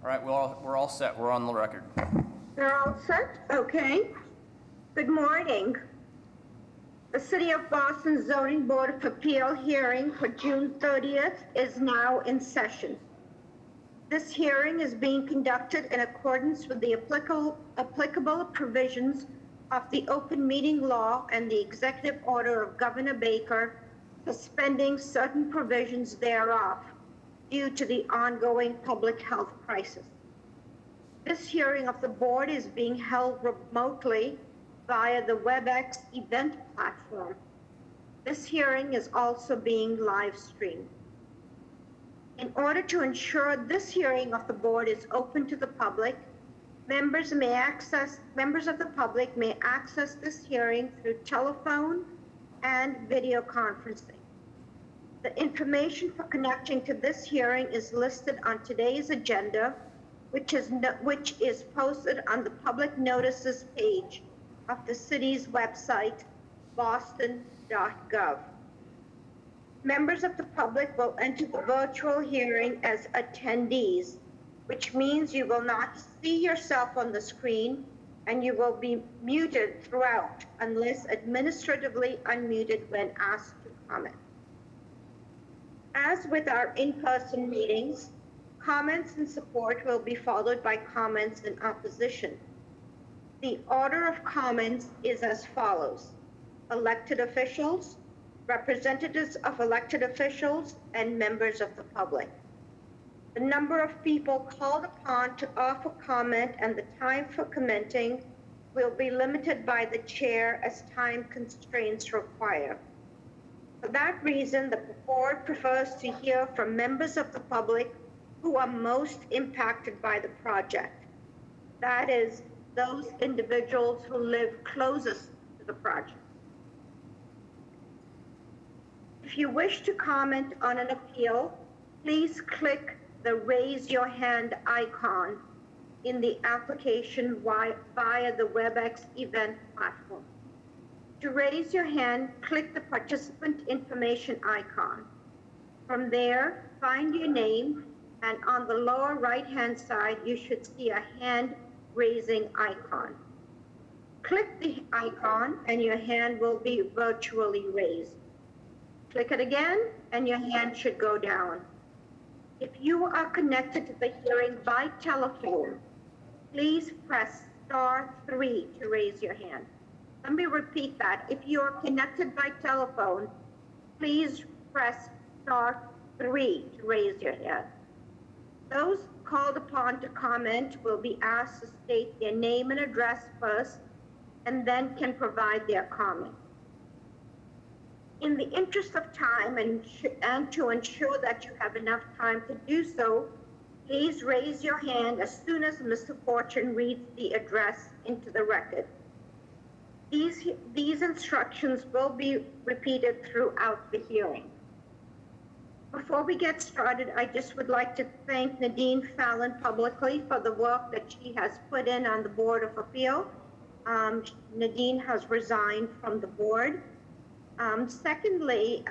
All right, we're all set. We're on the record. They're all set? Okay. Good morning. The City of Boston Zoning Board of Appeal hearing for June 30th is now in session. This hearing is being conducted in accordance with the applicable provisions of the open meeting law and the executive order of Governor Baker suspending certain provisions thereof due to the ongoing public health crisis. This hearing of the board is being held remotely via the WebEx event platform. This hearing is also being live streamed. In order to ensure this hearing of the board is open to the public, members of the public may access this hearing through telephone and video conferencing. The information for connecting to this hearing is listed on today's agenda, which is posted on the public notices page of the city's website, boston.gov. Members of the public will enter the virtual hearing as attendees, which means you will not see yourself on the screen and you will be muted throughout unless administratively unmuted when asked to comment. As with our in-person meetings, comments in support will be followed by comments in opposition. The order of comments is as follows: elected officials, representatives of elected officials, and members of the public. The number of people called upon to offer comment and the time for commenting will be limited by the chair as time constraints require. For that reason, the board prefers to hear from members of the public who are most impacted by the project. That is, those individuals who live closest to the project. If you wish to comment on an appeal, please click the raise your hand icon in the application via the WebEx event platform. To raise your hand, click the participant information icon. From there, find your name, and on the lower right-hand side, you should see a hand raising icon. Click the icon and your hand will be virtually raised. Click it again and your hand should go down. If you are connected to the hearing by telephone, please press *3 to raise your hand. Let me repeat that. If you are connected by telephone, please press *3 to raise your hand. Those called upon to comment will be asked to state their name and address first, and then can provide their comment. In the interest of time and to ensure that you have enough time to do so, please raise your hand as soon as Mr. Fortune reads the address into the record. These instructions will be repeated throughout the hearing. Before we get started, I just would like to thank Nadine Fallon publicly for the work that she has put in on the Board of Appeal. Nadine has resigned from the board. Secondly,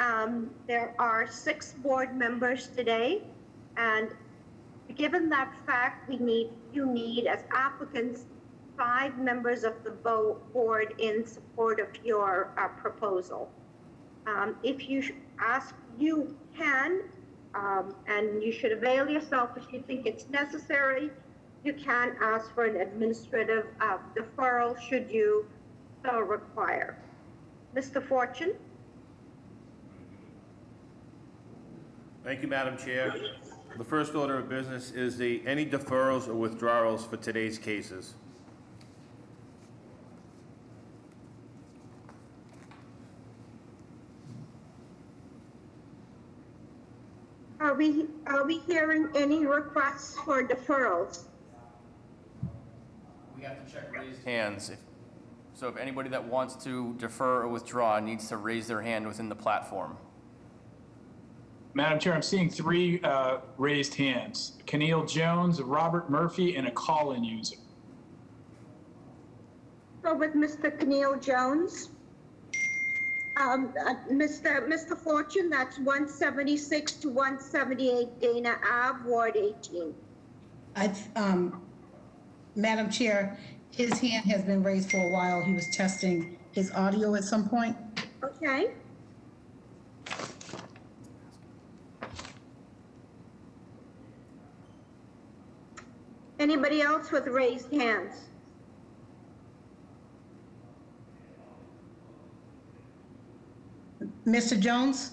there are 6 board members today, and given that fact, you need as applicants 5 members of the board in support of your proposal. If you ask, you can, and you should avail yourself if you think it's necessary. You can ask for an administrative deferral should you so require. Mr. Fortune. Thank you, Madam Chair. The first order of business is any deferrals or withdrawals for today's cases. Are we hearing any requests for deferrals? We have to check raised hands. So if anybody that wants to defer or withdraw needs to raise their hand within the platform. Madam Chair, I'm seeing 3 raised hands. Keneal Jones, Robert Murphy, and a call-in user. So with Mr. Keneal Jones, Mr. Fortune, that's 176 to 178 Dana Ave, Ward 18. Madam Chair, his hand has been raised for a while. He was testing his audio at some point. Okay. Anybody else with raised hands? Mr. Jones?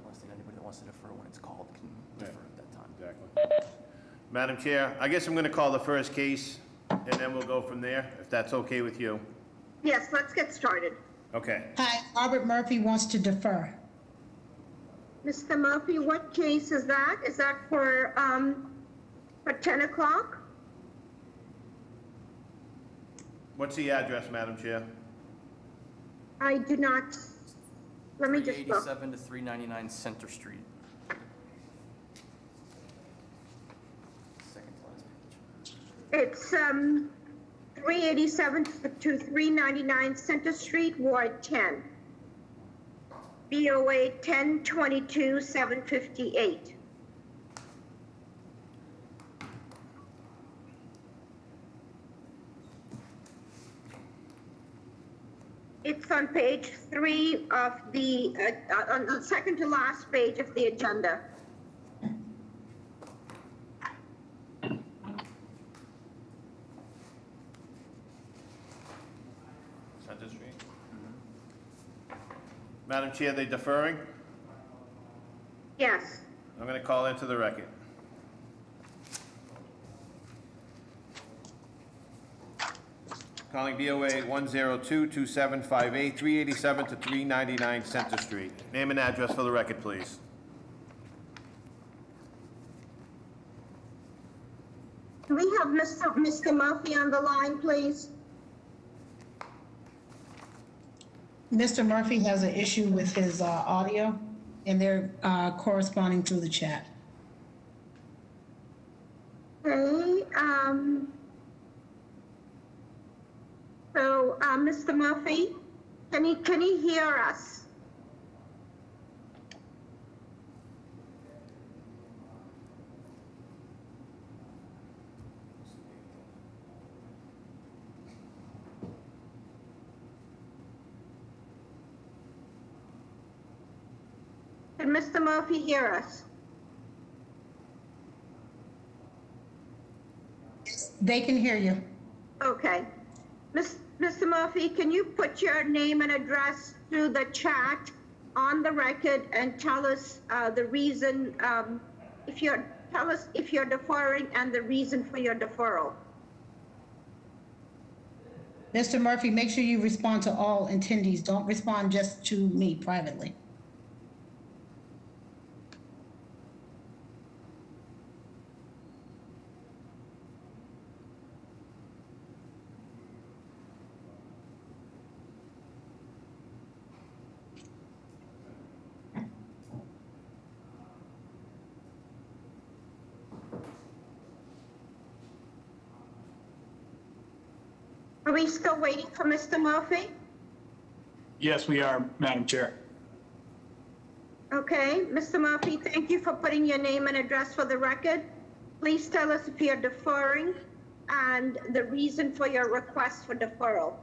Unless there's anybody that wants to defer when it's called, can defer at that time. Exactly. Madam Chair, I guess I'm going to call the first case, and then we'll go from there, if that's okay with you. Yes, let's get started. Okay. Hi, Robert Murphy wants to defer. Mr. Murphy, what case is that? Is that for 10 o'clock? What's the address, Madam Chair? I do not, let me just look. 387 to 399 Center Street. Second to last page. It's 387 to 399 Center Street, Ward 10. BOA 1022-758. It's on page 3 of the, on the second to last page of the agenda. Center Street. Madam Chair, they deferring? Yes. I'm going to call into the record. Calling BOA 102-2758, 387 to 399 Center Street. Name and address for the record, please. Can we have Mr. Murphy on the line, please? Mr. Murphy has an issue with his audio, and they're corresponding through the chat. Okay, so, Mr. Murphy, can he hear us? Can Mr. Murphy hear us? They can hear you. Okay. Mr. Murphy, can you put your name and address through the chat on the record and tell us the reason, tell us if you're deferring and the reason for your deferral? Mr. Murphy, make sure you respond to all attendees. Don't respond just to me privately. Are we still waiting for Mr. Murphy? Yes, we are, Madam Chair. Okay, Mr. Murphy, thank you for putting your name and address for the record. Please tell us if you're deferring and the reason for your request for deferral.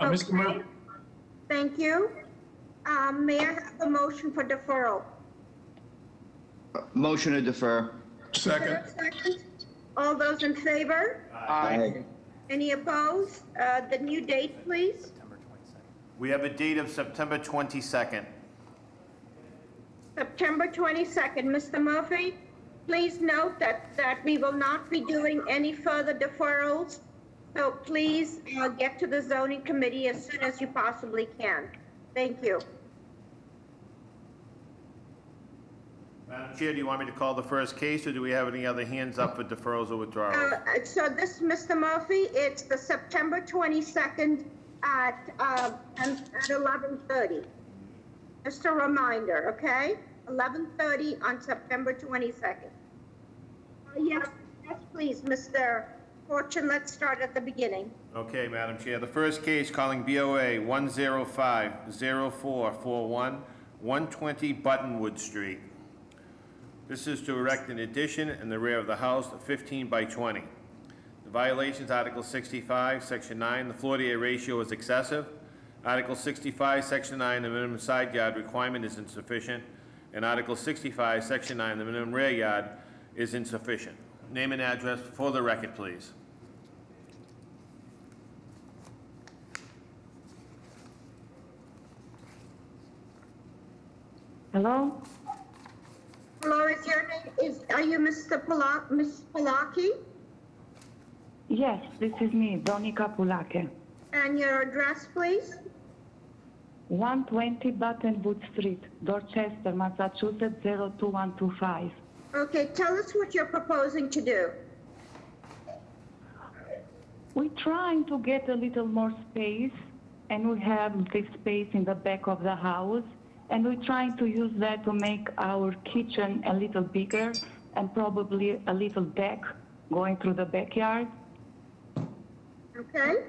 Mr. Murphy, Okay, thank you. May I have a motion for deferral? Motion to defer. second. Second. All those in favor? Aye. Any opposed? The new date, please? September 22nd. We have a date of September 22nd. September 22nd. Mr. Murphy, please note that we will not be doing any further deferrals. So please get to the zoning committee as soon as you possibly can. Thank you. Madam Chair, do you want me to call the first case, or do we have any other hands up for deferrals or withdrawals? So this, Mr. Murphy, it's the September 22nd at 11:30. Just a reminder, okay? 11:30 on September 22nd. Yes, please, Mr. Fortune, let's start at the beginning. Okay, Madam Chair, the first case calling BOA 1050441, 120 Buttonwood Street. This is to erect an addition in the rear of the house, 15 by 20. The violations, Article 65, Section 9, the floor to area ratio is excessive. Article 65, Section 9, the minimum side yard requirement is insufficient. And Article 65, Section 9, the minimum rear yard is insufficient. Name and address for the record, please. Hello? Hello, is your name, are you Miss Polaki? Yes, this is me, Donika Pulake. And your address, please? 120 Buttonwood Street, Dorchester, Massachusetts, 02125. Okay, tell us what you're proposing to do. We're trying to get a little more space, and we have this space in the back of the house, and we're trying to use that to make our kitchen a little bigger and probably a little deck going through the backyard. Okay?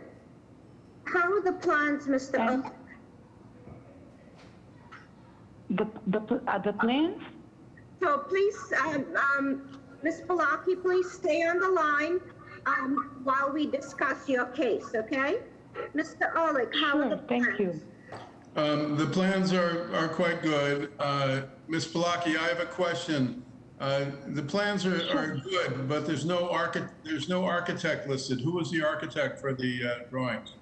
How are the plans, Mr. And- The plans? So please, Ms. Polaki, please stay on the line while we discuss your case, okay? Mr. Ehrlich, how are the Sure, plans? thank you. The plans are quite good. Ms. Palaki, I have a question. The plans are good, but there's no architect listed. Who was the architect for the drawings?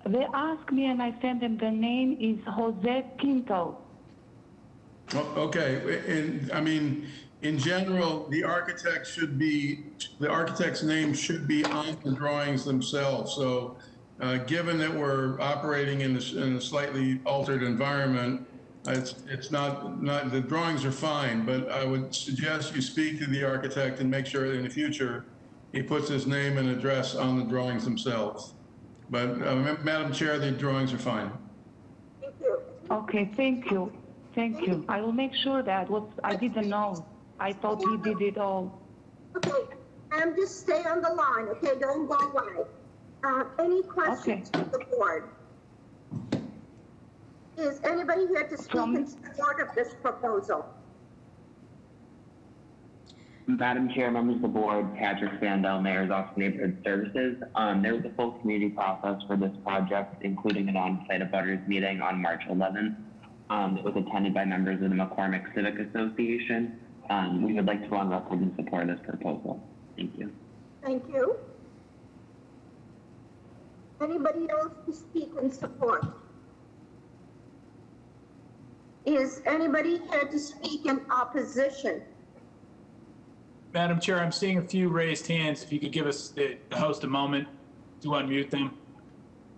They asked me and I sent them, the name is Jose Pinto. Oh, okay, I mean, in general, the architect's name should be on the drawings themselves. So given that we're operating in a slightly altered environment, it's not, the drawings are fine, but I would suggest you speak to the architect and make sure that in the future, he puts his name and address on the drawings themselves. But Madam Chair, the drawings are fine. Thank you. Okay, thank you. Thank you. I will make sure that I didn't know. I thought he did it all. Okay, just stay on the line, okay? Don't go away. Any questions Okay. from the board? Is anybody here to speak in support of this proposal? Madam Chair, members of the board, Patrick Sandell, Mayor's Office of Neighborhood Services. There was a full community process for this project, including an on-site abutters meeting on March 11th. It was attended by members of the McCormick Civic Association. We would like to go on record in support of this proposal. Thank you. Thank you. Anybody else to speak in support? Is anybody here to speak in opposition? Madam Chair, I'm seeing a few raised hands. If you could give us, the host, a moment to unmute them.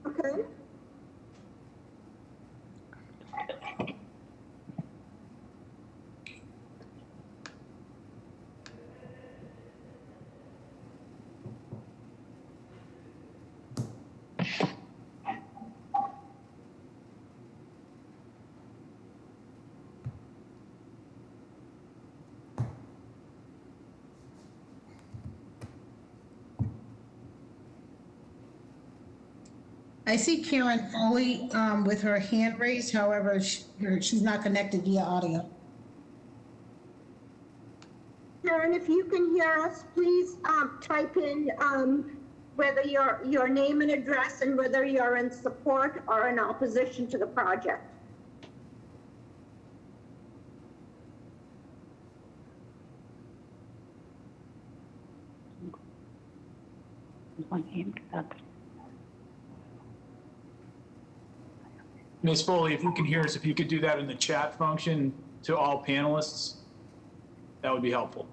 Okay. I see Karen Foley with her hand raised, however, she's not connected via audio. Karen, if you can hear us, please type in whether your name and address and whether you're in support or in opposition to the project. One hand up. Ms. Foley, if you can hear us, if you could do that in the chat function to all panelists, that would be helpful.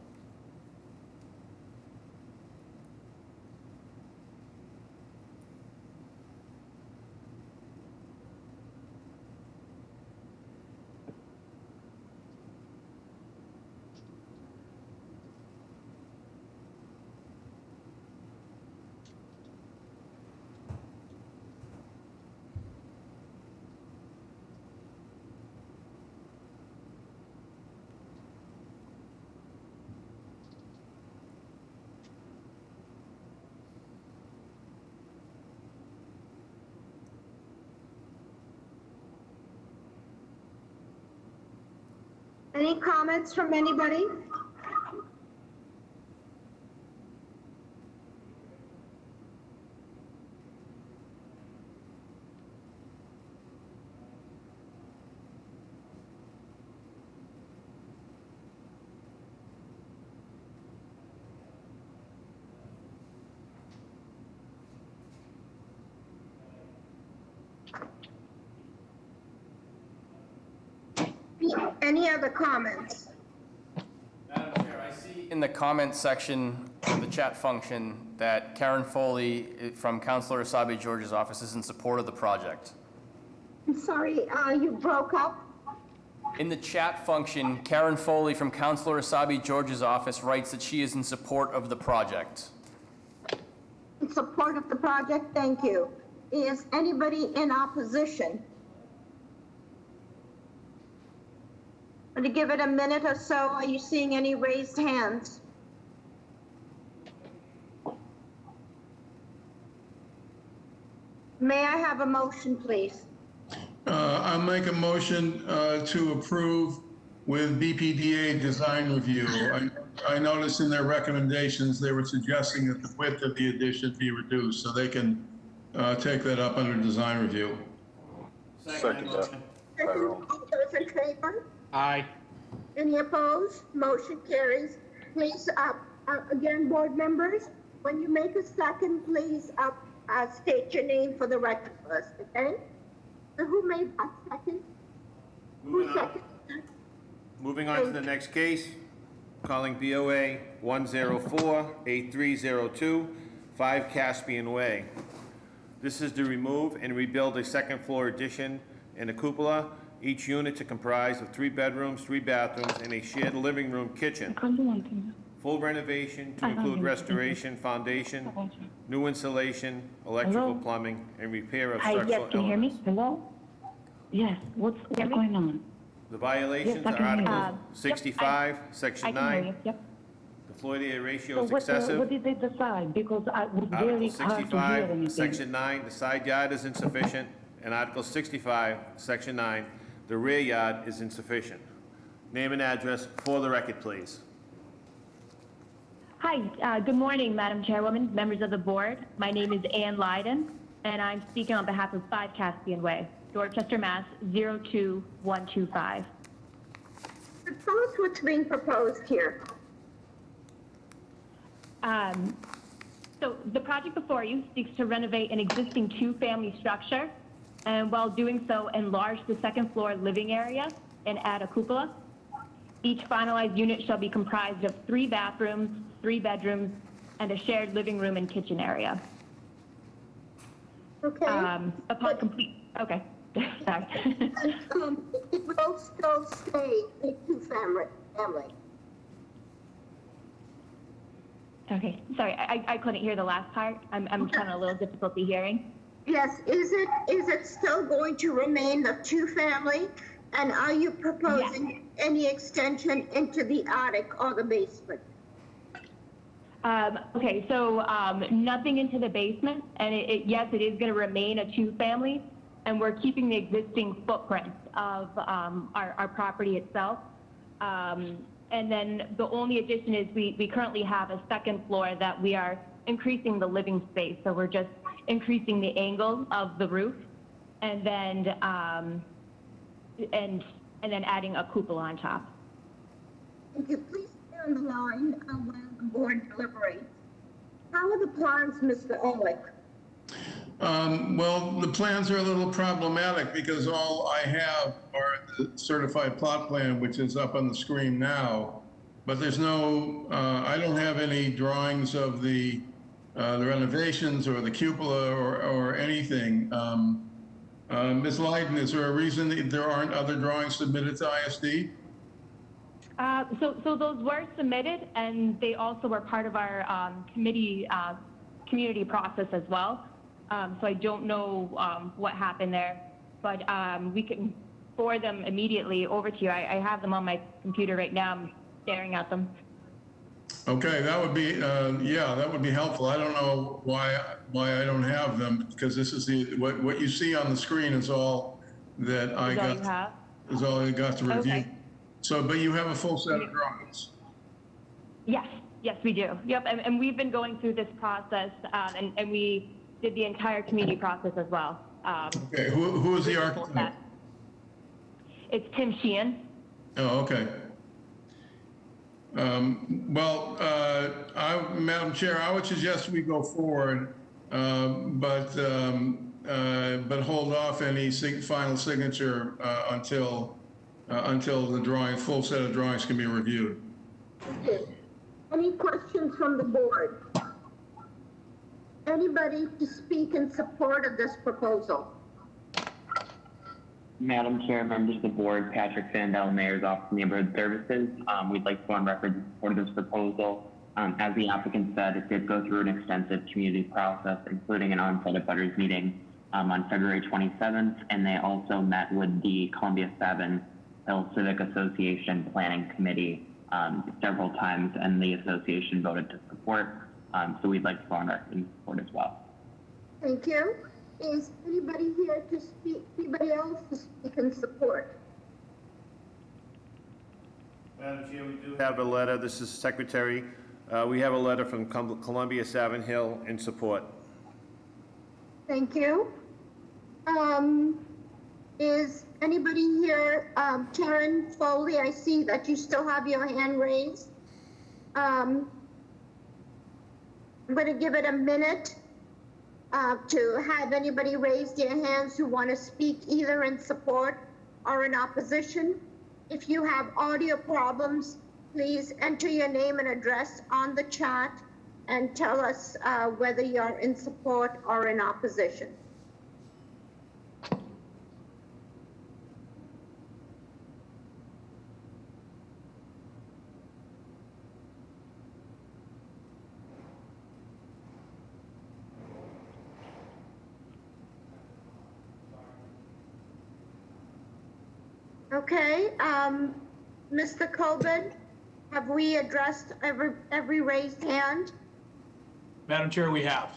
Any comments from anybody? Any other comments? Madam Chair, I see in the comment section of the chat function that Karen Foley from Councilor Asabi George's office is in support of the project. I'm sorry, you broke up. In the chat function, Karen Foley from Councilor Asabi George's office writes that she is in support of the project. In support of the project, thank you. Is anybody in opposition? I'm going to give it a minute or so. Are you seeing any raised hands? May I have a motion, please? I'll make a motion to approve with BPDA design review. I noticed in their recommendations, they were suggesting that the width of the addition be reduced, so they can take that up under design review. Second that. All those in favor? Aye. Any opposed? Motion carries. Please, again, board members, when you make a second, please state your name for the record first, okay? So who made that second? Who seconded? Moving on to the next case, calling BOA 104-8302, 5 Caspian Way. This is to remove and rebuild a second floor addition and a cupola, each unit to comprise of 3 bedrooms, 3 bathrooms, and a shared living room kitchen. Full renovation to include restoration, foundation, new insulation, electrical, Hello? plumbing, and repair of Hi, structural yes, can you hear me? elements. Hello? Yes, what's going on? The violations Yes, I are can hear you. Article Yep, 65, I Section can hear 9. you, yep. The floor area ratio So is what excessive. did they decide? Because I was Article very hard to hear 65, anything. Section 9, the side yard is insufficient. And Article 65, Section 9, the rear yard is insufficient. Name and address for the record, please. Hi, good morning, Madam Chairwoman, members of the board. My name is Ann Lyden, and I'm speaking on behalf of 5 Caspian Way, Dorchester, Mass. 02125. Tell us what's being proposed here. So the project before you seeks to renovate an existing 2-family structure, and while doing so, enlarge the second floor living area and add a cupola. Each finalized unit shall be comprised of 3 bathrooms, 3 bedrooms, and a shared living room and kitchen area. Okay. Upon complete, okay, sorry. It will still stay a 2-family. Okay, sorry, I couldn't hear the last part. I'm having a little difficulty hearing. Yes, is it still going to remain a 2-family? And are you proposing any extension into the attic or the basement? Okay, so nothing into the basement, and yes, it is going to remain a 2-family, and we're keeping the existing footprint of our property itself. And then the only addition is we currently have a second floor that we are increasing the living space, so we're just increasing the angle of the roof, and then adding a cupola on top. Thank you. Please stay on the line while the board deliberates. How are the plans, Mr. Olick? Well, the plans are a little problematic because all I have are the certified plot plan, which is up on the screen now. But there's no, I don't have any drawings of the renovations or the cupola or anything. Ms. Leiden, is there a reason that there aren't other drawings submitted to ISD? So those were submitted, and they also were part of our community process as well. So I don't know what happened there, but we can forward them immediately over to you. I have them on my computer right now. I'm staring at them. Okay, that would be, yeah, that would be helpful. I don't know why I don't have them, because this is what you see on the screen is all that I Is all you got, have? is all I got to review. Okay. So, but you have a full set of drawings. Yes, we do. Yep, and we've been going through this process, and we did the entire community process as well. Okay, who is the architect? It's Tim Sheehan. Oh, okay. Well, Madam Chair, I would suggest we go forward, but hold off any final signature until the full set of drawings can be reviewed. Okay. Any questions from the board? Anybody to speak in support of this proposal? Madam Chair, members of the board, Patrick Sandell, Mayor's Office of Neighborhood Services. We'd like to go on record in support of this proposal. As the applicant said, it did go through an extensive community process, including an on-site abutters meeting on February 27th, and they also met with the Columbia 7 Hill Civic Association Planning Committee several times, and the association voted to support. So we'd like to go on record in support as well. Thank you. Is anybody here to speak, anybody else to speak in support? Madam Chair, we do have a letter. This is Secretary. We have a letter from Columbia Savin Hill in support. Thank you. Is anybody here, Karen Foley, I see that you still have your hand raised. I'm going to give it a minute to have anybody raise their hands who want to speak either in support or in opposition. If you have audio problems, please enter your name and address on the chat and tell us whether you're in support or in opposition. Okay, Mr. Colvin, have we addressed every raised hand? Madam Chair, we have.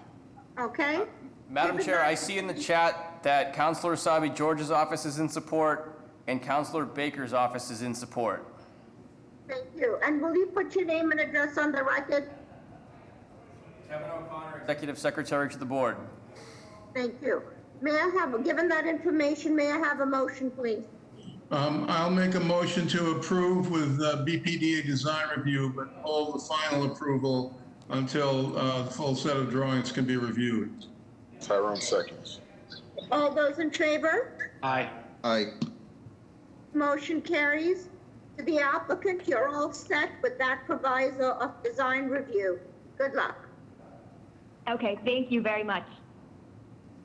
Okay. Madam Chair, I see in the chat that Councilor Asabi George's office is in support and Councilor Baker's office is in support. Thank you. And will you put your name and address on the record? Kevin O'Connor, Executive Secretary to the Board. Thank you. May I have, given that information, may I have a motion, please? I'll make a motion to approve with BPDA design review, but hold the final approval until the full set of drawings can be reviewed. Tyrone seconds. All those in favor? Aye. Aye. Motion carries. To the applicant, you're all set with that proviso of design review. Good luck. Okay, thank you very much.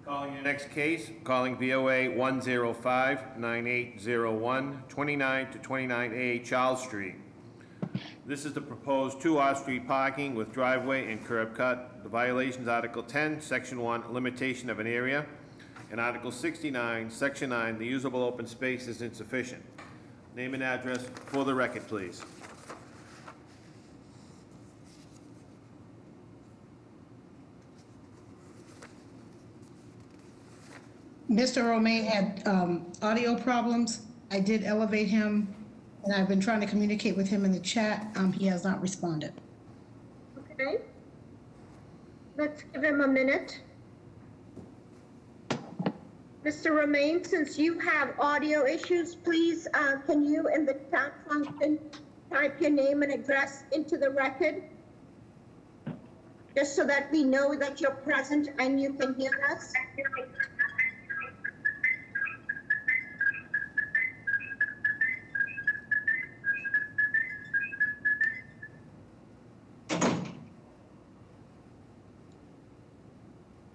Calling your next case, calling VOA 105-9801, 29 to 29A Charles Street. This is the proposed 2 off-street parking with driveway and curb cut. The violations, Article 10, Section 1, limitation of an area, and Article 69, Section 9, the usable open space is insufficient. Name and address for the record, please. Mr. Romaine had audio problems. I did elevate him, and I've been trying to communicate with him in the chat. He has not responded. Okay. Let's give him a minute. Mr. Romaine, since you have audio issues, please, can you in the chat function type your name and address into the record? just so that we know that you're present and you can hear us?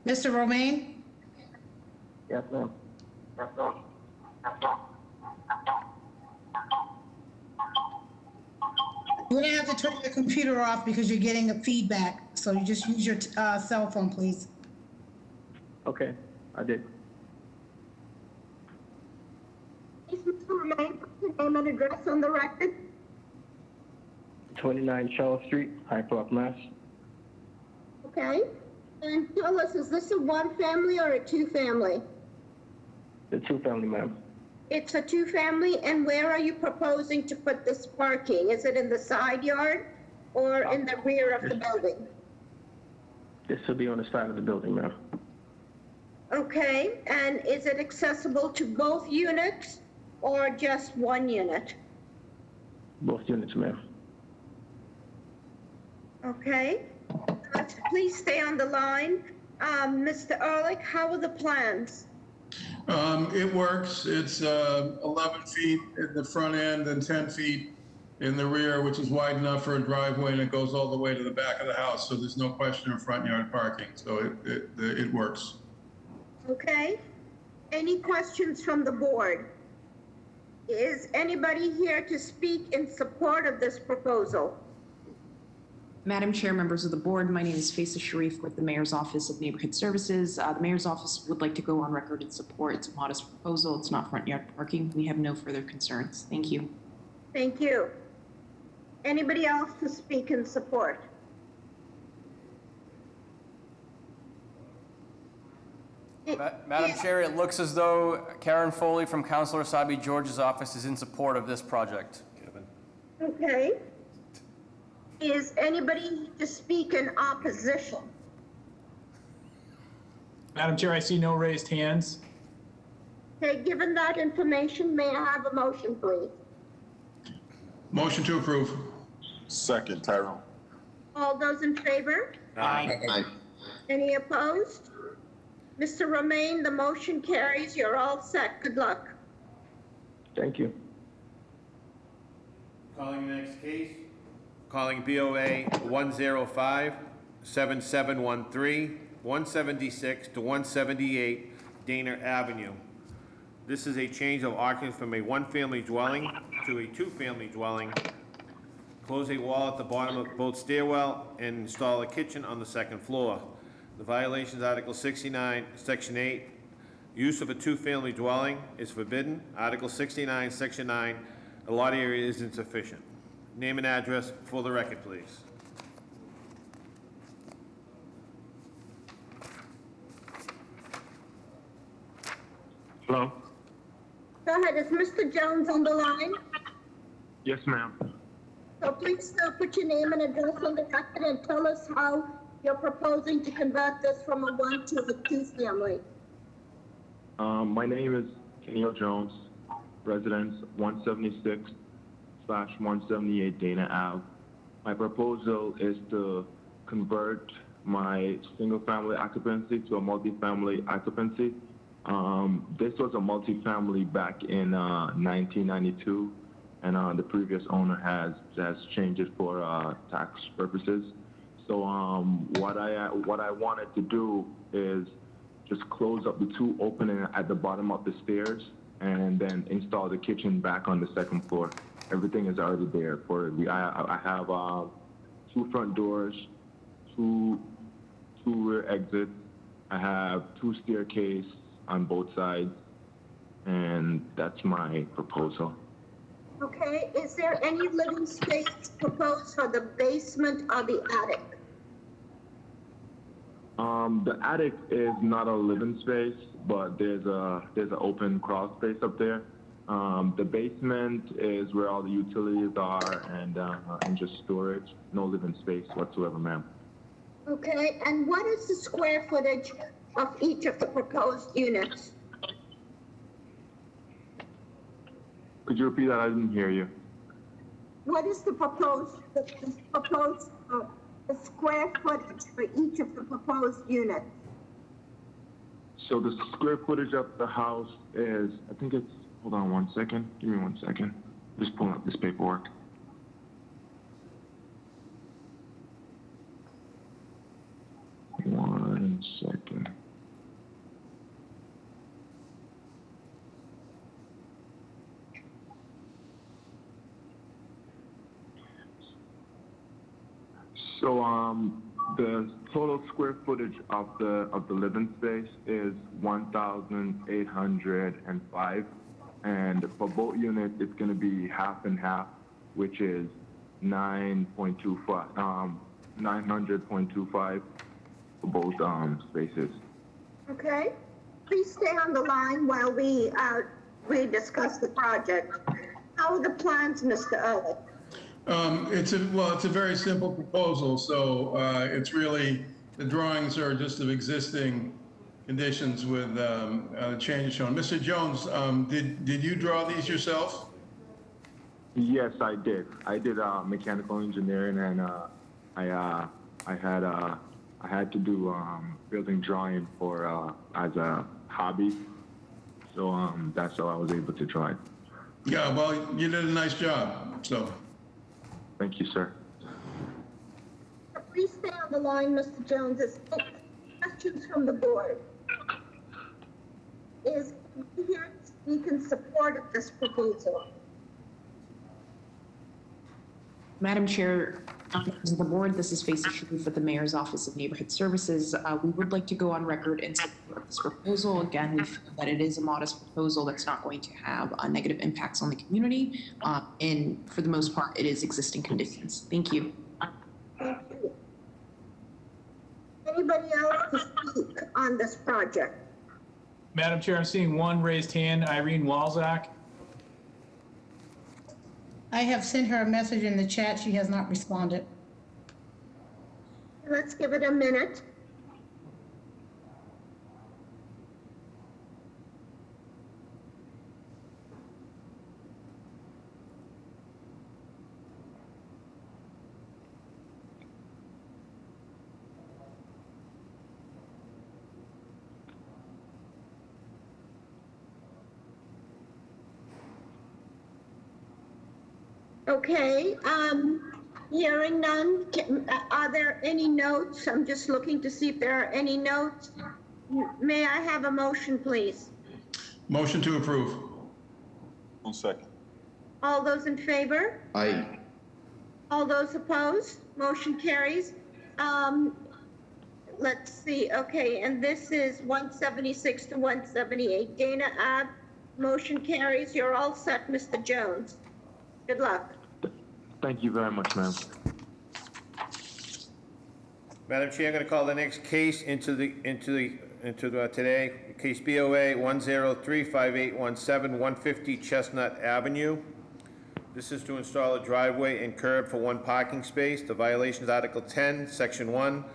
Mr. Romaine? Yes, ma'am. You're gonna have to turn your computer off because you're getting a feedback. So you just use your cell phone, please. Okay, I did. Please, Mr. Romaine, put your name and address on the record. 29 Charles Street, Hyde Park, Mass. Okay? And tell us, is this a one-family or a two-family? The two-family, ma'am. It's a two-family, and where are you proposing to put this parking? Is it in the side yard or in the rear of the building? This will be on the side of the building, ma'am. Okay, and is it accessible to both units or just one unit? Both units, ma'am. Okay, please stay on the line. Mr. Ehrlich, how are the plans? It works. It's 11 feet at the front end and 10 feet in the rear, which is wide enough for a driveway, and it goes all the way to the back of the house. So there's no question of front yard parking. So it works. Okay, any questions from the board? Is anybody here to speak in support of this proposal? Madam Chair, members of the board, my name is Faisal Sharif with the Mayor's Office of Neighborhood Services. The Mayor's Office would like to go on record in support. It's a modest proposal. It's not front yard parking. We have no further concerns. Thank you. Thank you. Anybody else to speak in support? Madam Chair, it looks as though Karen Foley from Councilor Asabi George's office is in support of this project. Kevin? Okay. Is anybody to speak in opposition? Madam Chair, I see no raised hands. Okay, given that information, may I have a motion, please? Motion to approve. Second, Tyrone. All those in favor? Aye. Any opposed? Mr. Romaine, the motion carries. You're all set. Good luck. Thank you. Calling the next case. Calling BOA 105-7713, 176 to 178 Dana Avenue. This is a change of occupancy from a one-family dwelling to a two-family dwelling. Close a wall at the bottom of both stairwell and install a kitchen on the second floor. The violations, Article 69, Section 8, use of a two-family dwelling is forbidden. Article 69, Section 9, a lot area is insufficient. Name and address for the record, please. Hello? Go ahead. Is Mr. Jones on the line? Yes, ma'am. So please put your name and address on the record and tell us how you're proposing to convert this from a one to a two-family. My name is Keneal Jones, residence 176/178 Dana Ave. My proposal is to convert my single-family occupancy to a multifamily occupancy. This was a multifamily back in 1992, and the previous owner has changed it for tax purposes. So what I wanted to do is just close up the two opening at the bottom of the stairs and then install the kitchen back on the second floor. Everything is already there for it. I have two front doors, two rear exits. I have two staircases on both sides, and that's my proposal. Okay, is there any living space proposed for the basement or the attic? The attic is not a living space, but there's an open crawl space up there. The basement is where all the utilities are and just storage. No living space whatsoever, ma'am. Okay, and what is the square footage of each of the proposed units? Could you repeat that? I didn't hear you. What is the proposed the square footage for each of the proposed units? So the square footage of the house is, I think it's, hold on one second. Give me 1 second. Just pulling up this paperwork. One second. So the total square footage of the living space is 1,805, and for both units it's going to be half and half, which is 900.25 for both spaces. Okay, please stay on the line while we discuss the project. How are the plans, Mr. Ehrlich? It's a very simple proposal, so it's really, the drawings are just of existing conditions with changes shown. Mr. Jones, did you draw these yourself? Yes, I did. I did mechanical engineering, and I had to do building drawing for as a hobby. So that's how I was able to draw it. Yeah, well, you did a nice job, so. Thank you, sir. Please stay on the line, Mr. Jones. There's questions from the board. Is here to speak in support of this proposal? Madam Chair, members of the board, this is Faisal Sharif with the Mayor's Office of Neighborhood Services. We would like to go on record in support of this proposal. Again, we feel that it is a modest proposal that's not going to have negative impacts on the community. And for the most part, it is existing conditions. Thank you. Thank you. Anybody else to speak on this project? Madam Chair, I'm seeing one raised hand, Irene Walzak. I have sent her a message in the chat. She has not responded. Let's give it a minute. Okay, hearing none, are there any notes? I'm just looking to see if there are any notes. May I have a motion, please? Motion to approve. 1 second. All those in favor? Aye. All those opposed? Motion carries. Let's see, okay, and this is 176 to 178 Dana Ave. Motion carries. You're all set, Mr. Jones. Good luck. Thank you very much, ma'am. Madam Chair, I'm going to call the next case into today. Case BOA 1035817, 150 Chestnut Avenue. This is to install a driveway and curb for one parking space. The violation is Article 10, Section 1,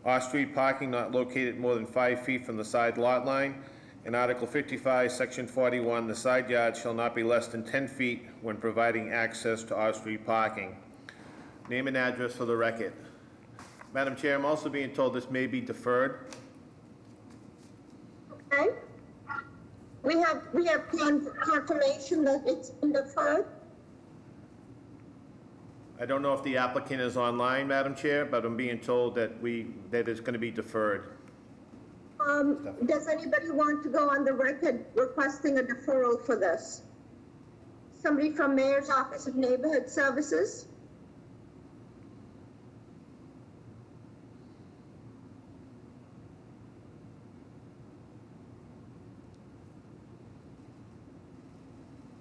off-street parking not located more than 5 feet from the side lot line. In Article 55, Section 41, the side yard shall not be less than 10 feet when providing access to off-street parking. Name and address for the record. Madam Chair, I'm also being told this may be deferred. Okay. We have confirmation that it's been deferred. I don't know if the applicant is online, Madam Chair, but I'm being told that it's going to be deferred. Does anybody want to go on the record requesting a deferral for this? Somebody from Mayor's Office of Neighborhood Services?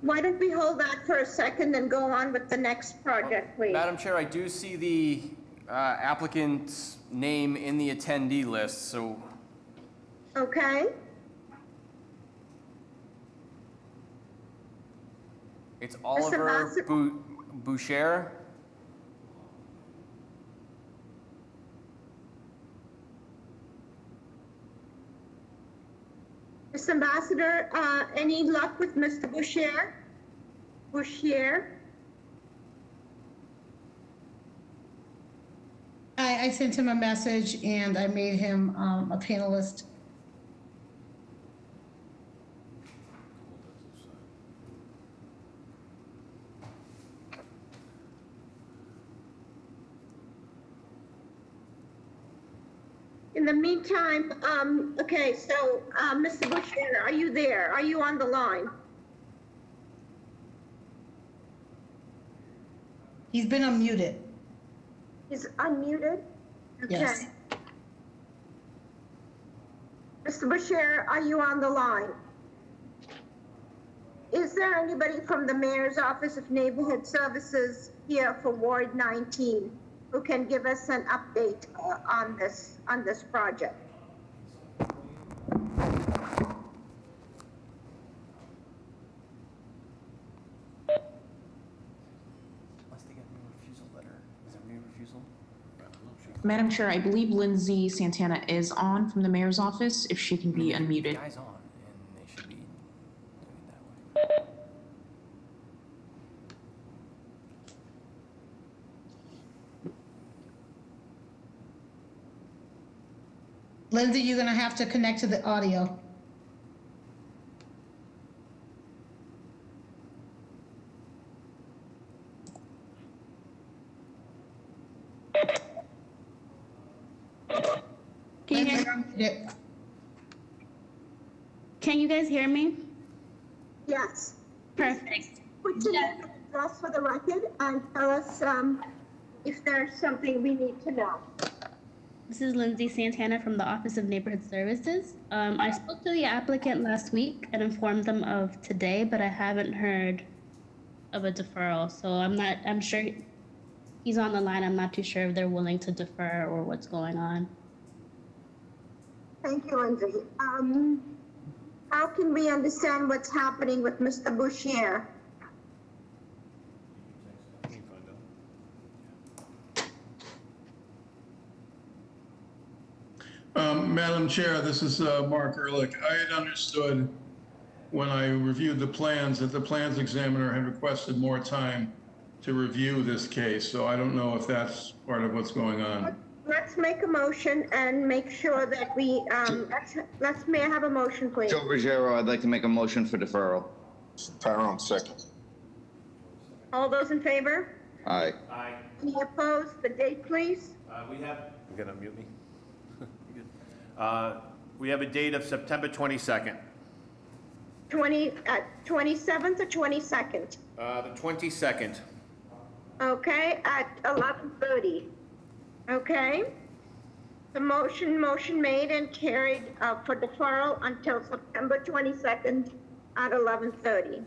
Why don't we hold that for a second and go on with the next project, please? Madam Chair, I do see the applicant's name in the attendee list, so Okay. it's Oliver Boucher. Mr. Ambassador, any luck with Mr. Boucher? I sent him a message and I made him a panelist. In the meantime, okay, so, Mr. Boucher, are you there? Are you on the line? He's been unmuted. He's unmuted? Yes. Okay. Mr. Boucher, are you on the line? Is there anybody from the Mayor's Office of Neighborhood Services here for Ward 19 who can give us an update on this project? Madam Chair, I believe Lindsay Santana is on from the mayor's office, if she can be unmuted. Guys on, and they should be doing it that way. Lindsay, you're gonna have to connect to the audio. Can you hear? Can you guys hear me? Yes. Perfect. Put your name and address for the record and tell us if there's something we need to know. This is Lindsay Santana from the Office of Neighborhood Services. I spoke to the applicant last week and informed them of today, but I haven't heard of a deferral. So I'm sure he's on the line. I'm not too sure if they're willing to defer or what's going on. Thank you, Lindsay. How can we understand what's happening with Mr. Boucher? Madam Chair, this is Mark Ehrlich. I had understood when I reviewed the plans that the plans examiner had requested more time to review this case, so I don't know if that's part of what's going on. Let's make a motion and make sure that we, may I have a motion, please? Joe Ruggiero, I'd like to make a motion for deferral. Tyrone, second. All those in favor? Aye. Aye. Any opposed? The date, please? We have, you're gonna mute me? You good? We have a date of September 22nd. 27th or 22nd? The 22nd. Okay, at 11:30. Okay. The motion made and carried for deferral until September 22nd at 11:30.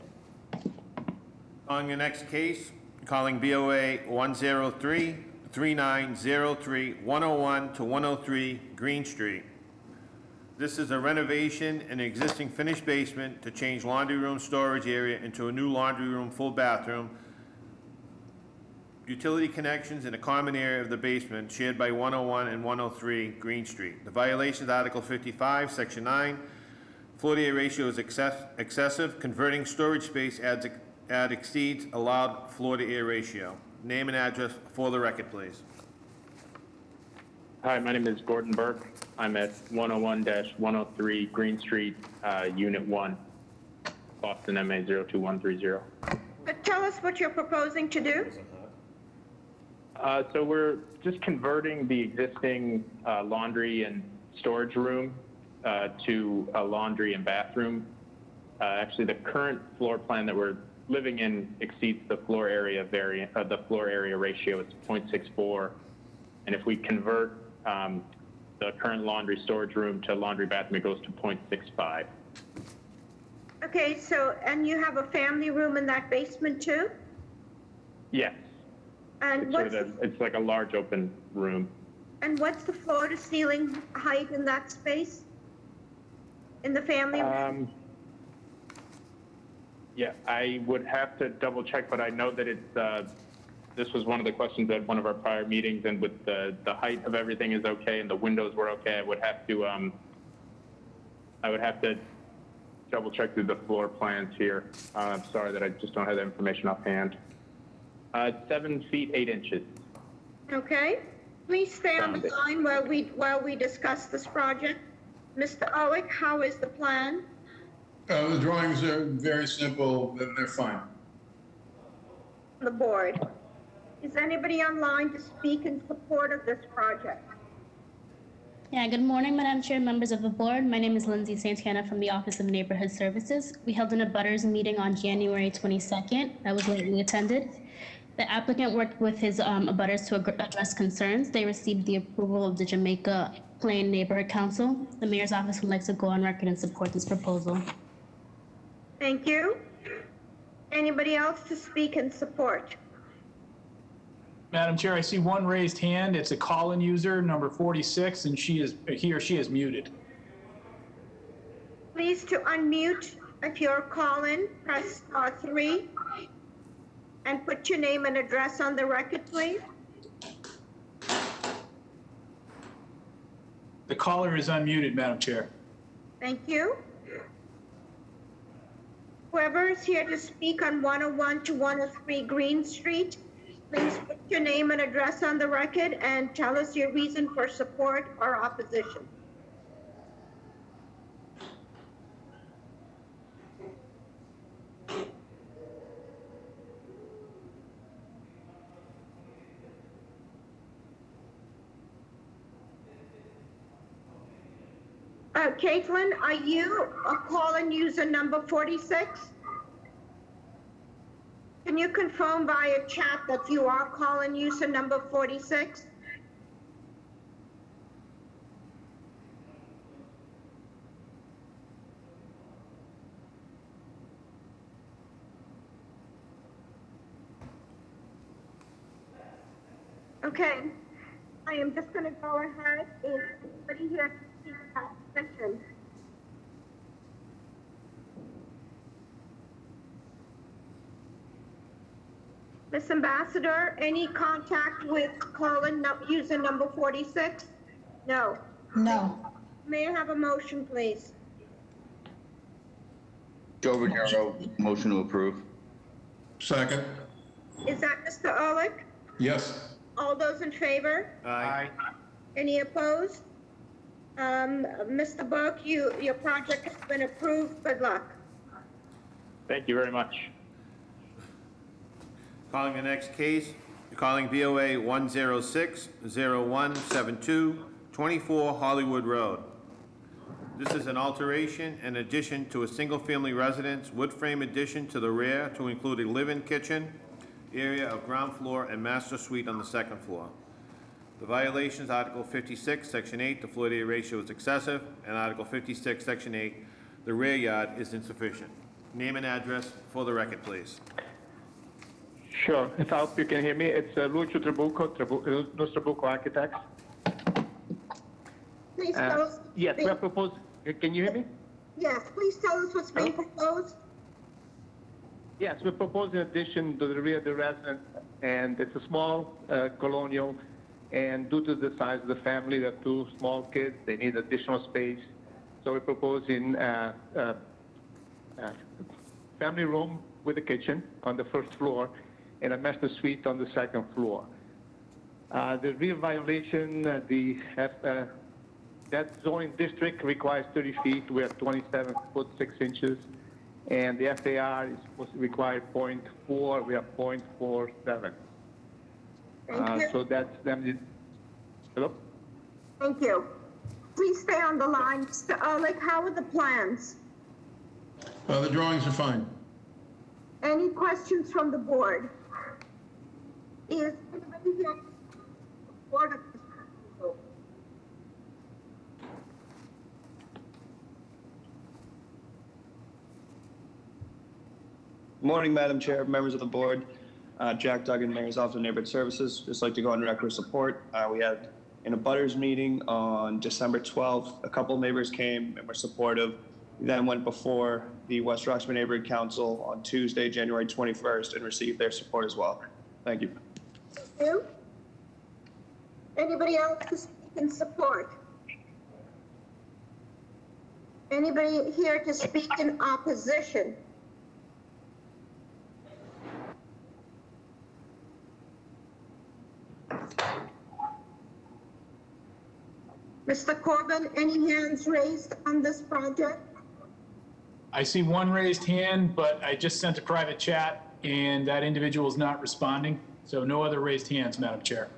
On your next case, calling BOA 103-3903-101 to 103 Green Street. This is a renovation in an existing finished basement to change laundry room storage area into a new laundry room, full bathroom, utility connections in a common area of the basement shared by 101 and 103 Green Street. The violation is Article 55, Section 9. Floor to area ratio is excessive. Converting storage space exceeds allowed floor to area ratio. Name and address for the record, please. Hi, my name is Gordon Burke. I'm at 101-103 Green Street, Unit 1, Boston, MA 02130. Tell us what you're proposing to do. So we're just converting the existing laundry and storage room to a laundry and bathroom. Actually, the current floor plan that we're living in exceeds the floor area ratio. It's 0.64, and if we convert the current laundry storage room to laundry bathroom, it goes to 0.65. Okay, so, and you have a family room in that basement too? Yes. And It's like a large open room. And what's the floor to ceiling height in that space? In the family room? Yeah, I would have to double check, but I know that it's, this was one of the questions at one of our prior meetings, and with the height of everything is okay and the windows were okay, I would have to double check through the floor plans here. I'm sorry that I just don't have that information offhand. 7 feet 8 inches. Okay. Please stay on the line while we discuss this project. Mr. Ehrlich, how is the plan? The drawings are very simple, they're fine. The board. Is anybody online to speak in support of this project? Yeah, good morning, Madam Chair, members of the board. My name is Lindsay Santana from the Office of Neighborhood Services. We held an abutters meeting on January 22nd that was lately attended. The applicant worked with his abutters to address concerns. They received the approval of the Jamaica Plain Neighborhood Council. The mayor's office would like to go on record and support this proposal. Thank you. Anybody else to speak in support? Madam Chair, I see one raised hand. It's a call-in user, number 46, and he or she is muted. Please to unmute if you're calling, press *3 and put your name and address on the record, please. The caller is unmuted, Madam Chair. Thank you. Whoever is here to speak on 101 to 103 Green Street, please put your name and address on the record and tell us your reason for support or opposition. Caitlin, are you a call-in user number 46? Can you confirm via chat that you are call-in user number 46? Okay, I am just going to go ahead and anybody here to speak that section. Ms. Ambassador, any contact with call-in user number 46? No. No. May I have a motion, please? Joe Ruggiero, motion to approve. Second. Is that Mr. Ehrlich? Yes. All those in favor? Aye. Any opposed? Mr. Burke, your project has been approved. Good luck. Thank you very much. Calling the next case, calling BOA 106-0172, 24 Hollywood Road. This is an alteration and addition to a single-family residence, wood frame addition to the rear to include a live-in kitchen, area of ground floor, and master suite on the second floor. The violations, Article 56, Section 8, the floor-to-area ratio is excessive, and Article 56, Section 8, the rear yard is insufficient. Name and address for the record, please. Sure. If I hope you can hear me, it's Lucio Trabucco, Trabucco Architects. Please tell us. Yes, we are proposing. Can you hear me? Yes, please tell us what's being proposed. Yes, we're proposing addition to the rear of the residence, and it's a small colonial, and due to the size of the family, there are two small kids, they need additional space. So we're proposing a family room with a kitchen on the first floor and a master suite on the second floor. The rear violation, that zoning district requires 30 feet. We're at 27 foot 6 inches. And the FAR is supposed to require 0.4, we have 0.47. So that's them. Hello? Thank you. Please stay on the line. Mr. Ehrlich, how are the plans? The drawings are fine. Any questions from the board? Is anybody here to support of this proposal? Good morning, Madam Chair, members of the board. Jack Duggan, Mayor's Office of Neighborhood Services. Just like to go on record with support. We had an abutters meeting on December 12th. A couple of neighbors came and were supportive. We then went before the West Roxbury Neighborhood Council on Tuesday, January 21st, and received their support as well. Thank you. Thank you. Anybody else to speak in support? Anybody here to speak in opposition? Mr. Corbin, any hands raised on this project? I see one raised hand, but I just sent a private chat and that individual is not responding. So no other raised hands, Madam Chair.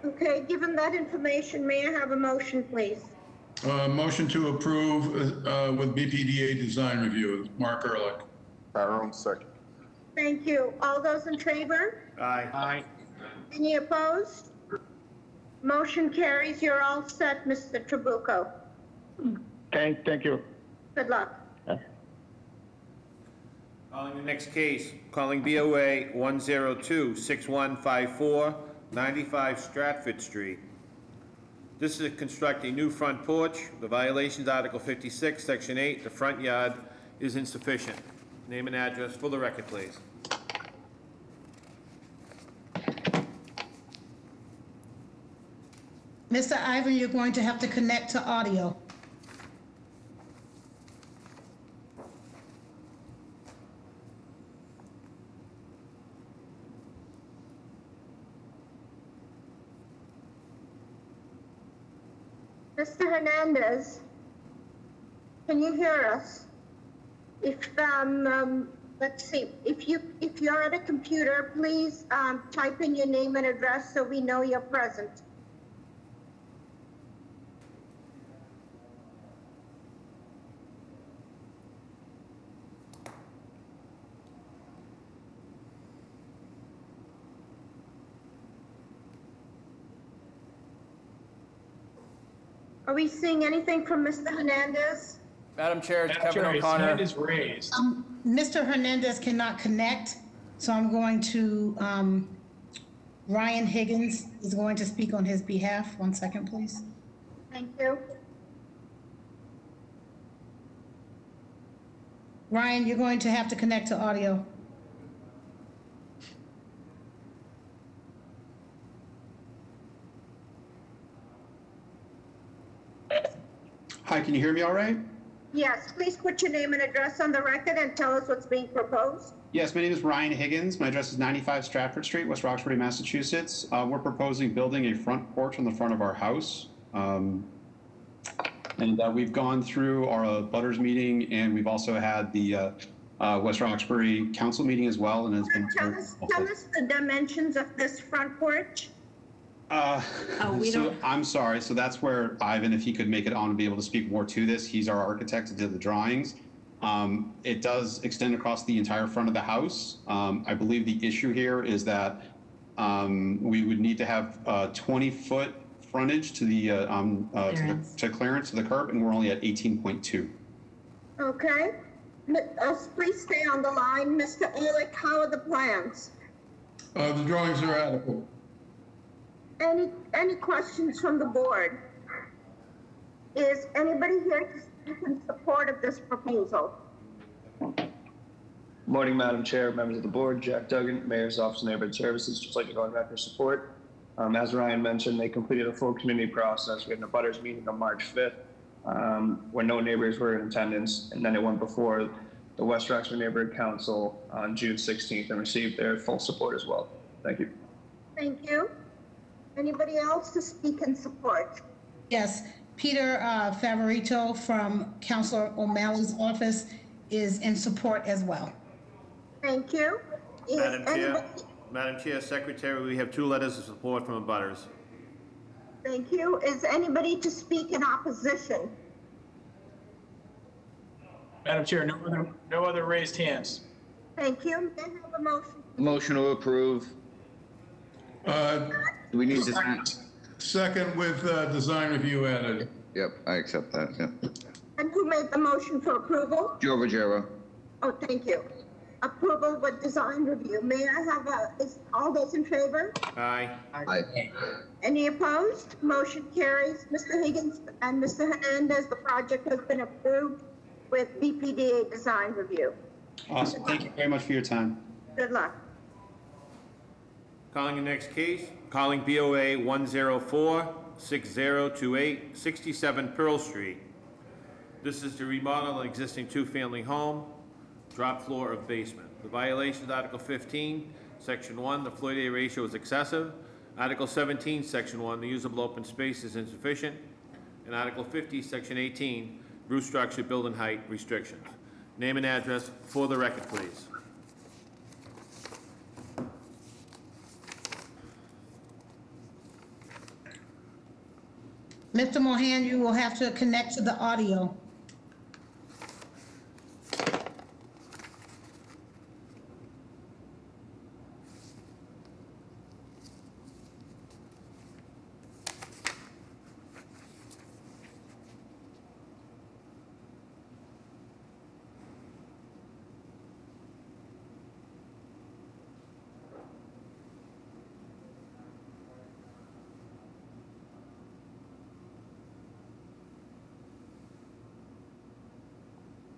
Okay, given that information, may I have a motion, please? Motion to approve with BPDA design review. Mark Ehrlich. Tyrone, second. Thank you. All those in favor? Aye. Any opposed? Motion carries. You're all set, Mr. Trabucco. Thank you. Good luck. Calling the next case, calling BOA 102-6154, 95 Stratford Street. This is to construct a new front porch. The violations, Article 56, Section 8, the front yard is insufficient. Name and address for the record, please. Mr. Ivan, you're going to have to connect to audio. Mr. Hernandez, can you hear us? If, let's see, if you're at a computer, please type in your name and address so we know you're present. Are we seeing anything from Mr. Hernandez? Madam Chair, it's Madam Kevin Chair, his hand O'Connor. is raised. Mr. Hernandez cannot connect, so I'm going to, Ryan Higgins is going to speak on his behalf. 1 second, please. Thank you. Ryan, you're going to have to connect to audio. Hi, can you hear me all right? Yes, please put your name and address on the record and tell us what's being proposed. Yes, my name is Ryan Higgins. My address is 95 Stratford Street, West Roxbury, Massachusetts. We're proposing building a front porch on the front of our house. We've gone through our butters meeting, and we've also had the West Roxbury Council meeting as well. And it's been Tell us the dimensions of this front porch. I'm sorry. So that's where Ivan, if he could make it on and be able to speak more to this, he's our architect that did the drawings. It does extend across the entire front of the house. I believe the issue here is that we would need to have 20-foot frontage to the to clearance to the curb, and we're only at 18.2. Okay. Please stay on the line. Mr. Ehrlich, how are the plans? The drawings are adequate. Any questions from the board? Is anybody here to speak in support of this proposal? Morning, Madam Chair, members of the board, Jack Duggan, Mayor's Office of Neighborhood Services. Just like to go on record support. As Ryan mentioned, they completed a full community process. We had an abutters meeting on March 5th, where no neighbors were in attendance, and then it went before the West Roxbury Neighborhood Council on June 16th and received their full support as well. Thank you. Thank you. Anybody else to speak in support? Yes, Peter Favorito from Councilor O'Malley's office is in support as well. Thank you. Madam Chair, Secretary, we have 2 letters of support from abutters. Thank you. Is anybody to speak in opposition? Madam Chair, no other raised hands. Thank you. May I have a motion? Motion to approve. Do we need design? Second with design review added. Yep, I accept that, yeah. And who made the motion for approval? Joe Ruggiero. Oh, thank you. Approval with design review. May I have is all those in favor? Aye. Aye. Any opposed? Motion carries. Mr. Higgins and Mr. Hernandez, the project has been approved with BPDA design review. Awesome. Thank you very much for your time. Good luck. Calling the next case, calling BOA 104-6028, 67 Pearl Street. This is to remodel an existing 2-family home, drop floor of basement. The violations, Article 15, Section 1, the floor area ratio is excessive. Article 17, Section 1, the usable open space is insufficient. and Article 50, Section 18, roof structure, building height restrictions. Name and address for the record, please. Mr. Mohan, you will have to connect to the audio.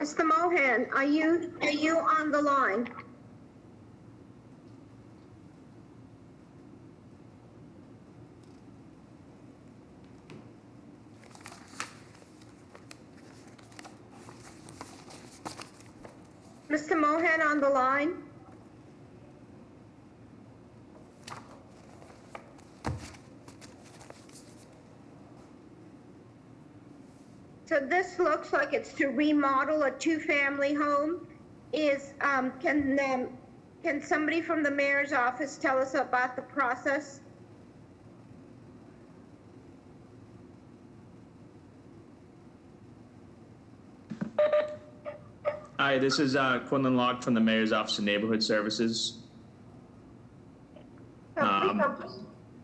Mr. Mohan, are you on the line? Mr. Mohan on the line? So this looks like it's to remodel a two-family home. Can somebody from the mayor's office tell us about the process? Hi, this is Quinlan Locke from the Mayor's Office of Neighborhood Services.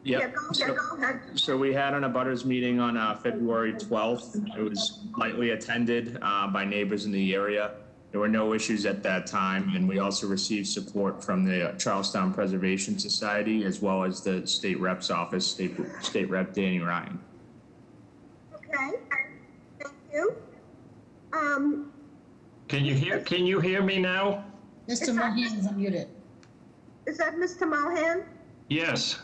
Yeah, go ahead. So we had an abutters meeting on February 12th. It was lightly attended by neighbors in the area. There were no issues at that time, and we also received support from the Charlestown Preservation Society as well as the state rep's office, State Rep Danny Ryan. Okay, thank you. Can you hear me now? Mr. Mohan is unmuted. Is that Mr. Mohan? Yes.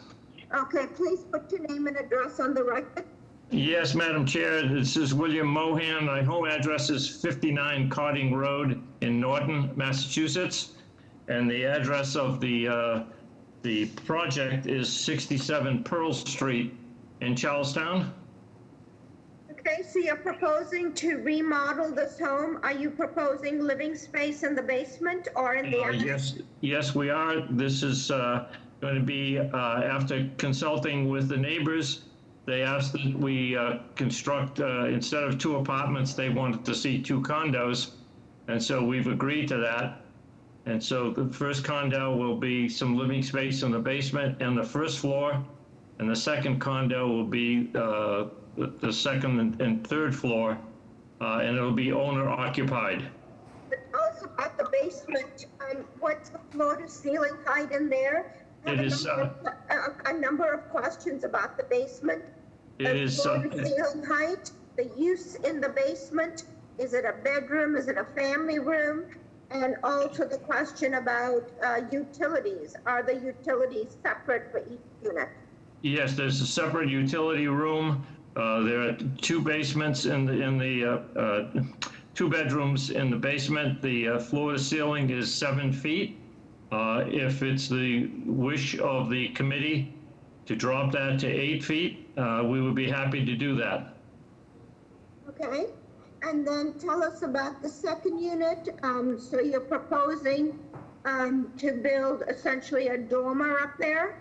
Okay, please put your name and address on the record. Yes, Madam Chair, this is William Mohan. My home address is 59 Cotting Road in Norton, Massachusetts. And the address of the project is 67 Pearl Street in Charlestown. Okay, so you're proposing to remodel this home. Are you proposing living space in the basement or in the Yes, we are. This is going to be, after consulting with the neighbors, they asked that we construct, instead of 2 apartments, they wanted to see 2 condos. And so we've agreed to that. And so the first condo will be some living space in the basement and the first floor. And the second condo will be the second and third floor, and it'll be owner occupied. Tell us about the basement. What's the floor to ceiling height in there? It is a number of questions about the basement. It is floor to ceiling height, the use in the basement. Is it a bedroom? Is it a family room? And also the question about utilities. Are the utilities separate for each unit? Yes, there's a separate utility room. There are 2 basements in the 2 bedrooms in the basement. The floor to ceiling is 7 feet. If it's the wish of the committee to drop that to 8 feet, we would be happy to do that. Okay, and then tell us about the second unit. So you're proposing to build essentially a dormer up there?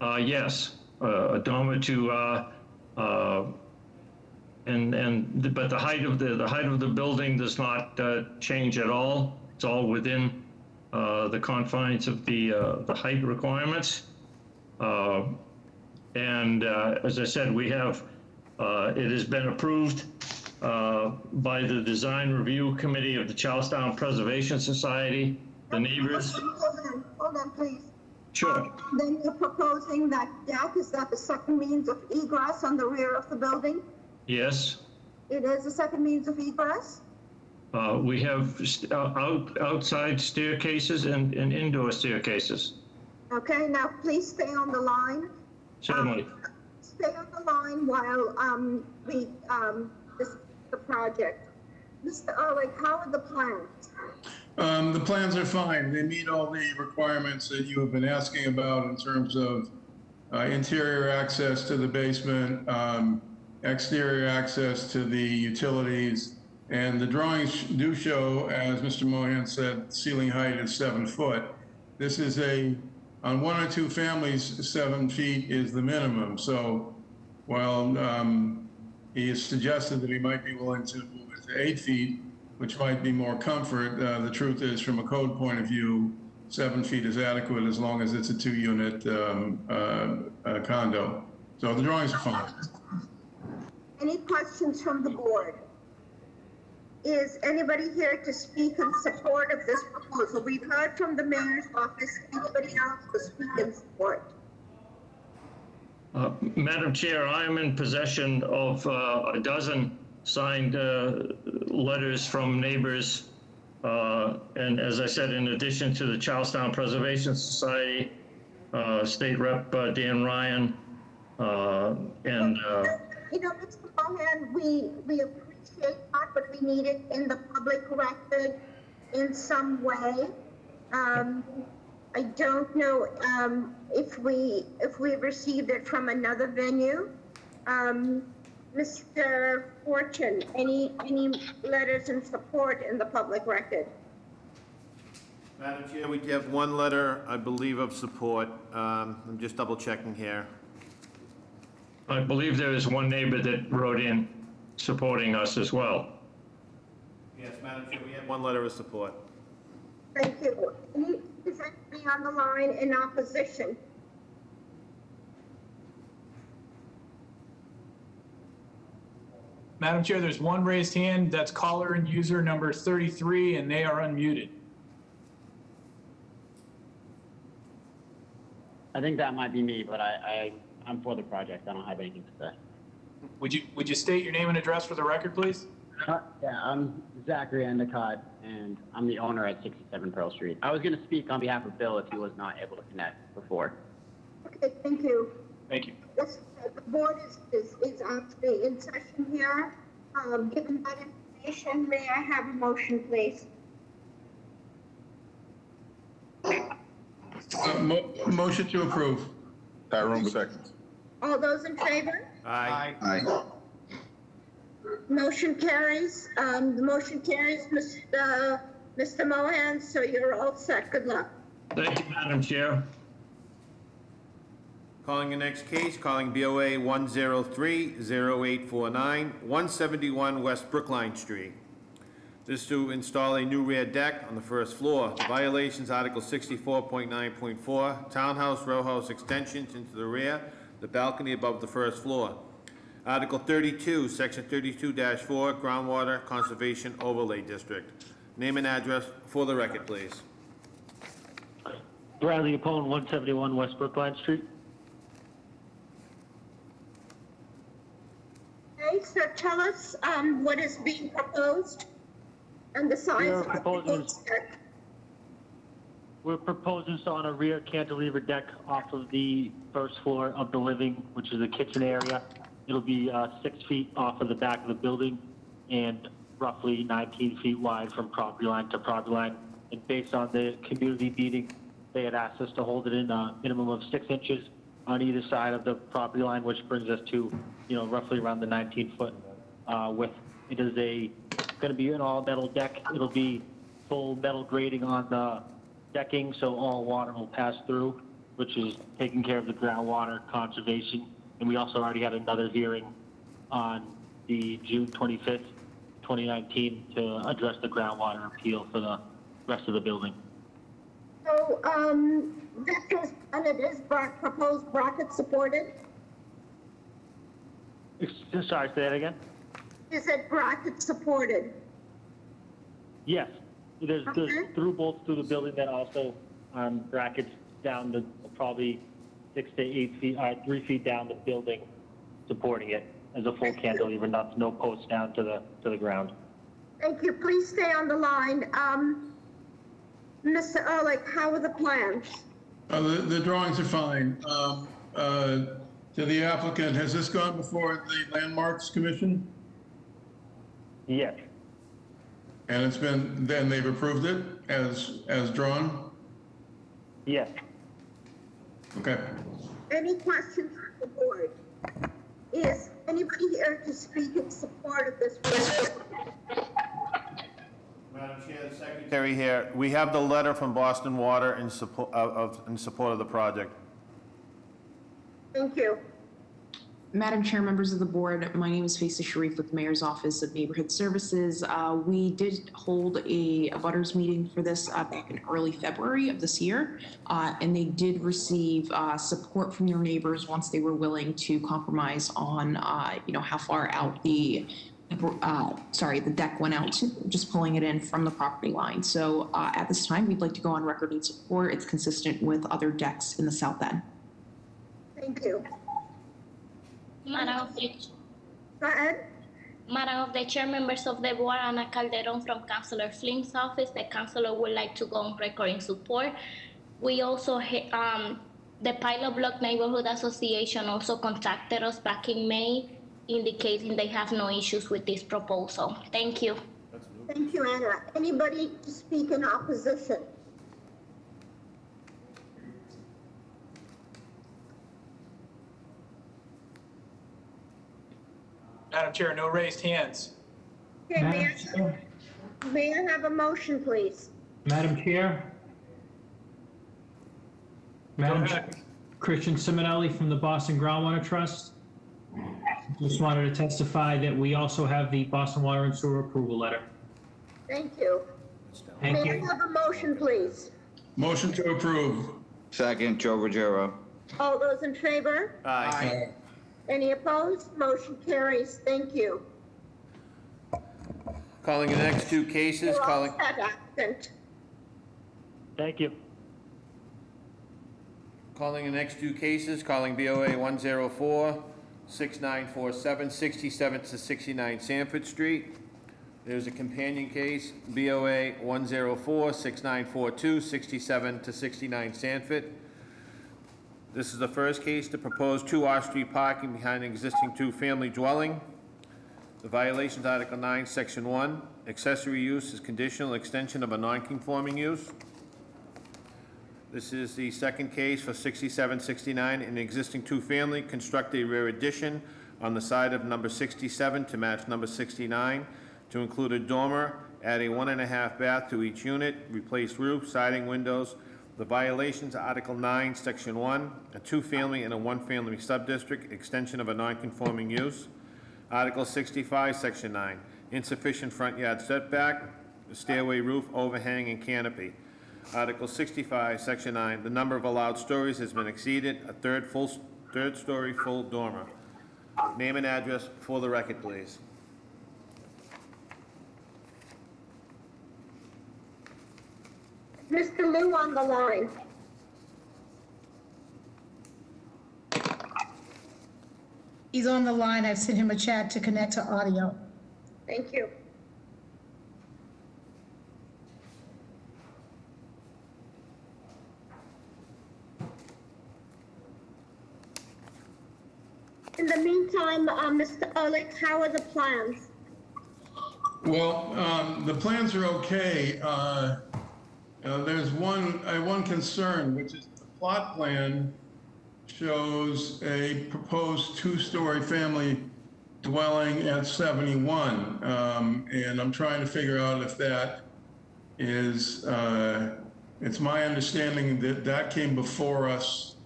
Yes, a dormer to but the height of the building does not change at all. It's all within the confines of the height requirements. And as I said, we have it has been approved by the Design Review Committee of the Charlestown Preservation Society. The neighbors. Hold on, please. Sure. Then you're proposing that deck, is that the second means of egress on the rear of the building? Yes. It is the second means of egress? We have outside staircases and indoor staircases. Okay, now please stay on the line. Certainly. Stay on the line while we discuss the project. Mr. Ehrlich, how are the plans? The plans are fine. They meet all the requirements that you have been asking about in terms of interior access to the basement, exterior access to the utilities. And the drawings do show, as Mr. Mohan said, ceiling height is 7 foot. This is on 1 or 2 families, 7 feet is the minimum. So while he has suggested that he might be willing to move it to 8 feet, which might be more comfort, the truth is, from a code point of view, 7 feet is adequate as long as it's a 2-unit condo. So the drawings are fine. Any questions from the board? Is anybody here to speak in support of this proposal? We've heard from the mayor's office. Anybody else to speak in support? Madam Chair, I am in possession of a dozen signed letters from neighbors. And as I said, in addition to the Charlestown Preservation Society, State Rep Dan Ryan, and Mr. Mohan, we appreciate that, but we need it in the public record in some way. I don't know if we received it from another venue. Mr. Fortune, any letters in support in the public record? Madam Chair, we have one letter, I believe, of support. I'm just double checking here. I believe there is one neighbor that wrote in supporting us as well. Yes, Madam Chair, we have one letter of support. Thank you. Is anybody on the line in opposition? Madam Chair, there's one raised hand. That's caller and user number 33, and they are unmuted. I think that might be me, but I'm for the project. I don't have anything to say. Would you state your name and address for the record, please? Yeah, I'm Zachary Endicott, and I'm the owner at 67 Pearl Street. I was going to speak on behalf of Bill if he was not able to connect before. Okay, thank you. Thank you. The board is actually in session here. Given that information, may I have a motion, please? Motion to approve. Tyrone seconds. All those in favor? Aye. Aye. Motion carries. The motion carries, Mr. Mohan, so you're all set. Good luck. Thank you, Madam Chair. Calling the next case, calling BOA 103-0849, 171 West Brookline Street. This is to install a new rear deck on the first floor. The violations, Article 64.9.4, townhouse, row house extensions into the rear, the balcony above the first floor. Article 32, Section 32-4, Groundwater Conservation Overlay District. Name and address for the record, please. Bradley Apone, 171 West Brookline Street. Okay, so tell us what is being proposed and the size of the proposed deck. We're proposing this on a rear cantilever deck off of the first floor of the living, which is the kitchen area. It'll be 6 feet off of the back of the building and roughly 19 feet wide from property line to property line. And based on the community meeting, they had asked us to hold it in a minimum of 6 inches on either side of the property line, which brings us to, roughly around the 19-foot width. It is going to be an all-metal deck. It'll be full metal grating on the decking, so all water will pass through, which is taking care of the groundwater conservation. And we also already had another hearing on the June 25th, 2019 to address the groundwater appeal for the rest of the building. So this is, and it is proposed bracket supported? Sorry, say that again? Is it bracket supported? Yes. There's through bolts through the building that also brackets down to probably 6 to 8 feet, 3 feet down the building, supporting it as a full cantilever, no posts down to the ground. Thank you. Please stay on the line. Mr. Ehrlich, how are the plans? The drawings are fine. To the applicant, has this gone before the Landmarks Commission? Yes. And it's been, then they've approved it as drawn? Yes. Okay. Any questions from the board? Is Anybody here to speak in support of this project? Madam Chair, the Secretary here, we have the letter from Boston Water in support of the project. Thank you. Madam Chair, members of the board, my name is Faisal Sharif with the Mayor's Office of Neighborhood Services. We did hold a butters meeting for this back in early February of this year, and they did receive support from their neighbors once they were willing to compromise on, how far out the deck went out to, just pulling it in from the property line. So at this time, we'd like to go on record in support. It's consistent with other decks in the south end. Thank you. Madam of the, Go ahead. Madam of the Chair, members of the board, Ana Calderon from Councilor Flynn's office. The councilor would like to go on record in support. We also, the Pilot Block Neighborhood Association also contacted us back in May, indicating they have no issues with this proposal. Thank you. Thank you, Anna. Anybody to speak in opposition? Madam Chair, no raised hands. Okay, may I have a motion, please? Madam Chair? Madam Chair, Christian Simonelli from the Boston Groundwater Trust. Just wanted to testify that we also have the Boston Water and Sewer approval letter. Thank you. Thank May you. I have a motion, please? Motion to approve. Second, Joe Ruggiero. All those in favor? Aye. Any opposed? Motion carries. Thank you. Calling the next two cases, You're all calling, set, applicant. Thank you. calling the next two cases, calling BOA 104, 6947, 67 to 69 Sanford Street. There's a companion case, BOA 104, 6942, 67 to 69 Sanford. This is the first case to propose two off-street parking behind an existing two-family dwelling. The violations, Article 9, Section 1, accessory use is conditional extension of a non-conforming use. This is the second case for 6769, an existing two-family, construct a rear addition on the side of number 67 to match number 69, to include a dormer, add a 1.5 bath to each unit, replace roof, siding, windows. The violations, Article 9, Section 1, a two-family and a one-family subdistrict, extension of a non-conforming use. Article 65, Section 9, insufficient front yard setback, stairway roof, overhang, and canopy. Article 65, Section 9, the number of allowed stories has been exceeded, a third story full dormer. Name and address for the record, please. Mr. Liu on the line. He's on the line. I've sent him a chat to connect to audio. Thank you. In the meantime, Mr. Ehrlich, how are the plans? Well, the plans are okay. There's one concern, which is the plot plan shows a proposed two-story family dwelling at 71. And I'm trying to figure out if that is, it's my understanding that that came before us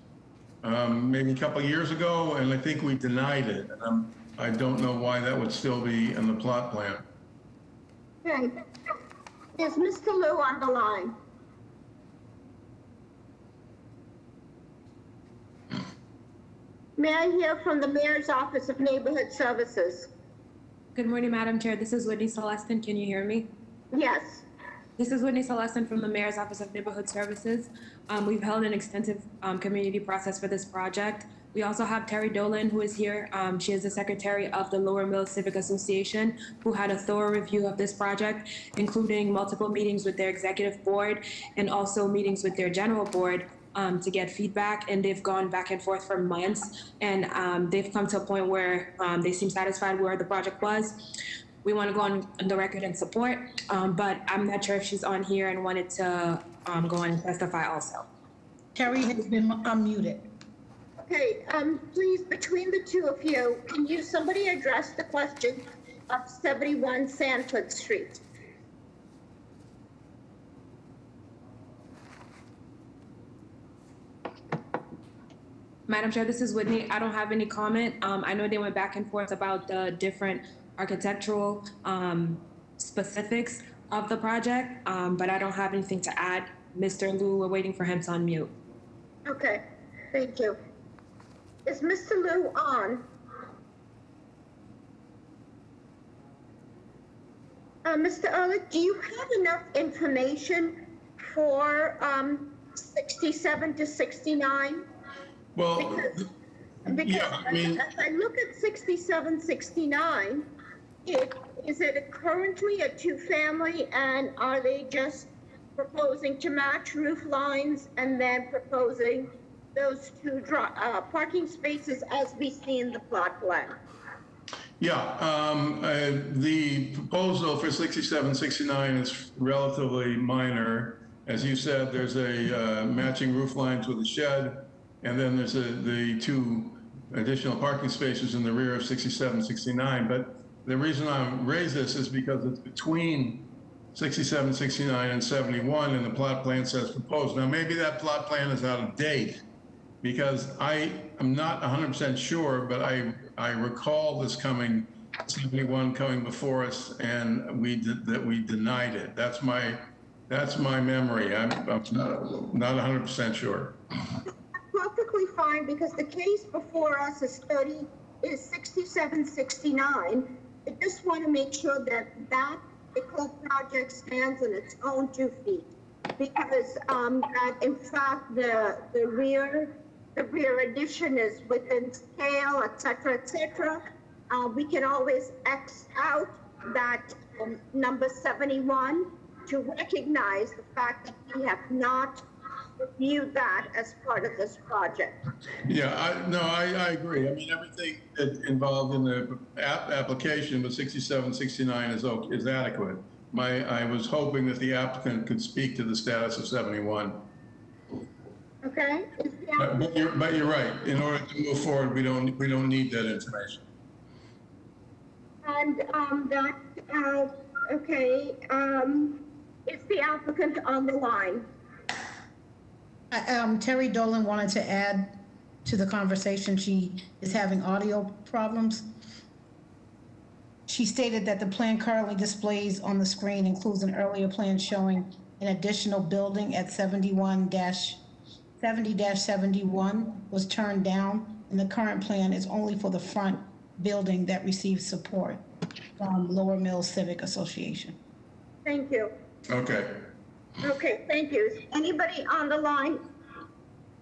maybe a couple of years ago, and I think we denied it. And I don't know why that would still be in the plot plan. Okay. Is Mr. Liu on the line? May I hear from the Mayor's Office of Neighborhood Services? Good morning, Madam Chair. This is Whitney Celestin. Can you hear me? Yes. This is Whitney Celestin from the Mayor's Office of Neighborhood Services. We've held an extensive community process for this project. We also have Terry Dolan, who is here. She is the secretary of the Lower Mills Civic Association, who had a thorough review of this project, including multiple meetings with their executive board and also meetings with their general board to get feedback. And they've gone back and forth for months, and they've come to a point where they seem satisfied where the project was. We want to go on the record and support, but I'm not sure if she's on here and wanted to go on and testify also. Terry has been unmuted. Okay, please, between the two of you, can somebody address the question of 71 Sanford Street? Madam Chair, this is Whitney. I don't have any comment. I know they went back and forth about the different architectural specifics of the project, but I don't have anything to add. Mr. Liu, we're waiting for him to unmute. Okay, thank you. Is Mr. Liu on? Mr. Ehrlich, do you have enough information for 67 to 69? Well, Because yeah, I mean, as I look at 67, 69, is it currently a two-family, and are they just proposing to match roof lines and then proposing those two parking spaces as we see in the plot plan? yeah, the proposal for 67, 69 is relatively minor. As you said, there's a matching roof lines with a shed, and then there's the two additional parking spaces in the rear of 67, 69. But the reason I raise this is because it's between 67, 69, and 71, and the plot plan says proposed. Now, maybe that plot plan is out of date, because I am not 100% sure, but I recall this 71 coming before us, and we denied it. That's my memory. I'm not 100% sure. Perfectly fine, because the case before us is 67, 69. I just want to make sure that that particular project stands on its own 2 feet, because that in fact the rear addition is within scale, et cetera. We can always X out that number 71 to recognize the fact that we have not reviewed that as part of this project. Yeah, I agree. I mean, everything involved in the application with 67, 69 is adequate. I was hoping that the applicant could speak to the status of 71. Okay. But you're right. In order to move forward, we don't need that information. And is the applicant on the line? Terry Dolan wanted to add to the conversation. She is having audio problems. She stated that the plan currently displays on the screen includes an earlier plan showing an additional building at 70-71 was turned down, and the current plan is only for the front building that receives support from Lower Mills Civic Association. Thank you. Okay. Okay, thank you. Is anybody on the line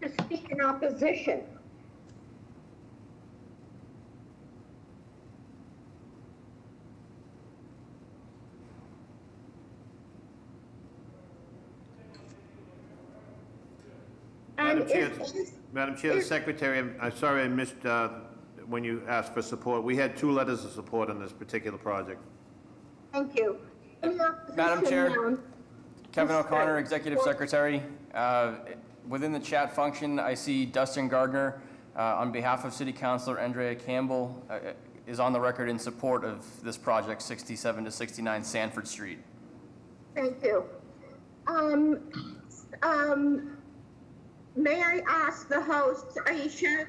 to speak in opposition? Madam Chair, the Secretary, I'm sorry I missed when you asked for support. We had 2 letters of support on this particular project. Thank you. Madam Chair, Kevin O'Connor, Executive Secretary. Within the chat function, I see Dustin Gardner, on behalf of City Councilor Andrea Campbell, is on the record in support of this project, 67 to 69 Sanford Street. Thank you. May I ask the host, Aisha,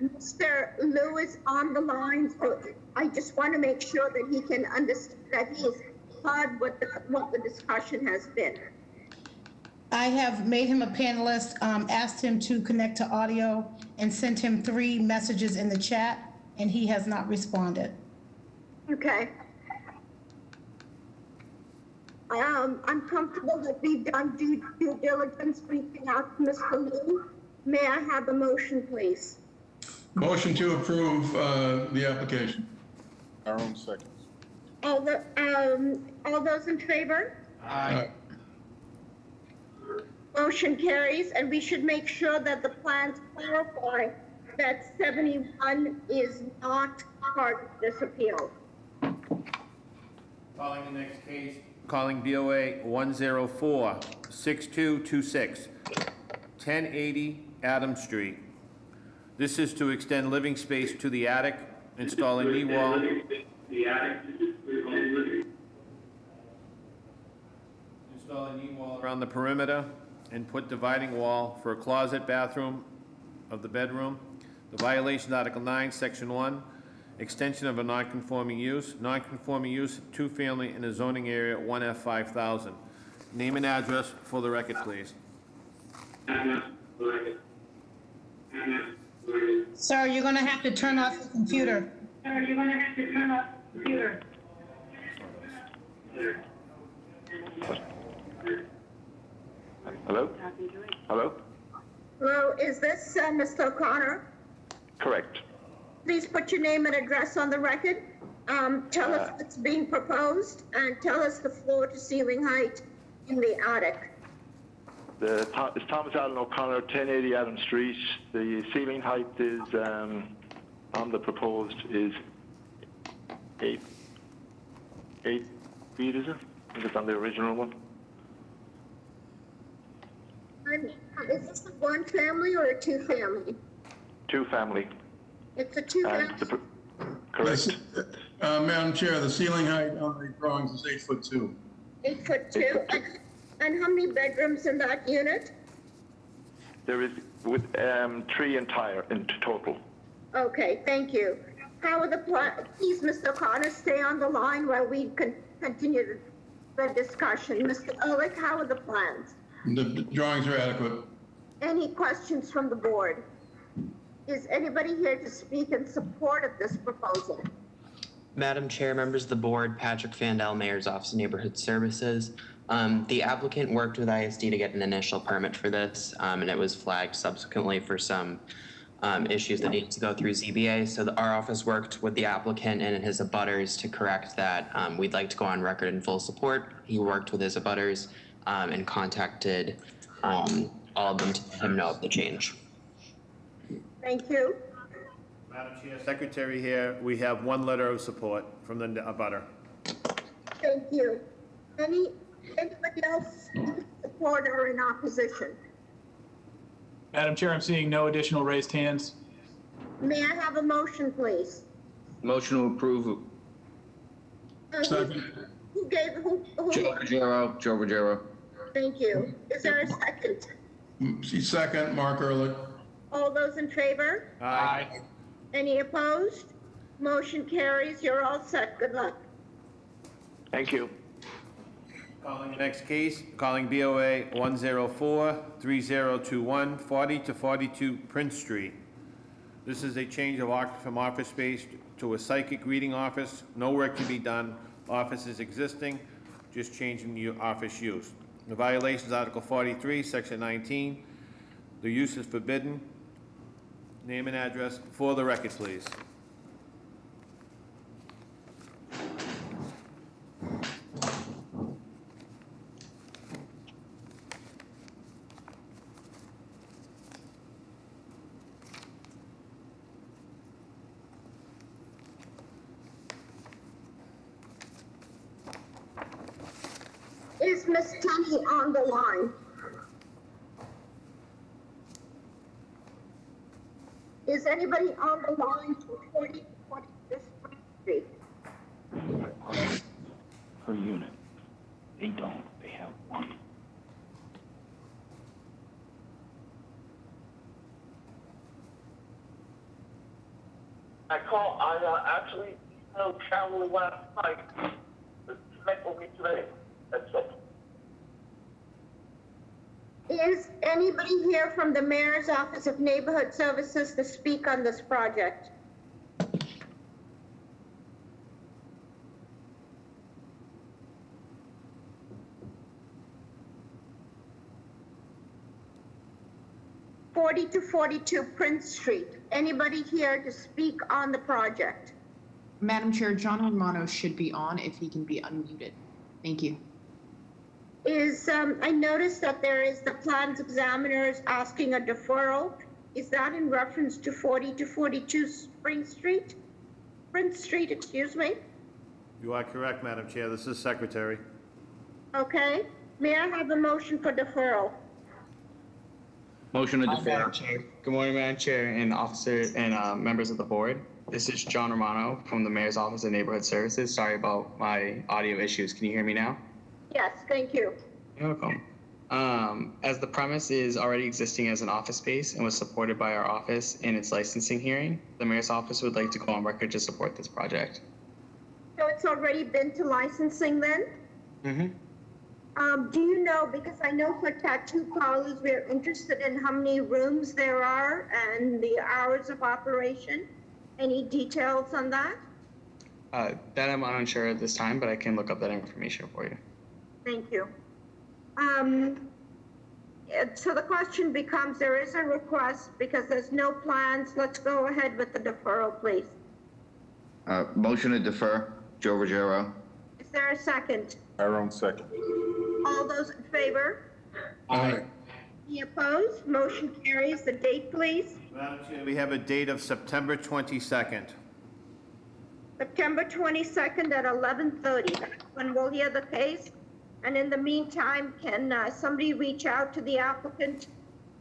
Mr. Lewis on the line? So I just want to make sure that he can understand, that he has heard what the discussion has been. I have made him a panelist, asked him to connect to audio, and sent him 3 messages in the chat, and he has not responded. Okay. I'm comfortable that we've done due diligence reaching out to Mr. Liu. May I have a motion, please? Motion to approve the application. Tyrone seconds. All those in favor? Aye. Motion carries, and we should make sure that the plans clarify that 71 is not part of this appeal. Calling the next case. Calling BOA 104-6226, 1080 Adams Street. This is to extend living space to the attic, install a knee wall. Install a knee wall around the perimeter and put dividing wall for a closet bathroom of the bedroom. The violation, Article 9, Section 1, extension of a non-conforming use. Non-conforming use, two-family in a zoning area, 1F 5000. Name and address for the record, please. Sir, you're gonna have to turn off your computer. Hello? Hello? Hello, is this Mr. O'Connor? Correct. Please put your name and address on the record. Tell us what's being proposed, and tell us the floor-to-ceiling height in the attic. It's Thomas Allen O'Connor, 1080 Adams Street. The ceiling height is, on the proposed, is 8 feet, is it? I think it's on the original one. And is this a one-family or a two-family? Two-family. It's a two-family. Correct. Madam Chair, the ceiling height on the drawings is 8'2". 8'2". And how many bedrooms in that unit? There is with 3 entire in total. Okay, thank you. How are the please, Mr. O'Connor, stay on the line while we continue the discussion. Mr. Ehrlich, how are the plans? The drawings are adequate. Any questions from the board? Is anybody here to speak in support of this proposal? Madam Chair, members of the board, Patrick Fandel, Mayor's Office of Neighborhood Services. The applicant worked with ISD to get an initial permit for this, and it was flagged subsequently for some issues that needed to go through ZBA. So our office worked with the applicant and his abutters to correct that. We'd like to go on record in full support. He worked with his abutters and contacted all of them to let him know of the change. Thank you. Madam Chair, Secretary here, we have one letter of support from the abutter. Thank you. Anybody else in support or in opposition? Madam Chair, I'm seeing no additional raised hands. May I have a motion, please? Motion to approve. Who gave, who? Joe Ruggiero. Thank you. Is there a second? Second, Mark Ehrlich. All those in favor? Aye. Any opposed? Motion carries. You're all set. Good luck. Thank you. Calling the next case, calling BOA 104-3021, 40 to 42 Prince Street. This is a change from office space to a psychic reading office. No work can be done. Office is existing, just changing the office use. The violation is Article 43, Section 19. The use is forbidden. Name and address for the record, please. Is Ms. Tenney on the line? Is anybody on the line for 40 Spring Street? Per unit. They don't. They have one. I actually traveling last night to connect with me today. That's it. Is anybody here from the Mayor's Office of Neighborhood Services to speak on this project? (40 to 42 Prince Street). Anybody here to speak on the project? Madam Chair, John Romano should be on if he can be unmuted. Thank you. I noticed that there is the plans examiners asking a deferral. Is that in reference to 40 to 42 Prince Street, excuse me? You are correct, Madam Chair. This is Secretary. Okay. May I have a motion for deferral? Motion to Hi, defer. Madam Chair. Good morning, Madam Chair and officers and members of the board. This is John Romano from the Mayor's Office of Neighborhood Services. Sorry about my audio issues. Can you hear me now? Yes, thank you. You're welcome. As the premise is already existing as an office space and was supported by our office in its licensing hearing, the Mayor's Office would like to go on record to support this project. So it's already been to licensing then? Mm-hmm. Do you know, because I know for tattoo parlors, we're interested in how many rooms there are and the hours of operation. Any details on that? That I'm unsure at this time, but I can look up that information for you. Thank you. So the question becomes, there is a request because there's no plans. Let's go ahead with the deferral, please. Motion to defer. Joe Ruggiero. Is there a second? Tyrone, second. All those in favor? Aye. Any opposed? Motion carries. The date, please. Madam Chair, we have a date of September 22nd. September 22nd at 11:30. That's when we'll hear the case. And in the meantime, can somebody reach out to the applicant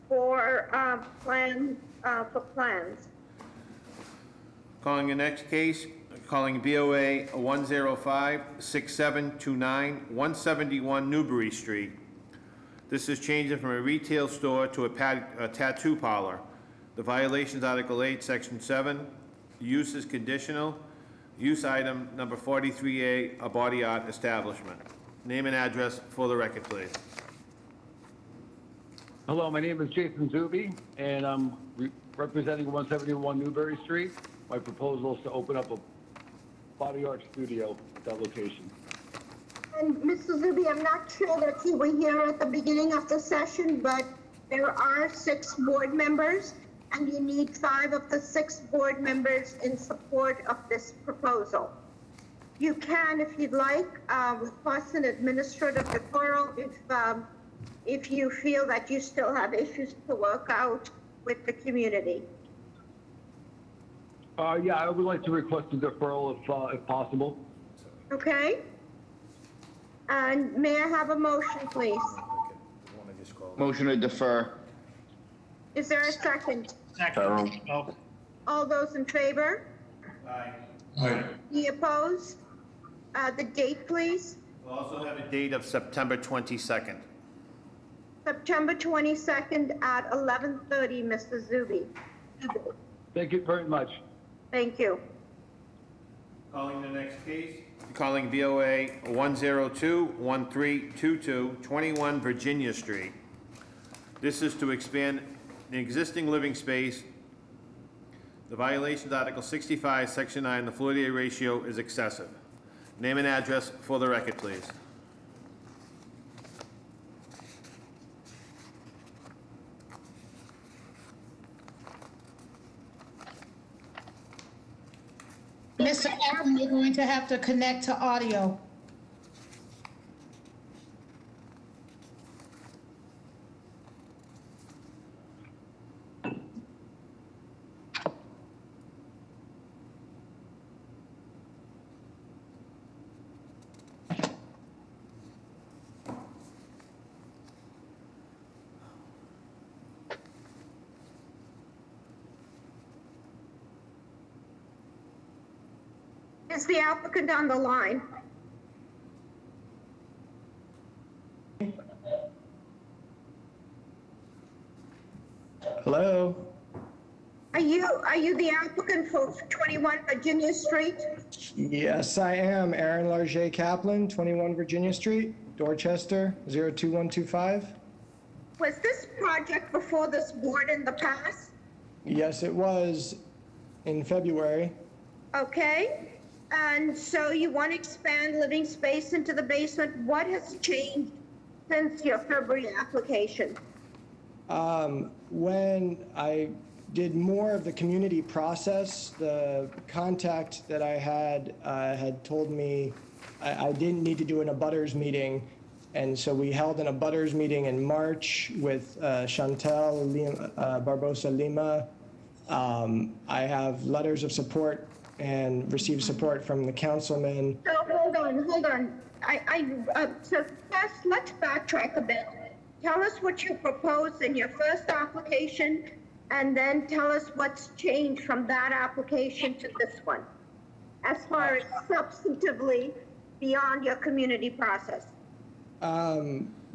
for plans? Calling the next case, calling BOA 105-6729, 171 Newbury Street. This is changing from a retail store to a tattoo parlor. The violations, Article 8, Section 7. Use is conditional. Use item number 43A, a body art establishment. Name and address for the record, please. Hello, my name is Jason Zuby, and I'm representing 171 Newbury Street. My proposal is to open up a body art studio at that location. And Mr. Zuby, I'm not sure that you were here at the beginning of the session, but there are 6 board members, and you need 5 of the 6 board members in support of this proposal. You can, if you'd like, request an administrative deferral if you feel that you still have issues to work out with the community. Yeah, I would like to request a deferral if possible. Okay? And may I have a motion, please? Motion to defer. Is there a second? Tyrone. All those in favor? Aye. Aye. Any opposed? The date, please? We'll also have a date of September 22nd. September 22nd at 11:30, Mr. Zuby. Thank you very much. Thank you. Calling the next case. Calling BOA 102-1322, 21 Virginia Street. This is to expand the existing living space. The violations, Article 65, Section 9, the floor-to-area ratio is excessive. Name and address for the record, please. Mr. Allen, you're going to have to connect to audio. Is the applicant on the line? Hello? Are you the applicant for 21 Virginia Street? Yes, I am. Aaron Larger Kaplan, 21 Virginia Street, Dorchester, 02125. Was this project before this board in the past? Yes, it was in February. Okay. And so you want to expand living space into the basement. What has changed since your February application? When I did more of the community process, the contact that I had told me I didn't need to do an abutters meeting. And so we held an abutters meeting in March with Chantel Barbosa Lima. I have letters of support and received support from the councilman. So hold on. So first, let's backtrack a bit. tell us what you proposed in your first application, and then tell us what's changed from that application to this one, as far as substantively beyond your community process.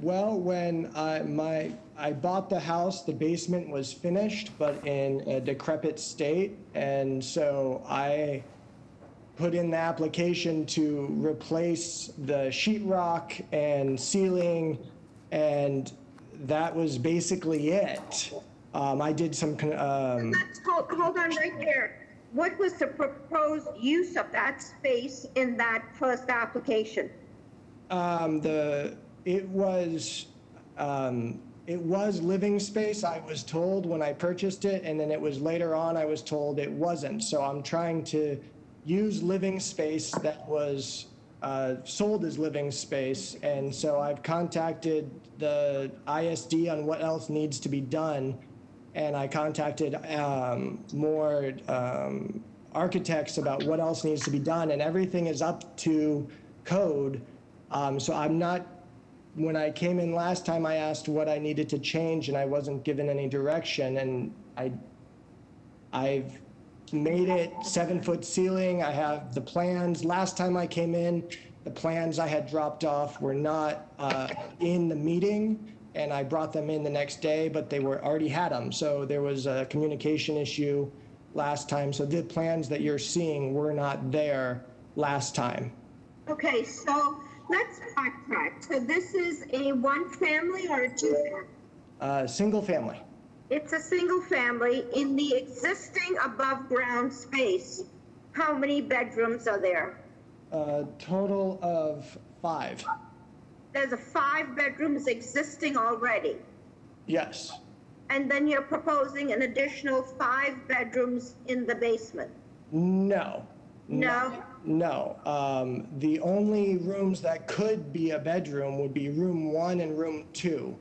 Well, when I bought the house, the basement was finished, but in a decrepit state. And so I put in the application to replace the sheetrock and ceiling, and that was basically it. I did some, Let's hold on right there. What was the proposed use of that space in that first application? it was living space, I was told when I purchased it, and then it was later on I was told it wasn't. So I'm trying to use living space that was sold as living space, and so I've contacted the ISD on what else needs to be done, and I contacted more architects about what else needs to be done, and everything is up to code. So I'm not, when I came in last time, I asked what I needed to change, and I wasn't given any direction, and I've made it 7-foot ceiling. I have the plans. Last time I came in, the plans I had dropped off were not in the meeting, and I brought them in the next day, but they were already had them. So there was a communication issue last time. So the plans that you're seeing were not there last time. Okay, so let's backtrack. So this is a one family or a two family? Single family. It's a single family in the existing above ground space. How many bedrooms are there? Total of 5. There's a 5 bedrooms existing already. Yes. And then you're proposing an additional 5 bedrooms in the basement? No. No? No. The only rooms that could be a bedroom would be room 1 and room 2.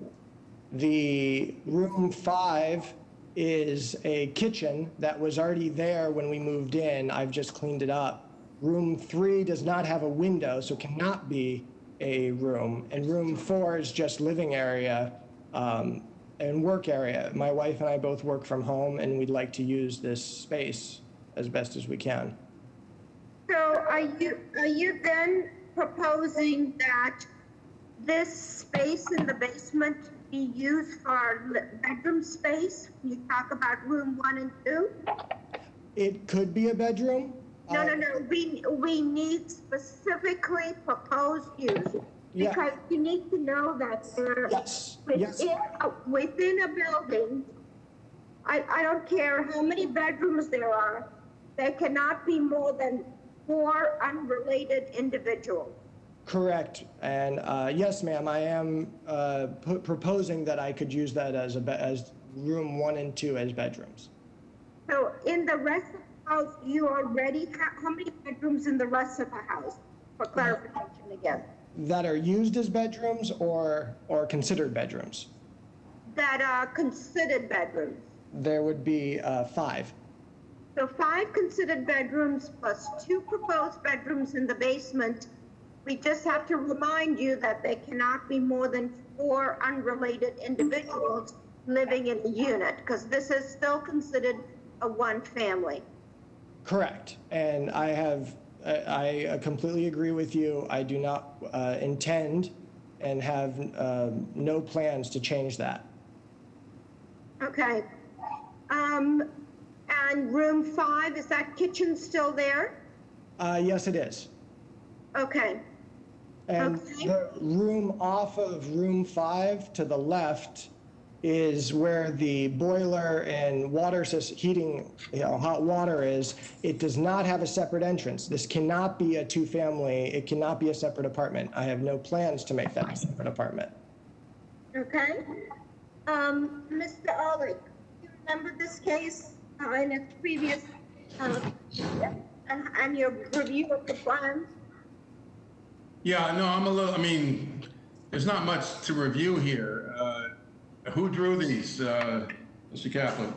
The room 5 is a kitchen that was already there when we moved in. I've just cleaned it up. Room 3 does not have a window, so cannot be a room. And room 4 is just living area and work area. My wife and I both work from home, and we'd like to use this space as best as we can. So are you then proposing that this space in the basement be used for bedroom space? You talk about room 1 and 2? It could be a bedroom. No. We need specifically proposed use. Because you need to know that within a building, I don't care how many bedrooms there are, there cannot be more than 4 unrelated individuals. Correct. And yes, ma'am, I am proposing that I could use that as room 1 and 2 as bedrooms. So in the rest of the house, you already have, how many bedrooms in the rest of the house? For clarification again. That are used as bedrooms or considered bedrooms? That are considered bedrooms. There would be 5. So 5 considered bedrooms plus 2 proposed bedrooms in the basement. We just have to remind you that there cannot be more than 4 unrelated individuals living in a unit, because this is still considered a one family. Correct. And I completely agree with you. I do not intend and have no plans to change that. Okay. And room 5, is that kitchen still there? Yes, it is. Okay. And the room off of room 5 to the left is where the boiler and water system, heating, hot water is. It does not have a separate entrance. This cannot be a 2-family. It cannot be a separate apartment. I have no plans to make that a separate apartment. Okay. Mr. Ehrlich, do you remember this case in its previous, and your review of the plans? Yeah, no, there's not much to review here. Who drew these, Mr. Kaplan?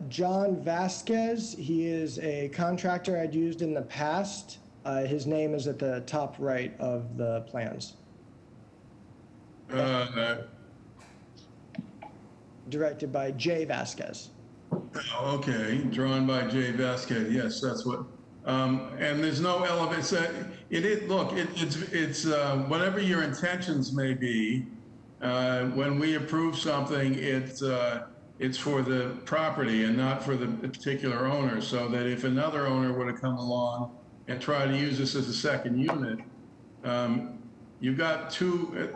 John Vasquez. He is a contractor I'd used in the past. His name is at the top right of the plans. directed by Jay Vasquez. Okay, drawn by Jay Vasquez. Yes, that's what. And there's no elevation. It's whatever your intentions may be. When we approve something, it's for the property and not for the particular owner. So that if another owner were to come along and try to use this as a second unit, you've got two.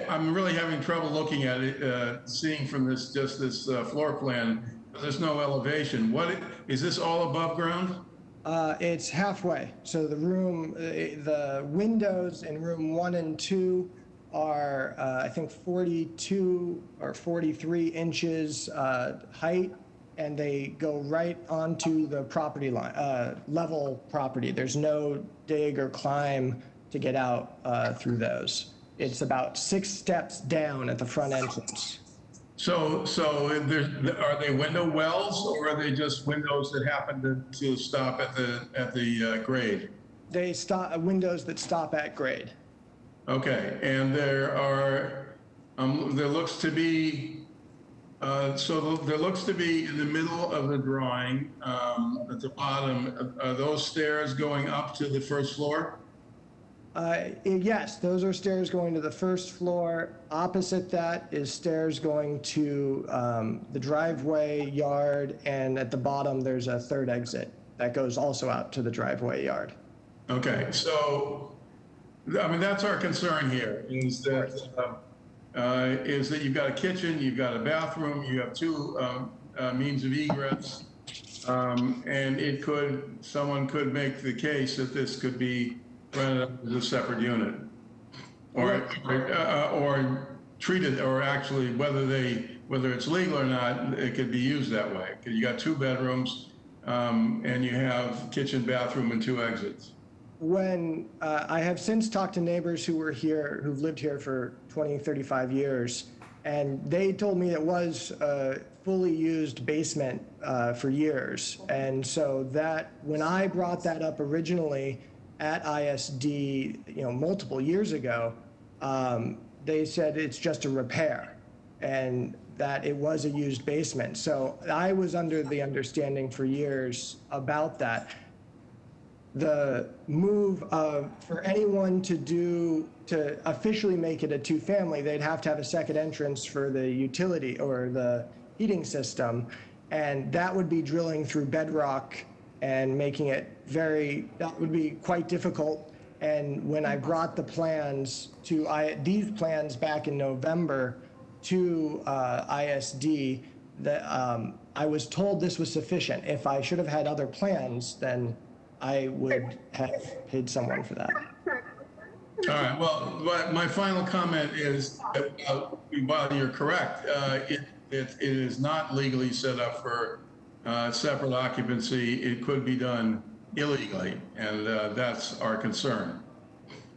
I'm really having trouble looking at it, seeing from this floor plan. There's no elevation. Is this all above ground? It's halfway. So the windows in room 1 and 2 are, I think, 42 or 43 inches height, and they go right onto the property line, level property. There's no dig or climb to get out through those. It's about 6 steps down at the front entrance. So are they window wells, or are they just windows that happen to stop at the grade? They stop windows that stop at grade. Okay, and there looks to be in the middle of the drawing, at the bottom, are those stairs going up to the first floor? Yes, those are stairs going to the first floor. Opposite that is stairs going to the driveway yard, and at the bottom there's a third exit that goes also out to the driveway yard. Okay, so I mean that's our concern here is that you've got a kitchen, you've got a bathroom, you have 2 means of egress, and someone could make the case that this could be rented as a separate unit, or treated, or actually whether it's legal or not, it could be used that way. You got 2 bedrooms, and you have kitchen, bathroom, and 2 exits. When I have since talked to neighbors who've lived here for 20, 35 years, and they told me it was a fully used basement for years. And so that when I brought that up originally at ISD, multiple years ago, they said it's just a repair and that it was a used basement. So I was under the understanding for years about that. The move for anyone to officially make it a 2-family, they'd have to have a second entrance for the utility or the heating system. And that would be drilling through bedrock and making it that would be quite difficult. And when I brought the plans these plans back in November to ISD, I was told this was sufficient. If I should have had other plans, then I would have paid someone for that. All right, well, my final comment is, while you're correct, it is not legally set up for separate occupancy. It could be done illegally, and that's our concern.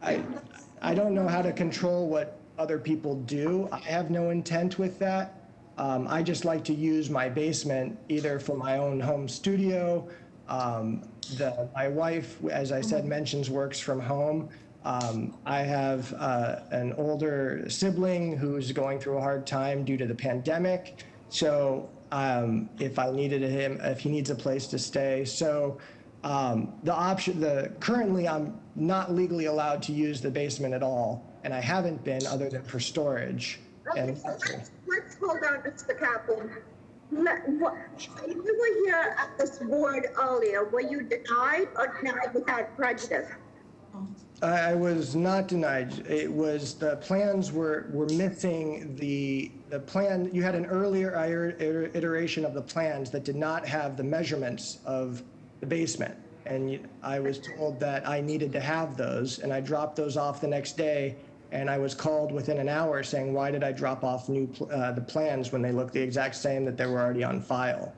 I don't know how to control what other people do. I have no intent with that. I just like to use my basement either for my own home studio. My wife, as I said, works from home. I have an older sibling who's going through a hard time due to the pandemic. So if he needs a place to stay. So currently I'm not legally allowed to use the basement at all, and I haven't been other than for storage. Okay, so let's hold on, Mr. Kaplan. You were here at this board earlier. Were you denied or denied without prejudice? I was not denied. It was the plans were missing the plan. You had an earlier iteration of the plans that did not have the measurements of the basement. And I was told that I needed to have those, and I dropped those off the next day. And I was called within an hour saying, why did I drop off the plans when they looked the exact same that they were already on file?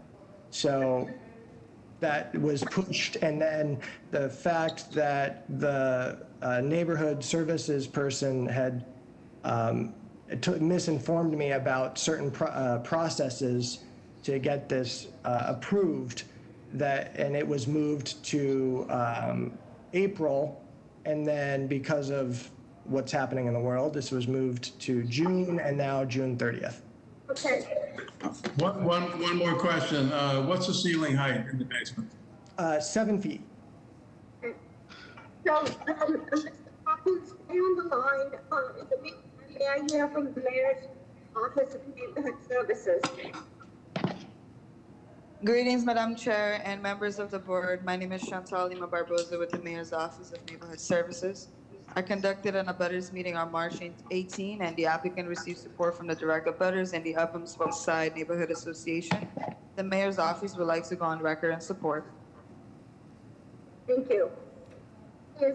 So that was pushed. And then the fact that the neighborhood services person had misinformed me about certain processes to get this approved, and it was moved to April. And then because of what's happening in the world, this was moved to June, and now June 30th. Okay. One more question. What's the ceiling height in the basement? 7 feet. So, Mr. Coppins, stay on the line. May I hear from the Mayor's Office of Neighborhood Services? Greetings, Madam Chair and members of the board. My name is Chantal Lima Barbosa with the Mayor's Office of Neighborhood Services. I conducted an abutters meeting on March 18, and the applicant received support from the direct abutters and the Upham West Side Neighborhood Association. The Mayor's Office would like to go on record in support. Thank you.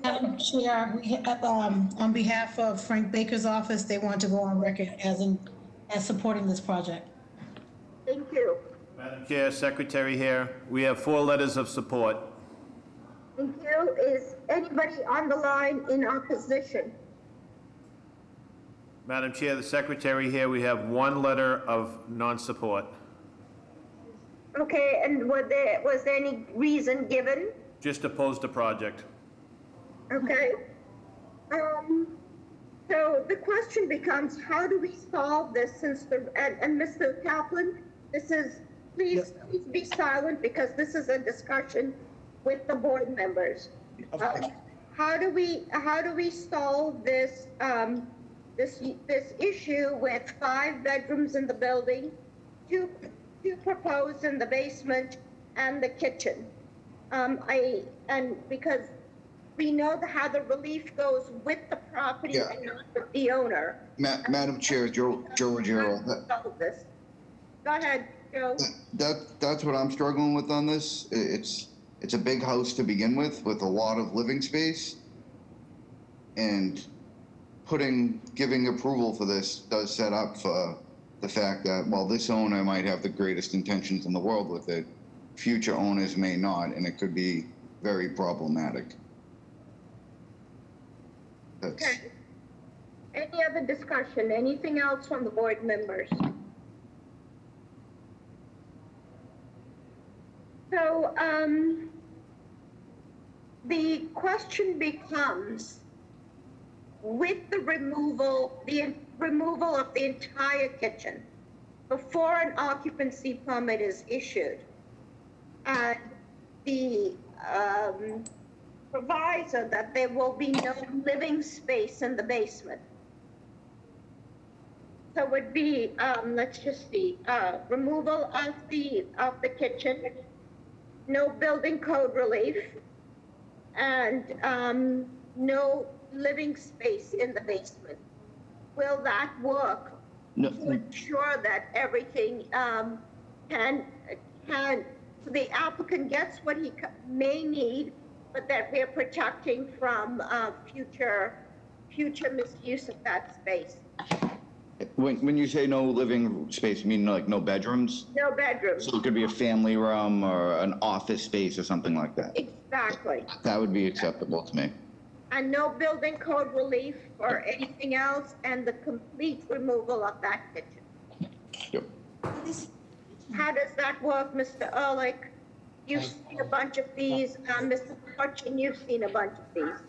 Madam Chair, on behalf of Frank Baker's office, they want to go on record as supporting this project. Thank you. Madam Chair, Secretary here. We have 4 letters of support. Thank you. Is anybody on the line in opposition? Madam Chair, the Secretary here, we have 1 letter of non-support. Okay, and was there any reason given? Just oppose the project. Okay. So the question becomes, how do we solve this since and Mr. Kaplan, this is, please be silent because this is a discussion with the board members. How do we solve this, this issue with 5 bedrooms in the building, two proposed in the basement and the kitchen? Because we know how the relief goes with the property and not with the owner. Madam Chair, Joe Ruggiero. Go ahead, Joe. That's what I'm struggling with on this. It's a big house to begin with a lot of living space. And giving approval for this does set up for the fact that, while this owner might have the greatest intentions in the world with it, future owners may not, and it could be very problematic. Okay. Any other discussion? Anything else from the board members? So, the question becomes, with the removal of the entire kitchen before an occupancy permit is issued, and the proviso that there will be no living space in the basement. So it would be, let's just see, removal of the kitchen, no building code relief, and no living space in the basement. Will that work to ensure that everything the applicant gets what he may need, but that we're protecting from future misuse of that space? When you say no living space, you mean like no bedrooms? No bedrooms. So it could be a family room or an office space or something like that? Exactly. That would be acceptable to me. And no building code relief or anything else, and the complete removal of that kitchen. Yep. How does that work, Mr. Ehrlich? You've seen a bunch of these. Mr. Fortune, you've seen a bunch of these.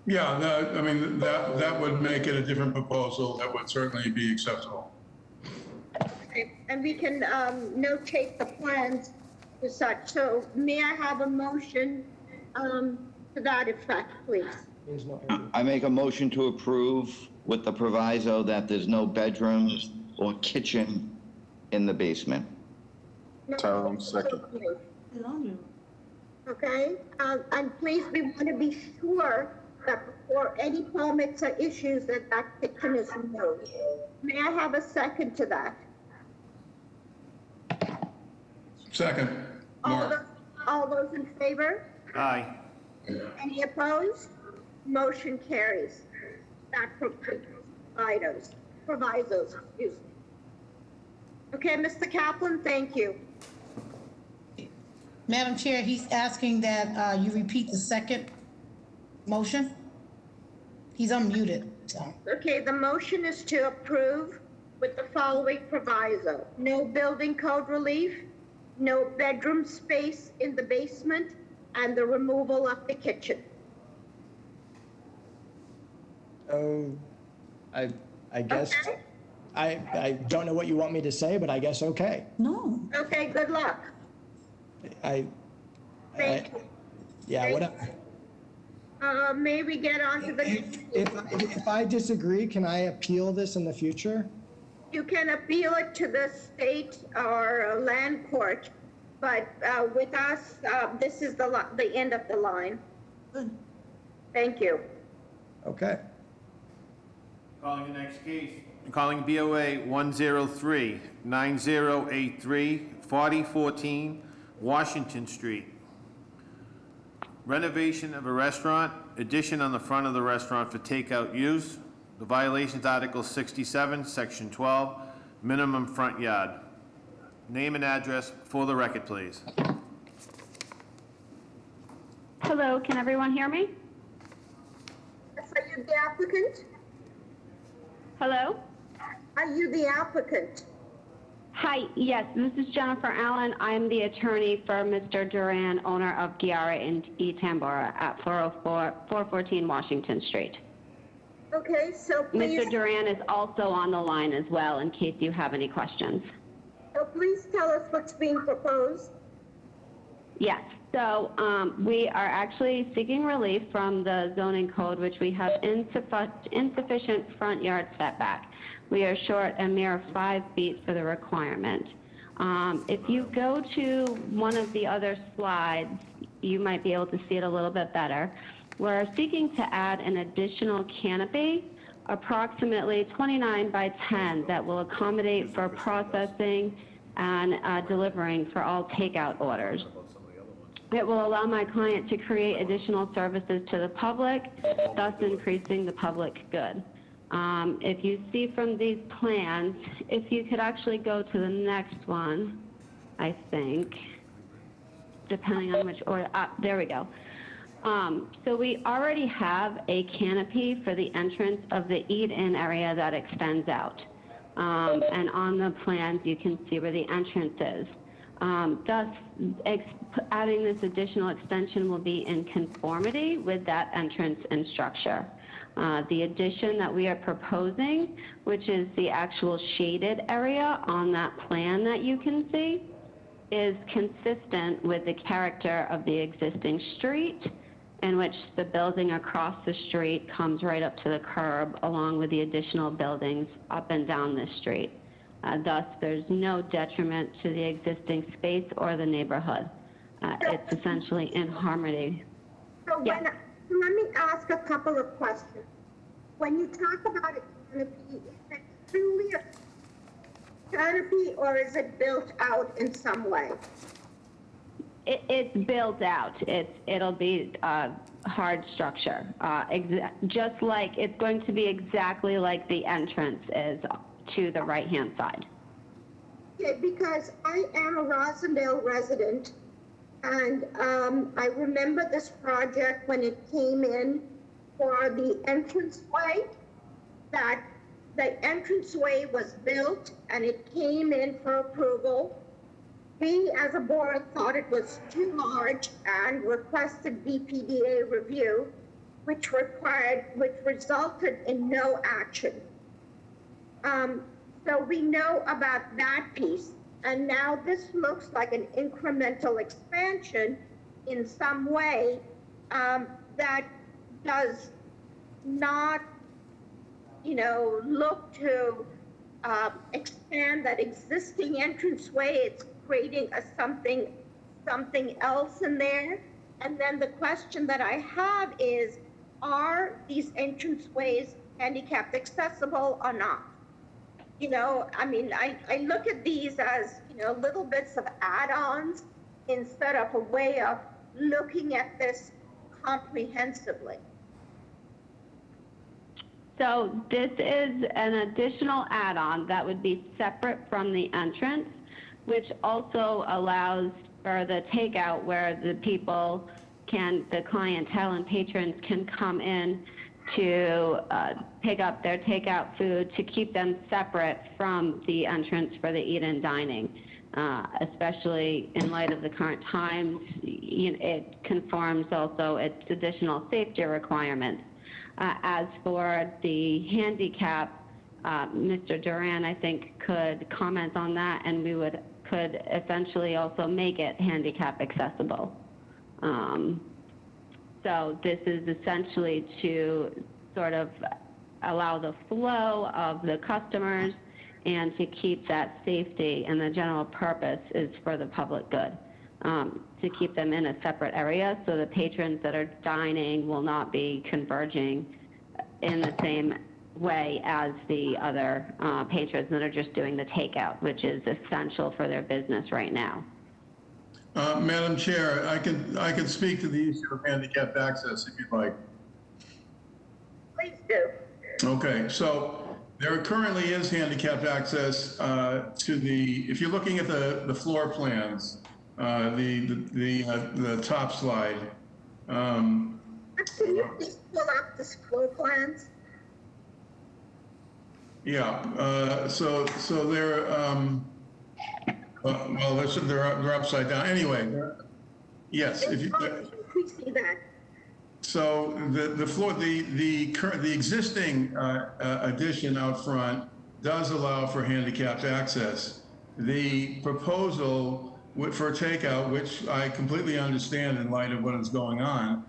Yeah, that would make it a different proposal. That would certainly be acceptable. Okay. And we can notate the plans to such. So may I have a motion to that effect, please? I make a motion to approve with the proviso that there's no bedrooms or kitchen in the basement. Tyrone, second. Okay, and please, we want to be sure that before any permits are issued, that kitchen is removed. May I have a second to that? Second. All those in favor? Aye. Any opposed? Motion carries. That provisos, excuse me. Okay, Mr. Kaplan, thank you. Madam Chair, he's asking that you repeat the second motion. He's unmuted, so. Okay, the motion is to approve with the following proviso: no building code relief, no bedroom space in the basement, and the removal of the kitchen. Oh, I guess. Okay. I don't know what you want me to say, but I guess okay. No. Okay, good luck. Thank you. Yeah, whatever. May we get on to the, If I disagree, can I appeal this in the future? you can appeal it to the state or land court, but with us, this is the end of the line. Thank you. Okay. Calling the next case. Calling BOA 103-9083, 4014 Washington Street. Renovation of a restaurant, addition on the front of the restaurant for takeout use. The violations, Article 67, Section 12, minimum front yard. Name and address for the record, please. Hello, can everyone hear me? Yes, are you the applicant? Hello? Are you the applicant? Hi, yes, this is Jennifer Allen. I'm the attorney for Mr. Duran, owner of Giara in East Tambora at 414 Washington Street. Okay, so please. Mr. Duran is also on the line as well in case you have any questions. So please tell us what's being proposed. Yes, so we are actually seeking relief from the zoning code, which we have insufficient front yard setback. We are short a mere 5 feet for the requirement. If you go to one of the other slides, you might be able to see it a little bit better. We're seeking to add an additional canopy, approximately 29 by 10, that will accommodate for processing and delivering for all takeout orders. It will allow my client to create additional services to the public, thus increasing the public good. If you see from these plans, if you could actually go to the next one, I think, depending on which order, there we go. So we already have a canopy for the entrance of the eat-in area that extends out. And on the plans, you can see where the entrance is. Thus, adding this additional extension will be in conformity with that entrance and structure. The addition that we are proposing, which is the actual shaded area on that plan that you can see, is consistent with the character of the existing street, in which the building across the street comes right up to the curb, along with the additional buildings up and down the street. Thus, there's no detriment to the existing space or the neighborhood. It's essentially in harmony. So let me ask a couple of questions. When you talk about a canopy, is it truly a canopy or is it built out in some way? It's built out. It'll be a hard structure, just like it's going to be exactly like the entrance is to the right-hand side. Okay, because I am a Rosendale resident, and I remember this project when it came in for the entranceway, that the entranceway was built and it came in for approval. We, as a board, thought it was too large and requested BPDA review, which resulted in no action. So we know about that piece. And now this looks like an incremental expansion in some way that does not, look to expand that existing entranceway. It's creating something else in there. And then the question that I have is, are these entranceways handicapped accessible or not? I look at these as, little bits of add-ons instead of a way of looking at this comprehensively. So this is an additional add-on that would be separate from the entrance, which also allows for the takeout where the clientele and patrons can come in to pick up their takeout food, to keep them separate from the entrance for the eat-in dining. Especially in light of the current times, it conforms also its additional safety requirements. As for the handicap Mr. Duran, I think, could comment on that, and we could essentially also make it handicap accessible. So this is essentially to sort of allow the flow of the customers and to keep that safety, and the general purpose is for the public good, to keep them in a separate area so the patrons that are dining will not be converging in the same way as the other patrons that are just doing the takeout, which is essential for their business right now. Madam Chair, I can speak to the issue of handicapped access if you'd like. Please do. Okay, so there currently is handicapped access to the, if you're looking at the floor plans, the top slide. Can you please pull up the floor plans? Yeah, so they're, well, they're upside down. Anyway, yes. If you, We see that. so the floor, the existing addition out front does allow for handicapped access. The proposal for takeout, which I completely understand in light of what is going on,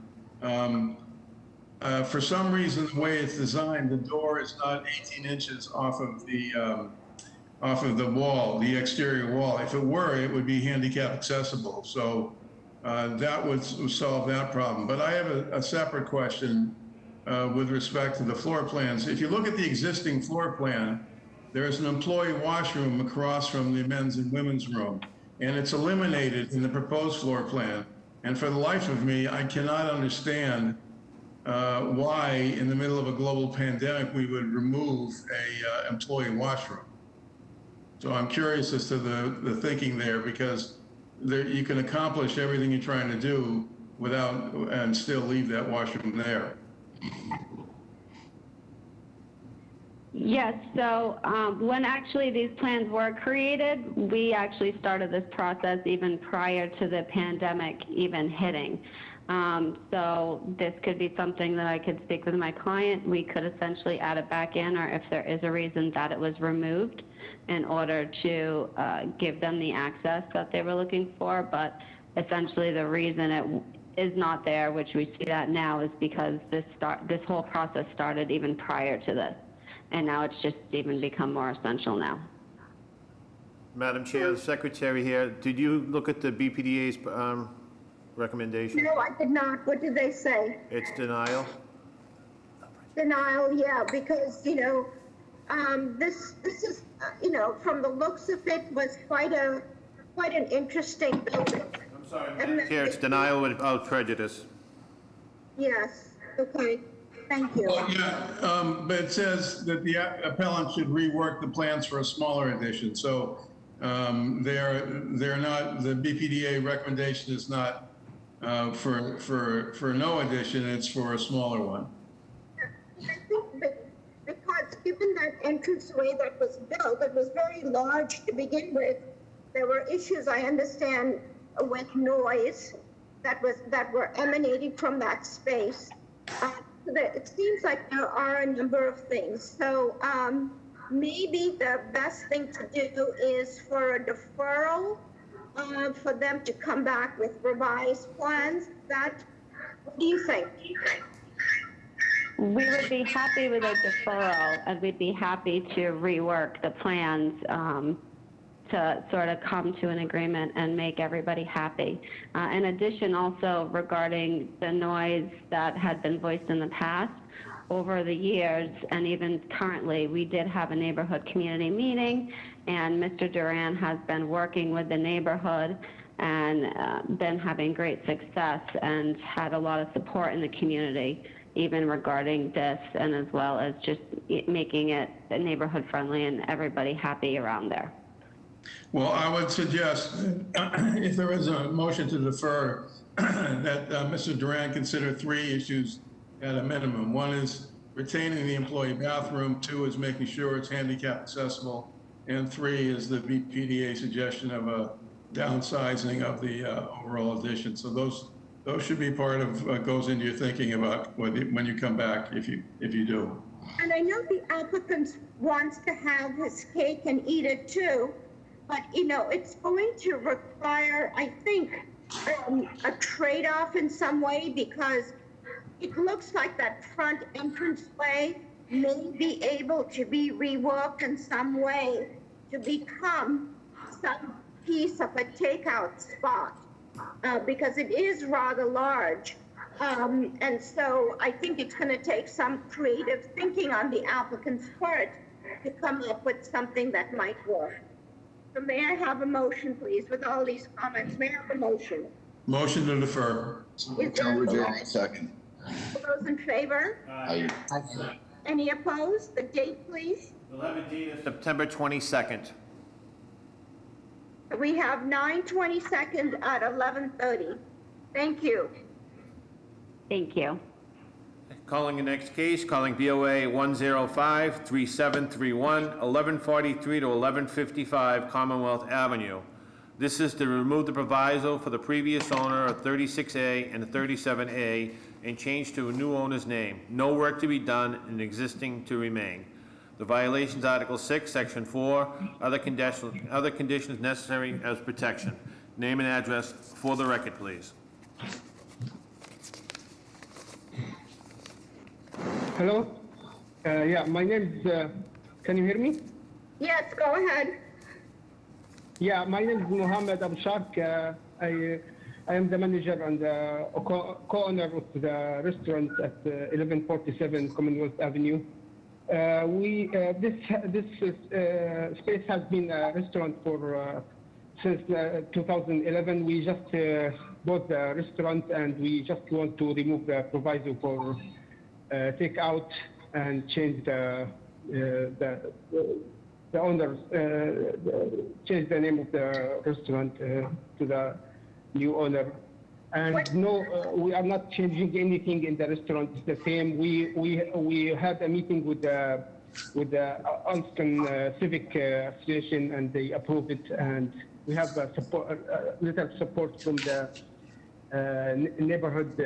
for some reason, the way it's designed, the door is not 18 inches off of the wall, the exterior wall. If it were, it would be handicap accessible. So that would solve that problem. But I have a separate question with respect to the floor plans. If you look at the existing floor plan, there's an employee washroom across from the men's and women's room, and it's eliminated in the proposed floor plan. And for the life of me, I cannot understand why in the middle of a global pandemic we would remove a employee washroom. So I'm curious as to the thinking there, because you can accomplish everything you're trying to do without, and still leave that washroom there. Yes, so when actually these plans were created, we actually started this process even prior to the pandemic even hitting. So this could be something that I could speak with my client. We could essentially add it back in, or if there is a reason that it was removed, in order to give them the access that they were looking for. But essentially the reason it is not there, which we see that now, is because this whole process started even prior to this. And now it's just even become more essential now. Madam Chair, the Secretary here, did you look at the BPDA's recommendation? No, I did not. What did they say? It's denial? Denial, yeah, because, this is, from the looks of it, was quite an interesting building. I'm sorry, Madam Chair, it's denial without prejudice. Yes, okay, thank you. Well, yeah, but it says that the appellant should rework the plans for a smaller addition. So they're not, the BPDA recommendation is not for no addition, it's for a smaller one. I think because given that entranceway that was built, it was very large to begin with. There were issues, I understand, with noise that were emanating from that space. It seems like there are a number of things. So maybe the best thing to do is for a deferral, for them to come back with revised plans. What do you think? We would be happy with a deferral, and we'd be happy to rework the plans to sort of come to an agreement and make everybody happy. In addition, also regarding the noise that had been voiced in the past, over the years and even currently, we did have a neighborhood community meeting, and Mr. Duran has been working with the neighborhood and been having great success and had a lot of support in the community, even regarding this, and as well as just making it neighborhood friendly and everybody happy around there. Well, I would suggest, if there is a motion to defer, that Mr. Duran consider 3 issues at a minimum. 1 is retaining the employee bathroom, 2 is making sure it's handicap accessible, and 3 is the BPDA suggestion of a downsizing of the overall addition. So those should be part of what goes into your thinking about when you come back, if you do. And I know the applicant wants to have his cake and eat it too, but it's going to require, I think, a trade-off in some way, because it looks like that front entranceway may be able to be reworked in some way to become some piece of a takeout spot, because it is rather large. And so I think it's going to take some creative thinking on the applicant's part to come up with something that might work. So may I have a motion, please, with all these comments? May I have a motion? Motion to defer. Is there a Second. All those in favor? Aye. Any opposed? The date, please. 11D is September 22nd. We have 9/22 at 11:30. Thank you. Thank you. Calling the next case, calling BOA 105-3731, 1143 to 1155 Commonwealth Avenue. This is to remove the proviso for the previous owner of 36A and 37A and change to a new owner's name. No work to be done and existing to remain. The violations, Article 6, Section 4, other conditions necessary as protection. Name and address for the record, please. Hello? Yeah, my name is, can you hear me? Yes, go ahead. Yeah, my name is Mohammed Abu Shak. I am the manager and co-owner of the restaurant at 1147 Commonwealth Avenue. This space has been a restaurant for since 2011. We just bought the restaurant and we just want to remove the proviso for take out and change the owners, change the name of the restaurant to the new owner. And no, we are not changing anything in the restaurant. It's the same. We had a meeting with the Alston Civic Association and they approved it. And we have little support from the neighborhood.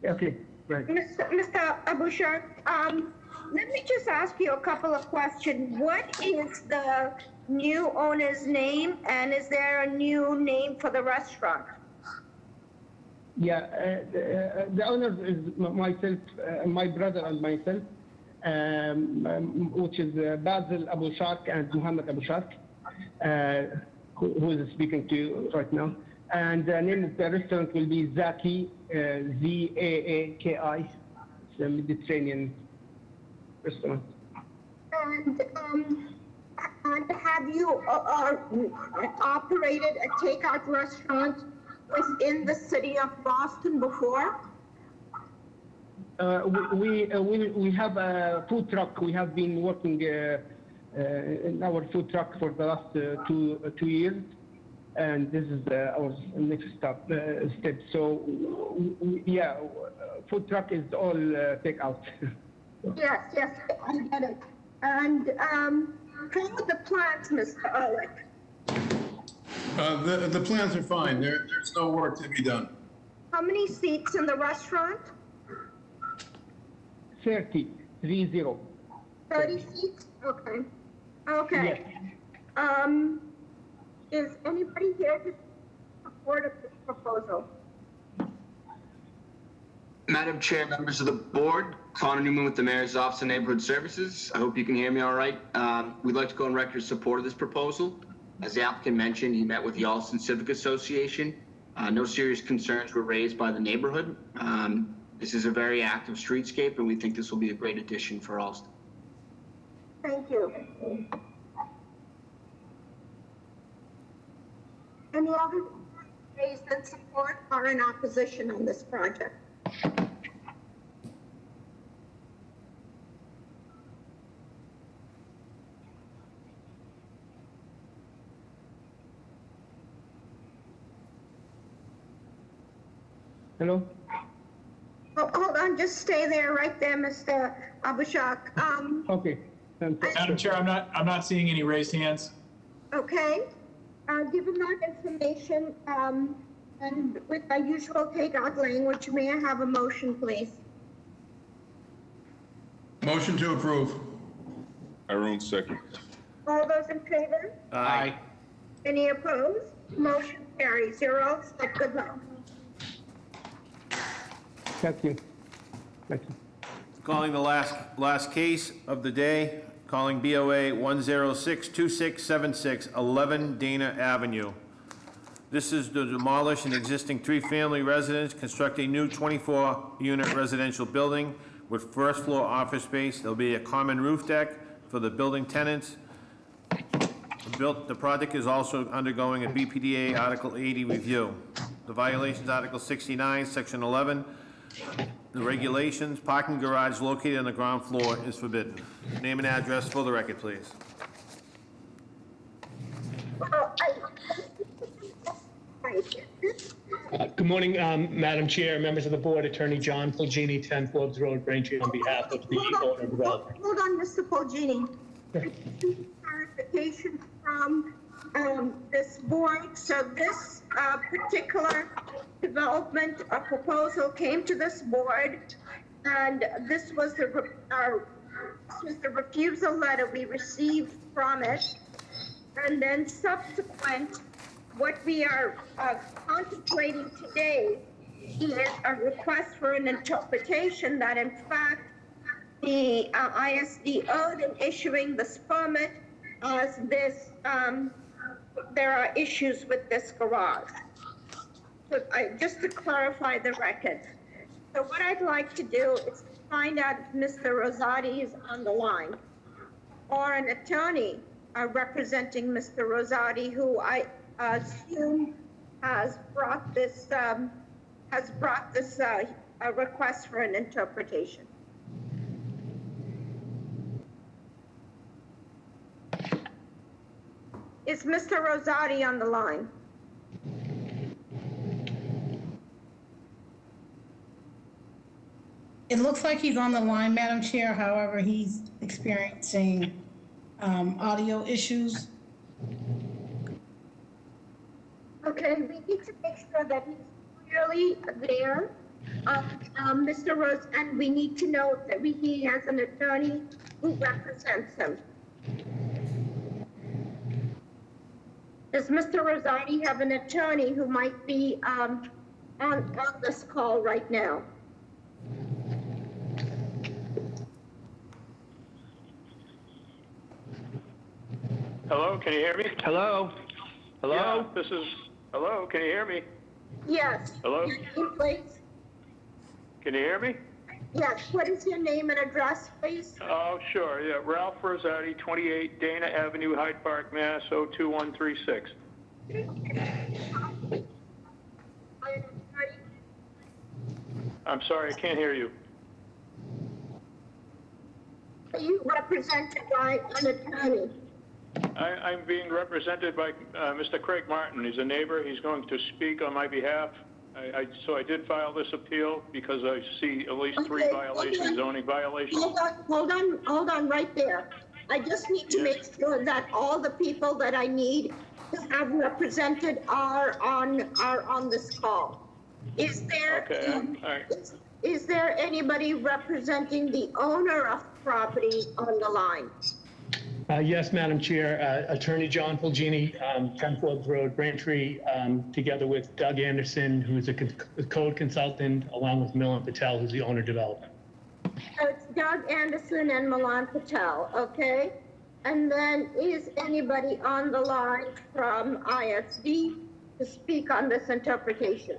Okay, right. Mr. Abu Shak, let me just ask you a couple of questions. What is the new owner's name, and is there a new name for the restaurant? Yeah, the owner is myself, my brother and myself, which is Basil Abu Shak and Muhammad Abu Shak, who is speaking to you right now. And the name of the restaurant will be Zaki, Zaaki. It's a Mediterranean restaurant. And have you operated a takeout restaurant within the city of Boston before? We have a food truck. We have been working in our food truck for the last two years. And this is our next step. So, yeah, food truck is all takeout. Yes, I get it. And how are the plants, Mr. Ehrlich? The plans are fine. There's no work to be done. How many seats in the restaurant? 30. 30 seats? Okay. Yes. Is anybody here to support this proposal? Madam Chair, members of the board, Connor Newman with the Mayor's Office of Neighborhood Services. I hope you can hear me all right. We'd like to go on record in support of this proposal. As the applicant mentioned, he met with the Alston Civic Association. No serious concerns were raised by the neighborhood. This is a very active streetscape, and we think this will be a great addition for Alston. Thank you. Any other ways that support or in opposition on this project? Hello? Oh, hold on, just stay there, right there, Mr. Abu Shak. Okay. Madam Chair, I'm not seeing any raised hands. Okay. Given that information, And with our usual take-out language, may I have a motion, please? Motion to approve. Arun, second. All those in favor? Aye. Any opposed? Motion carries. You're all set. Good luck. Thank you. Thank you. Calling the last case of the day, calling BOA 1062676, 11 Dana Avenue. This is to demolish an existing three-family residence, construct a new 24-unit residential building with first-floor office space. There'll be a common roof deck for the building tenants. The project is also undergoing a BPDA Article 80 review. The violations, Article 69, Section 11. The regulations, parking garage located on the ground floor is forbidden. Name and address for the record, please. Good morning, Madam Chair, members of the board, Attorney John Fulgini, 10 Forbes Road, Braintree, on behalf of the owner developer. Hold on, Mr. Fulgini. Clarification from this board. So this particular development proposal came to this board, and this was the refusal letter we received from it. And then subsequent, what we are contemplating today is a request for an interpretation that in fact the ISD owed in issuing this permit as this, there are issues with this garage. So just to clarify the record. So what I'd like to do is find out if Mr. Rosati is on the line or an attorney representing Mr. Rosati, who I assume has brought this request for an interpretation. Is Mr. Rosati on the line? It looks like he's on the line, Madam Chair. However, he's experiencing audio issues. Okay, we need to make sure that he's clearly there. Mr. Rose, and we need to know that he has an attorney who represents him. Does Mr. Rosati have an attorney who might be on this call right now? Hello, can you hear me? Hello? Hello? Yeah, hello, can you hear me? Yes. Hello? Your name, please. Can you hear me? Yes, what is your name and address, please? Oh, sure, yeah, Ralph Rosati, 28 Dana Avenue, Hyde Park, Mass. 02136. I'm sorry, I can't hear you. Are you represented by an attorney? I'm being represented by Mr. Craig Martin. He's a neighbor. He's going to speak on my behalf. So I did file this appeal because I see at least three violations, zoning violations. Hold on right there. I just need to make sure that all the people that I need to have represented are on this call. Is there is there anybody representing the owner of property on the line? Yes, Madam Chair, Attorney John Fulgini, 10 Forbes Road, Braintree, together with Doug Anderson, who's a code consultant, along with Milan Patel, who's the owner developer. So it's Doug Anderson and Milan Patel, okay? And then is anybody on the line from ISD to speak on this interpretation?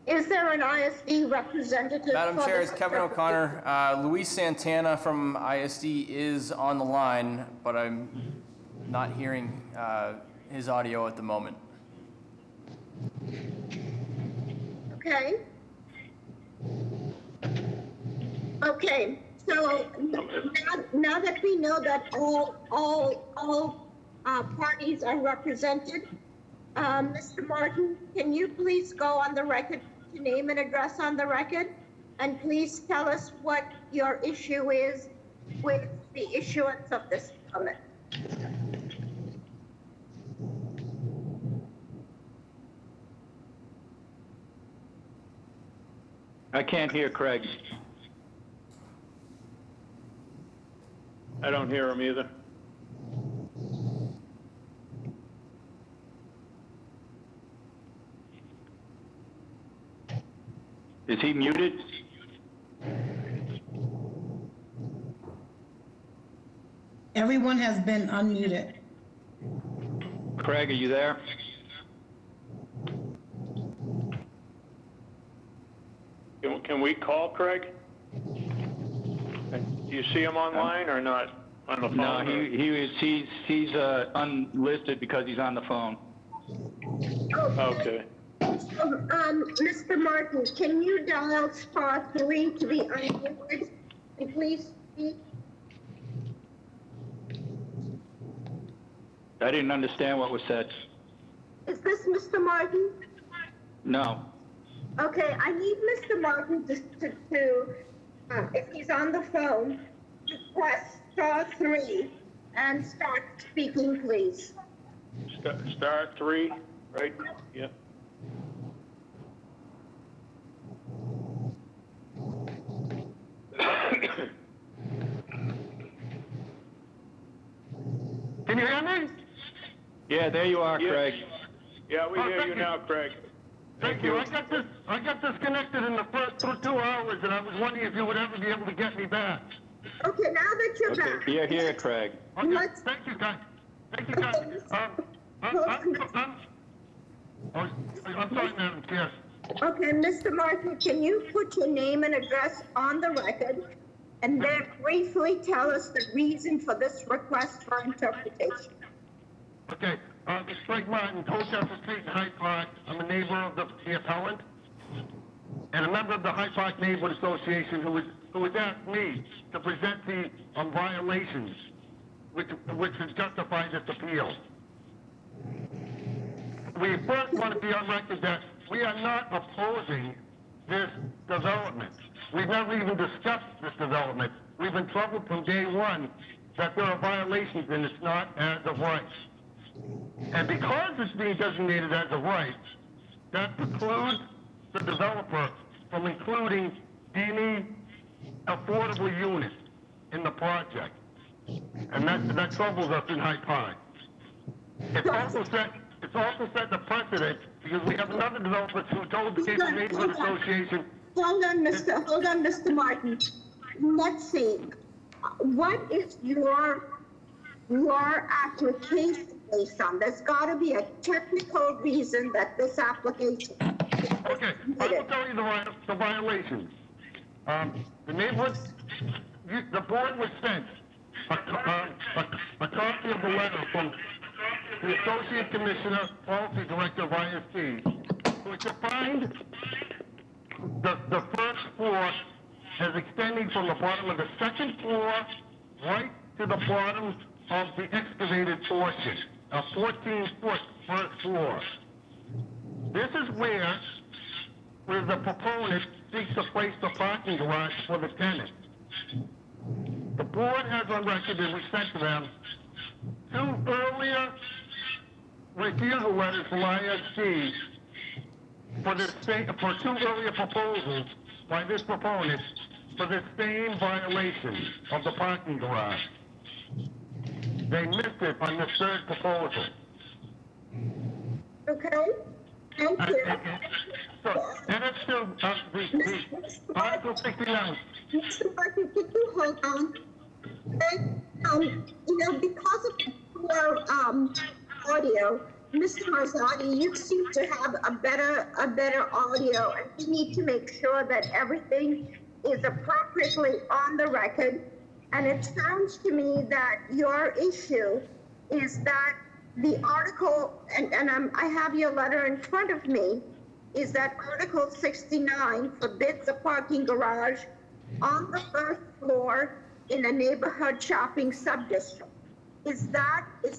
Is there an ISD representative? Madam Chair, it's Kevin O'Connor. Luis Santana from ISD is on the line, but I'm not hearing his audio at the moment. Okay. Okay, so now that we know that all parties are represented, Mr. Martin, can you please go on the record to name and address on the record? And please tell us what your issue is with the issuance of this permit. I can't hear Craig. I don't hear him either. Is he muted? Everyone has been unmuted. Craig, are you there? Can we call Craig? Do you see him online or not on the phone? No, he's unlisted because he's on the phone. Okay. Mr. Martin, can you dial *3 to be unmuted and please speak? I didn't understand what was said. Is this Mr. Martin? No. Okay, I need Mr. Martin to if he's on the phone, to press *3 and start speaking, please. Star 3, right? Yeah. Can you hear me? Yeah, there you are, Craig. Yeah, we hear you now, Craig. Thank you. I got disconnected in the first 2 hours, and I was wondering if you would ever be able to get me back. Okay, now that you're Okay, back. you're here, Craig. Okay, thank you, guys. Thank you, guys. I'm sorry, Madam Chair. Okay, Mr. Martin, can you put your name and address on the record and then briefly tell us the reason for this request for interpretation? Okay, it's Frank Martin, Colchester Street in Hyde Park. I'm a neighbor of the appellant and a member of the Hyde Park Neighborhood Association who has asked me to present the violations which has justified this appeal. We first want to be on record that we are not opposing this development. We've never even discussed this development. We've been troubled from day one that there are violations and it's not as of right. And because it's being designated as of right, that precludes the developer from including any affordable units in the project. And that troubles us in Hyde Park. It's also set the precedent because we have another developer who told the Cape Neighborhood Association. Hold on, Mr. Martin. Let's see. What is your application based on? There's got to be a technical reason that this application. Okay, I will tell you the violations. The neighborhood, the board was sent a copy of the letter from the Associate Commissioner, Policy Director of ISD, who defined the first floor as extending from the bottom of the second floor right to the bottom of the excavated portion, a 14-foot first floor. This is where the proponent seeks to place the parking garage for the tenant. The board has on record, and we sent to them, 2 earlier refusal letters from ISD for 2 earlier proposals by this proponent for the same violation of the parking garage. They missed it on the 3rd proposal. Okay, thank you. So, and it's still, the Article 69. Mr. Martin, could you hold on? Okay, because of the poor audio, Mr. Marzani, you seem to have a better audio, and we need to make sure that everything is appropriately on the record. And it sounds to me that your issue is that the article, and I have your letter in front of me, is that Article 69 forbids a parking garage on the first floor in a neighborhood shopping subdistrict. Is that the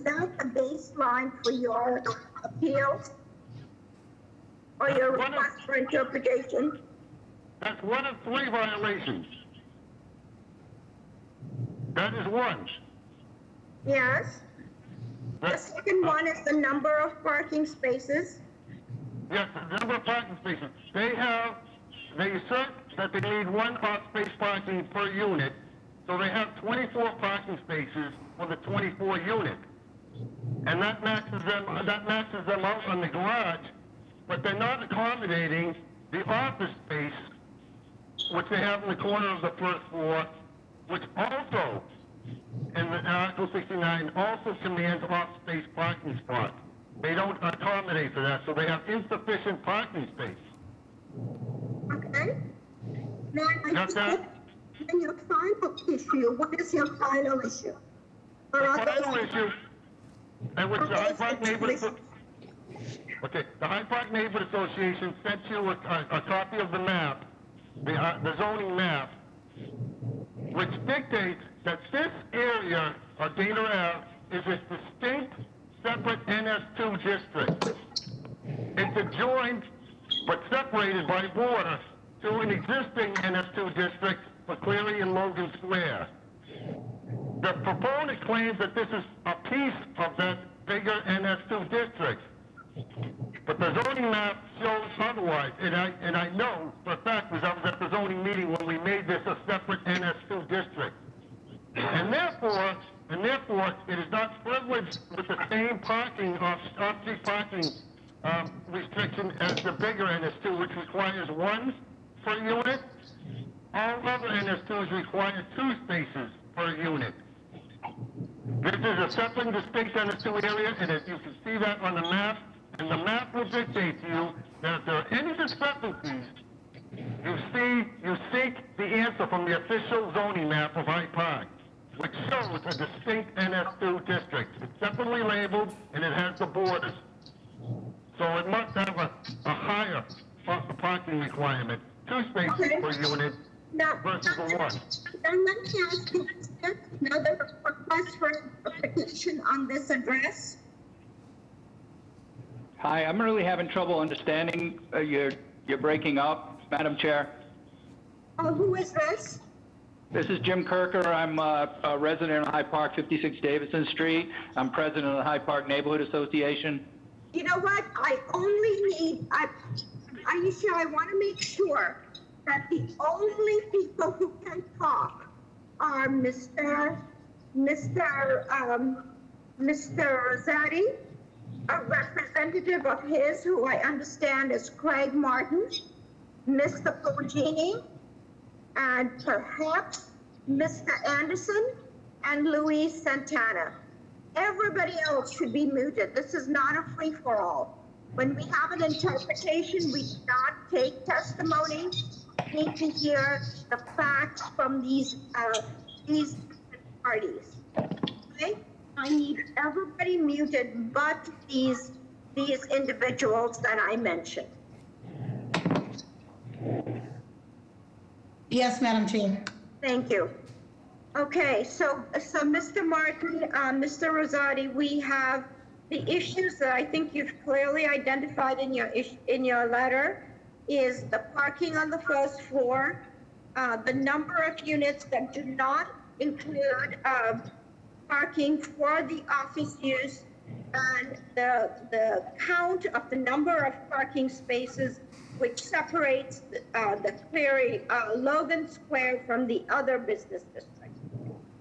baseline for your appeal or your request for interpretation? That's one of 3 violations. That is one. Yes. The second one is the number of parking spaces. Yes, the number of parking spaces. They assert that they need 1 off-space parking per unit, so they have 24 parking spaces for the 24 unit. And that maxes them out on the garage, but they're not accommodating the office space, which they have in the corner of the first floor, which also, in the Article 69, also commands off-space parking spots. They don't accommodate for that, so they have insufficient parking space. Okay. Then I Got just that? then your final issue. What is your final issue? The final issue, and which the Hyde Park Neighborhood, the Hyde Park Neighborhood Association sent you a copy of the map, the zoning map, which dictates that this area of Dana Ave is a distinct, separate NS2 district. It's adjoined but separated by border to an existing NS2 district for Cleary and Logan Square. The proponent claims that this is a piece of that bigger NS2 district, but the zoning map shows otherwise, and I know for a fact because I was at the zoning meeting when we made this a separate NS2 district. And therefore, it is not privileged with the same parking, off-street parking restriction as the bigger NS2, which requires 1 per unit. All other NS2s require 2 spaces per unit. This is a separate and distinct NS2 area, and as you can see that on the map, and the map will dictate to you that if there are any discrepancies, you seek the answer from the official zoning map of Hyde Park, which shows a distinct NS2 district. It's separately labeled, and it has the borders. So it must have a higher parking requirement, 2 spaces per unit versus a 1. Then let me ask you, is there another request for clarification on this address? Hi, I'm really having trouble understanding. You're breaking up, Madam Chair. Who is this? This is Jim Kirker. I'm a resident of Hyde Park, 56 Davidson Street. I'm president of the Hyde Park Neighborhood Association. You know what? I only need, Aisha, I want to make sure that the only people who can talk are Mr. Rosati, a representative of his, who I understand is Craig Martin, Mr. Polgini, and perhaps Mr. Anderson and Luis Santana. Everybody else should be muted. This is not a free-for-all. When we have an interpretation, we do not take testimony. We need to hear the facts from these parties. Okay? I need everybody muted but these individuals that I mentioned. Yes, Madam Chair. Thank you. Okay, so Mr. Martin, Mr. Rosati, we have the issues that I think you've clearly identified in your letter is the parking on the first floor, the number of units that do not include parking for the office use, and the count of the number of parking spaces which separates the Cleary Logan Square from the other business district.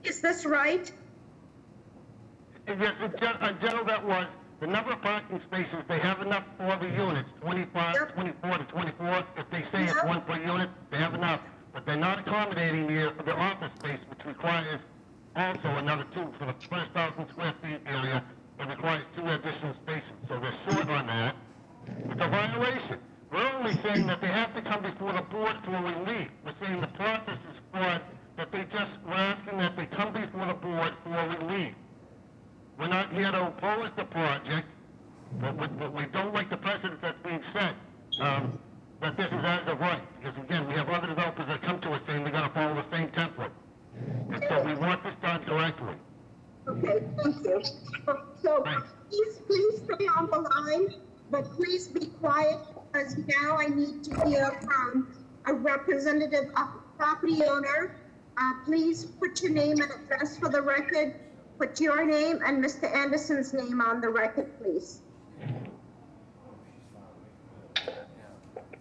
Is this right? Yes, in general, that was the number of parking spaces. They have enough for the units, 24 to 24. If they say it's 1 per unit, they have enough. But they're not accommodating the office space, which requires also another 2 for the first 1,000 square feet area. It requires 2 additional spaces. So they're short on that. It's a violation. We're only saying that they have to come before the board for relief. We're saying the process is flawed, that we're asking that they come before the board for relief. We're not here to oppose the project, but we don't like the precedent that's being set, that this is as of right. Because again, we have other developers that come to us saying we gotta follow the same template. And so we want this done correctly. Okay, thank you. So please stay on the line, but please be quiet because now I need to hear from a representative of the property owner. Please put your name and address for the record. Put your name and Mr. Anderson's name on the record, please.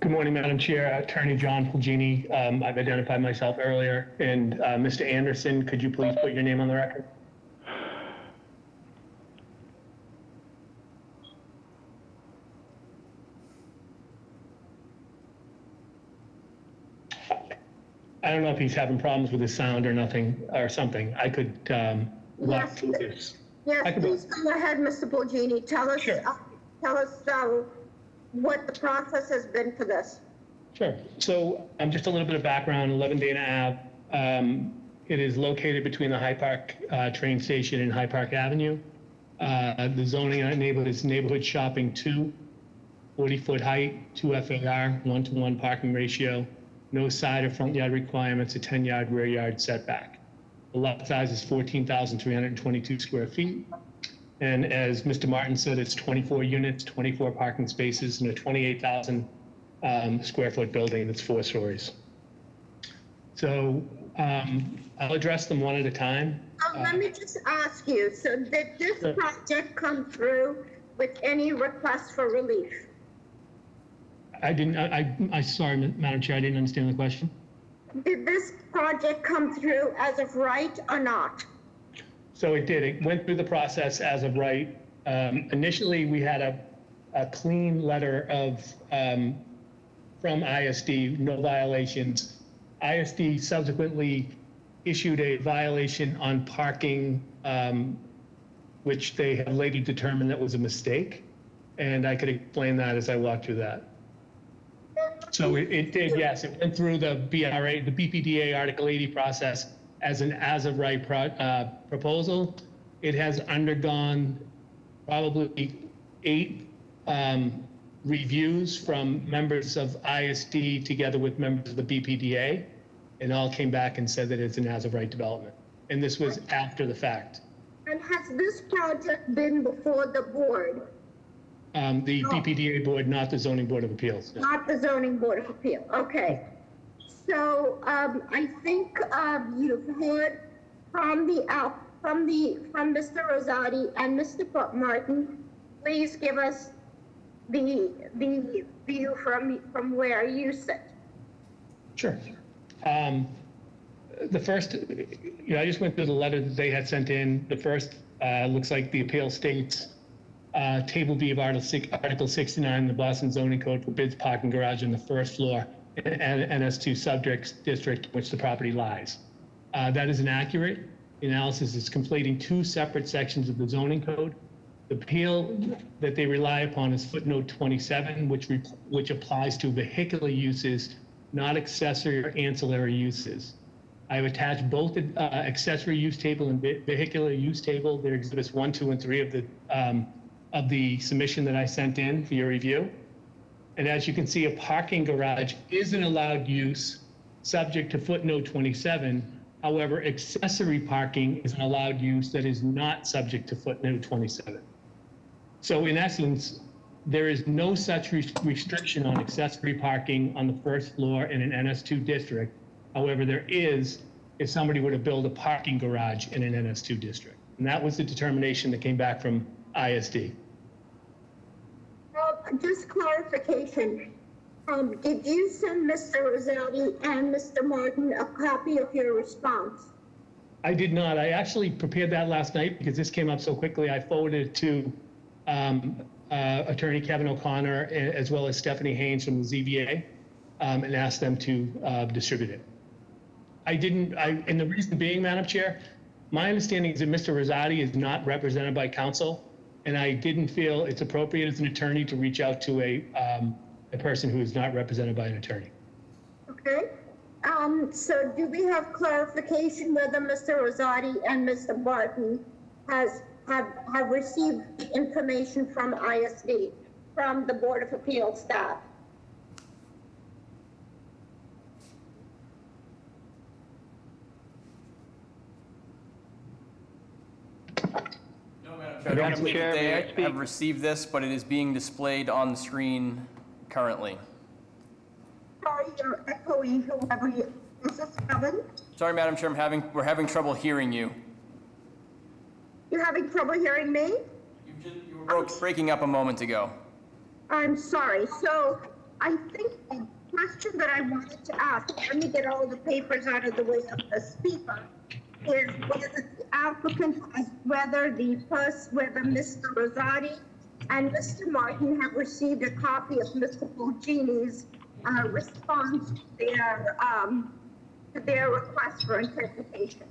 Good morning, Madam Chair. Attorney John Fulgini. I've identified myself earlier. And Mr. Anderson, could you please put your name on the record? I don't know if he's having problems with his sound or nothing or something. I could walk through this. Yes, please go ahead, Mr. Bulgini. Tell us, what the process has been for this. Sure. So just a little bit of background, 11 Dana Ave. It is located between the High Park train station and High Park Avenue. The zoning on neighborhood is neighborhood shopping 2, 40-foot height, 2 FAR, 1-to-1 parking ratio, no side or front yard requirements, a 10-yard rear yard setback. The lot size is 14,322 square feet. And as Mr. Martin said, it's 24 units, 24 parking spaces, and a 28,000 square foot building that's 4 stories. So I'll address them one at a time. Let me just ask you, so did this project come through with any request for relief? I didn't, I sorry, Madam Chair, I didn't understand the question. Did this project come through as of right or not? So it did. It went through the process as of right. Initially, we had a clean letter of from ISD, no violations. ISD subsequently issued a violation on parking, which they have later determined that was a mistake. And I could explain that as I walk through that. So it did, yes. It went through the BRA, the BPDA Article 80 process as an as-of-right proposal. It has undergone probably 8 reviews from members of ISD together with members of the BPDA, and all came back and said that it's an as-of-right development. And this was after the fact. And has this project been before the board? The BPDA board, not the Zoning Board of Appeals. No. Not the Zoning Board of Appeal, okay. So I think you've heard from Mr. Rosati and Mr. Martin. Please give us the view from where you sit. Sure. The first, I just went through the letter that they had sent in. The first looks like the appeal states, Table B of Article 69, the Boston Zoning Code forbids parking garage on the first floor and NS2 subject district in which the property lies. That is inaccurate. The analysis is completing 2 separate sections of the zoning code. The appeal that they rely upon is footnote 27, which applies to vehicular uses, not accessory or ancillary uses. I have attached both the accessory use table and vehicular use table. They're exhibits 1, 2, and 3 of the submission that I sent in for your review. And as you can see, a parking garage is an allowed use subject to footnote 27. However, accessory parking is an allowed use that is not subject to footnote 27. So in essence, there is no such restriction on accessory parking on the first floor in an NS2 district. However, there is if somebody were to build a parking garage in an NS2 district. And that was the determination that came back from ISD. Just clarification. Did you send Mr. Rosati and Mr. Martin a copy of your response? I did not. I actually prepared that last night because this came up so quickly. I forwarded it to Attorney Kevin O'Connor as well as Stephanie Haynes from the ZBA and asked them to distribute it. And the reason being, Madam Chair, my understanding is that Mr. Rosati is not represented by counsel, and I didn't feel it's appropriate as an attorney to reach out to a person who is not represented by an attorney. Okay. So do we have clarification whether Mr. Rosati and Mr. Martin have received information from ISD, from the Board of Appeals staff? I don't believe that they have received this, but it is being displayed on the screen currently. sorry, you're echoing whoever you, is this Kevin? Sorry, Madam Chair, we're having trouble hearing you. You're having trouble hearing me? You were breaking up a moment ago. I'm sorry. So I think the question that I wanted to ask, let me get all the papers out of the way of the speaker, is whether the applicant, whether Mr. Rosati and Mr. Martin have received a copy of Mr. Fulgini's response to their request for interpretation.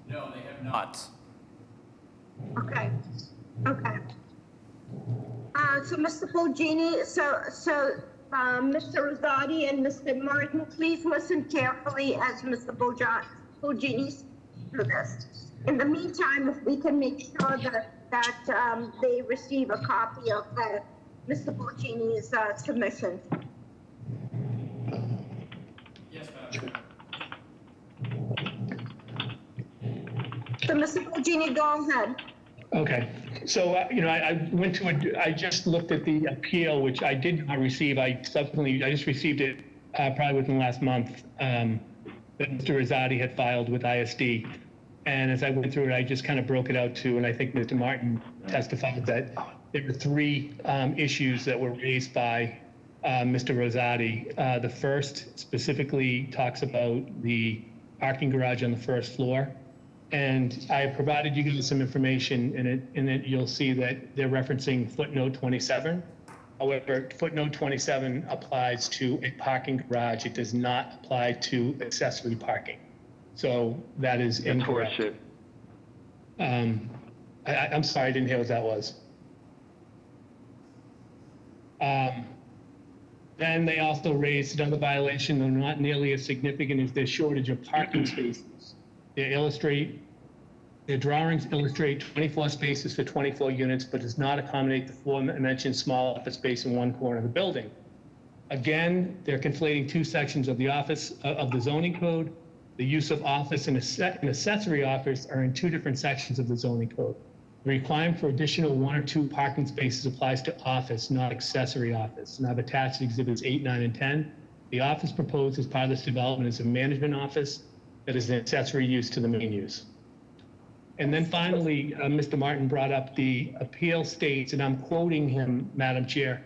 No, they have not. Okay. Okay. So Mr. Fulgini, Mr. Rosati and Mr. Martin, please listen carefully as Mr. Fulgini speaks through this. In the meantime, if we can make sure that they receive a copy of Mr. Fulgini's submission. Yes, Madam Chair. So Mr. Fulgini, go ahead. Okay, so, I just looked at the appeal, which I did not receive. I just received it probably within the last month, that Mr. Rosati had filed with ISD. And as I went through it, I just kind of broke it out too, and I think Mr. Martin testified that there were three issues that were raised by Mr. Rosati. The first specifically talks about the parking garage on the first floor. And I provided you guys some information in it, you'll see that they're referencing footnote 27. However, footnote 27 applies to a parking garage. It does not apply to accessory parking. So that is incorrect. I'm sorry, I didn't hear what that was. Then they also raised another violation, though not nearly as significant as their shortage of parking spaces. Their drawings illustrate 24 spaces for 24 units, but does not accommodate the aforementioned small office space in one corner of the building. Again, they're conflating two sections of the zoning code. The use of office and accessory office are in two different sections of the zoning code. The requirement for additional 1 or 2 parking spaces applies to office, not accessory office. And I've attached exhibits 8, 9, and 10. The office proposed as part of this development is a management office that is an accessory use to the main use. And then finally, Mr. Martin brought up the appeal states, and I'm quoting him, Madam Chair.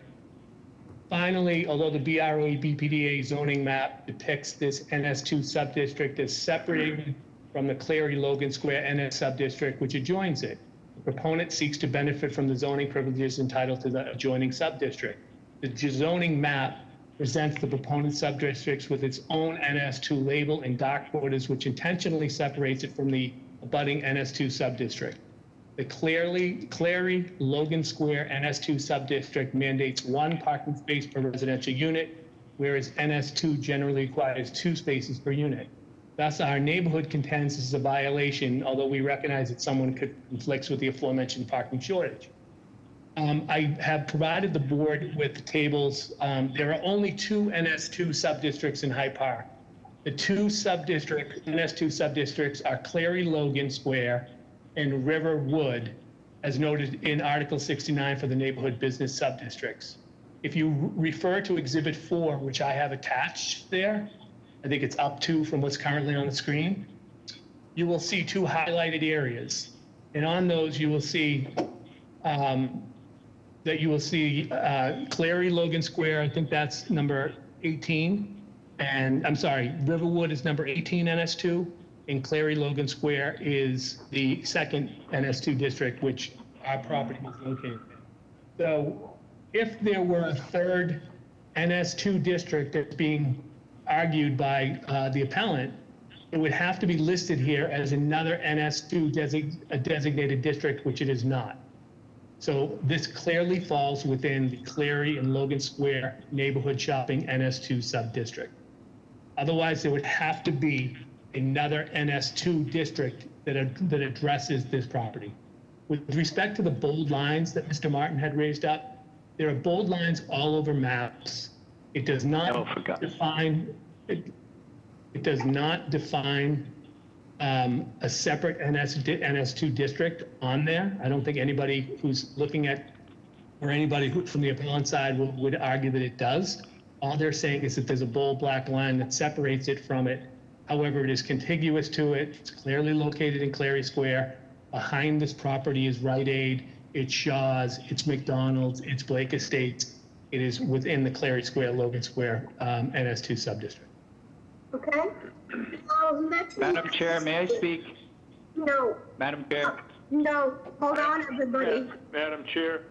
Finally, although the BRA BPDA zoning map depicts this NS2 subdistrict as separated from the Clary Logan Square NS subdistrict, which adjoins it, the proponent seeks to benefit from the zoning privileges entitled to the adjoining subdistrict. The zoning map presents the proponent subdistricts with its own NS2 label in dark borders, which intentionally separates it from the abutting NS2 subdistrict. The Clary Logan Square NS2 subdistrict mandates 1 parking space per residential unit, whereas NS2 generally requires 2 spaces per unit. Thus, our neighborhood contends this is a violation, although we recognize that someone conflicts with the aforementioned parking shortage. I have provided the board with the tables. There are only 2 NS2 subdistricts in Hyde Park. The 2 NS2 subdistricts are Clary Logan Square and Riverwood, as noted in Article 69 for the neighborhood business subdistricts. If you refer to Exhibit 4, which I have attached there, I think it's up 2 from what's currently on the screen, you will see 2 highlighted areas. And on those, you will see Clary Logan Square, I think that's number 18. And I'm sorry, Riverwood is number 18 NS2, and Clary Logan Square is the second NS2 district, which our property is located in. So if there were a third NS2 district that's being argued by the appellant, it would have to be listed here as another NS2 designated district, which it is not. So this clearly falls within the Clary and Logan Square neighborhood shopping NS2 subdistrict. Otherwise, there would have to be another NS2 district that addresses this property. With respect to the bold lines that Mr. Martin had raised up, there are bold lines all over maps. It does not define. It does not define a separate NS2 district on there. I don't think anybody who's looking at, or anybody from the appellant side would argue that it does. All they're saying is that there's a bold black line that separates it from it. However, it is contiguous to it. It's clearly located in Clary Square. Behind this property is Rite Aid, it's Shaw's, it's McDonald's, it's Blake Estates. It is within the Clary Square, Logan Square, NS2 subdistrict. Okay? Madam Chair, may I speak? No, Madam Chair? no, hold on, everybody. Madam Chair,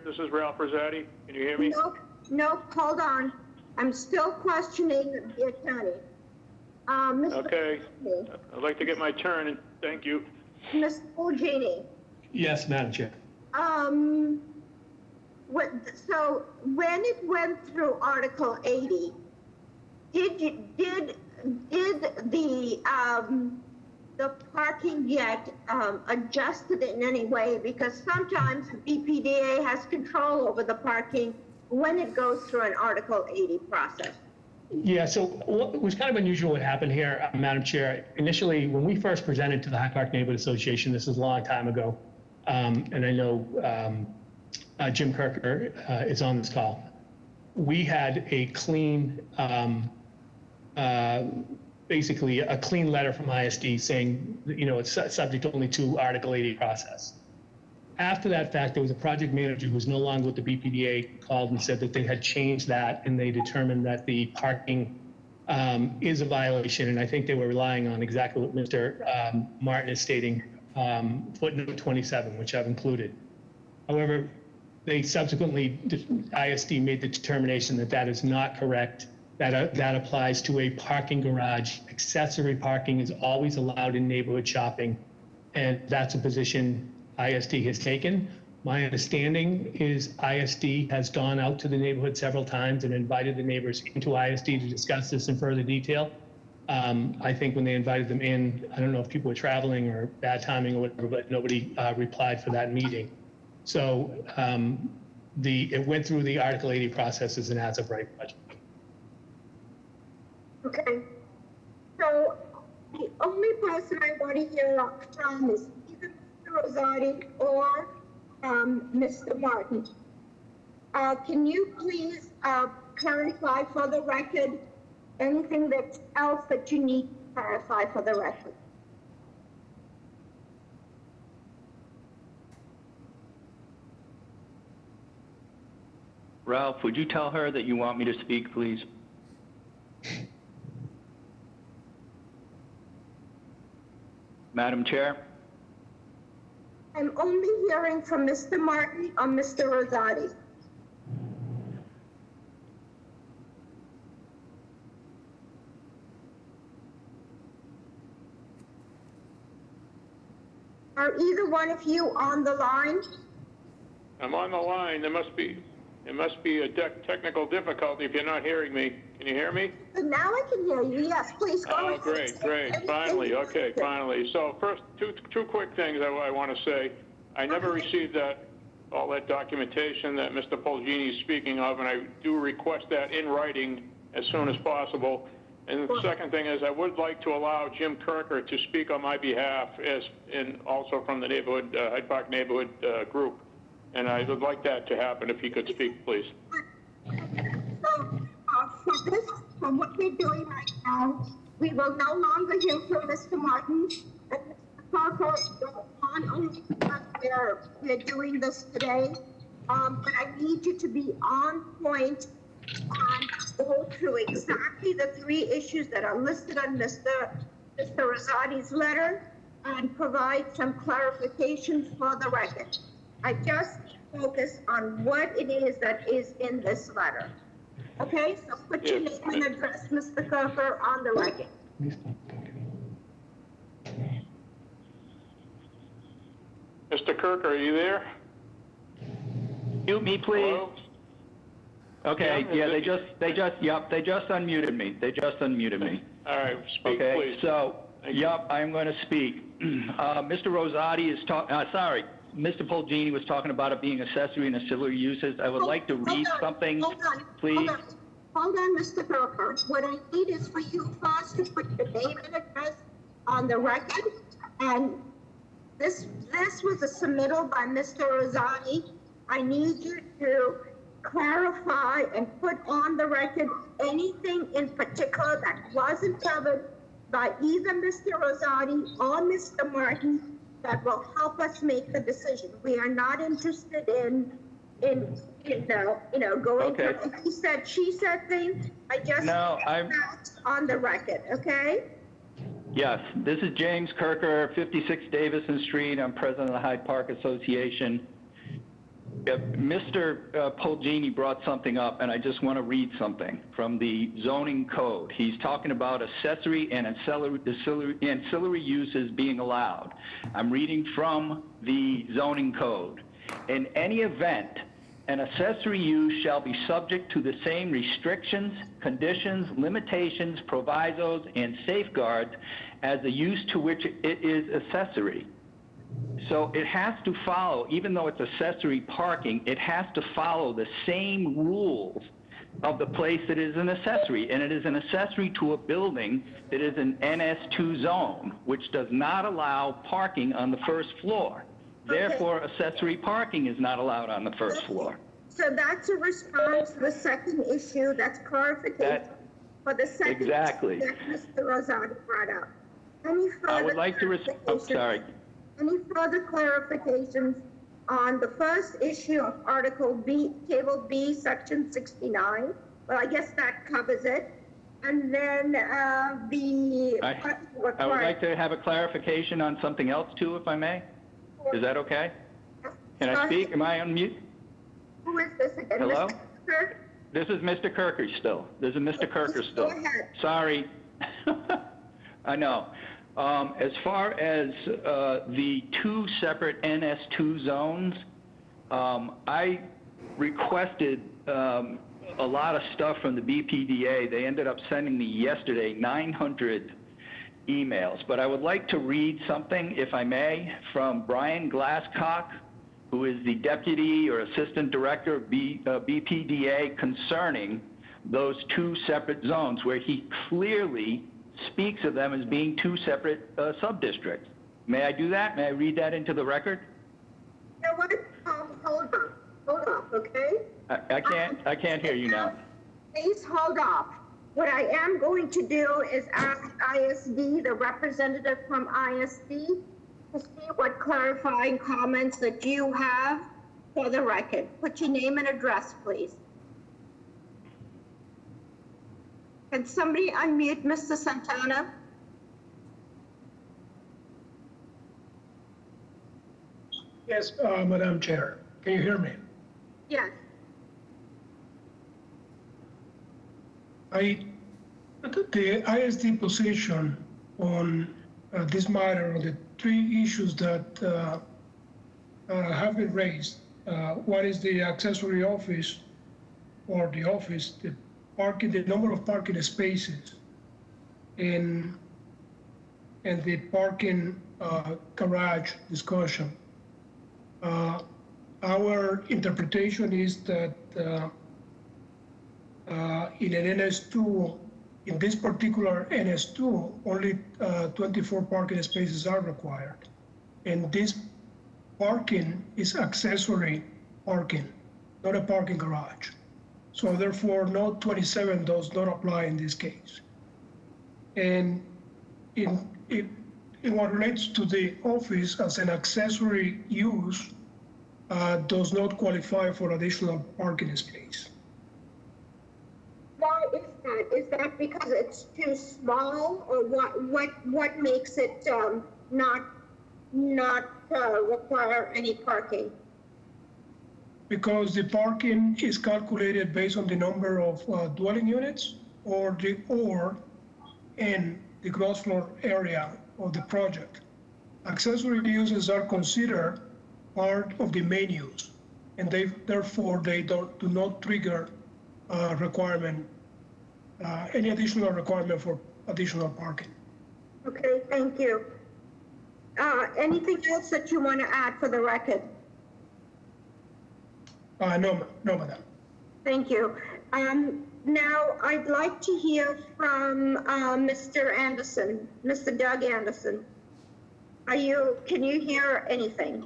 this is Ralph Rosati. Can you hear me? No, hold on. I'm still questioning the attorney. Mr. Okay. I'd like to get my turn, and thank you. Mr. Fulgini, Yes, Madam Chair. so when it went through Article 80, did the parking get adjusted in any way? Because sometimes BPDA has control over the parking when it goes through an Article 80 process. Yeah, so what was kind of unusual what happened here, Madam Chair. Initially, when we first presented to the Hyde Park Neighborhood Association, this was a long time ago, and I know Jim Kirker is on this call. We had a clean, basically a clean letter from ISD saying, it's subject only to Article 80 process. After that fact, there was a project manager who was no longer with the BPDA called and said that they had changed that and they determined that the parking is a violation. And I think they were relying on exactly what Mr. Martin is stating, footnote 27, which I've included. However, they subsequently, ISD made the determination that that is not correct. That applies to a parking garage. Accessory parking is always allowed in neighborhood shopping. And that's a position ISD has taken. My understanding is ISD has gone out to the neighborhood several times and invited the neighbors into ISD to discuss this in further detail. I think when they invited them in, I don't know if people were traveling or bad timing or whatever, but nobody replied for that meeting. So it went through the Article 80 process as an as-of-right budget. Okay. So the only person I want to hear from is either Mr. Rosati or Mr. Martin. Can you please clarify for the record anything else that you need to clarify for the record? Ralph, would you tell her that you want me to speak, please? Madam Chair? I'm only hearing from Mr. Martin or Mr. Rosati. Are either one of you on the line? I'm on the line. There must be a technical difficulty if you're not hearing me. Can you hear me? Now I can hear you. Yes, please go ahead. Oh, great. Finally. Okay, finally. So first, two quick things I want to say. I never received all that documentation that Mr. Polgini is speaking of, and I do request that in writing as soon as possible. And the second thing is I would like to allow Jim Kirker to speak on my behalf, and also from the neighborhood, Hyde Park neighborhood group. And I would like that to happen if he could speak, please. So from what we're doing right now, we will no longer hear from Mr. Martin and Mr. Parker we're doing this today. But I need you to be on point and go through exactly the 3 issues that are listed on Mr. Rosati's letter and provide some clarification for the record. I just focus on what it is that is in this letter. Okay, so put your name and address, Mr. Kirker, on the record. Mr. Kirker, are you there? Mute me, please. Hello? Okay, they just unmuted me. They just unmuted me. All right, speak, okay, please. So, I'm going to speak. Mr. Rosati is Mr. Polgini was talking about it being accessory and ancillary uses. I would like to read something, please. Hold on, Mr. Kirker. What I need is for you first to put your name and address on the record. And this was a submittal by Mr. Rosati. I need you to clarify and put on the record anything in particular that wasn't covered by either Mr. Rosati or Mr. Martin that will help us make the decision. We are not interested in going Okay. from he said, she said thing. I just No, want that on the record, okay? Yes, this is James Kirker, 56 Davison Street. I'm president of the Hyde Park Association. Mr. Polgini brought something up, and I just want to read something from the zoning code. He's talking about accessory and ancillary uses being allowed. I'm reading from the zoning code. In any event, an accessory use shall be subject to the same restrictions, conditions, limitations, provisos, and safeguards as the use to which it is accessory. So it has to follow, even though it's accessory parking, it has to follow the same rules of the place that is an accessory. And it is an accessory to a building that is an NS2 zone, which does not allow parking on the first floor. Therefore, accessory parking is not allowed on the first floor. So that's a response to the second issue, that's clarification for the second Exactly. issue that Mr. Rosati brought up. Any further I would like to sorry. Any further clarifications on the first issue of Article B, Table B, Section 69? Well, I guess that covers it. And then I would like to have a clarification on something else too, if I may. Is that okay? Can I speak? Am I on mute? Who is this again? Hello? Mr. Kirk? This is Mr. Kirker still. This is Mr. Kirker still. Go ahead. Sorry. I know. As far as the two separate NS2 zones, I requested a lot of stuff from the BPDA. They ended up sending me yesterday 900 emails. But I would like to read something, if I may, from Brian Glasscock, who is the Deputy or Assistant Director of BPDA concerning those two separate zones, where he clearly speaks of them as being two separate sub-districts. May I do that? May I read that into the record? You know what? Hold on, okay? I can't hear you now. Please hold off. What I am going to do is ask ISD, the representative from ISD, to see what clarifying comments that you have for the record. Put your name and address, please. Can somebody unmute Mr. Santana? Yes, Madam Chair. Can you hear me? Yes. The ISD position on this matter, on the three issues that have been raised. One is the accessory office, or the office, the parking, the number of parking spaces, and the parking garage discussion. Our interpretation is that in an NS2, in this particular NS2, only 24 parking spaces are required. And this parking is accessory parking, not a parking garage. So therefore, no 27 does not apply in this case. And in what relates to the office as an accessory use, does not qualify for additional parking space. Why is that? Is that because it's too small, or what makes it not require any parking? Because the parking is calculated based on the number of dwelling units in the gross floor area of the project. Accessory uses are considered part of the main use, and therefore they do not trigger requirement, any additional requirement for additional parking. Okay, thank you. Anything else that you want to add for the record? No, madam. Thank you. Now I'd like to hear from Mr. Anderson, Mr. Doug Anderson. Can you hear anything?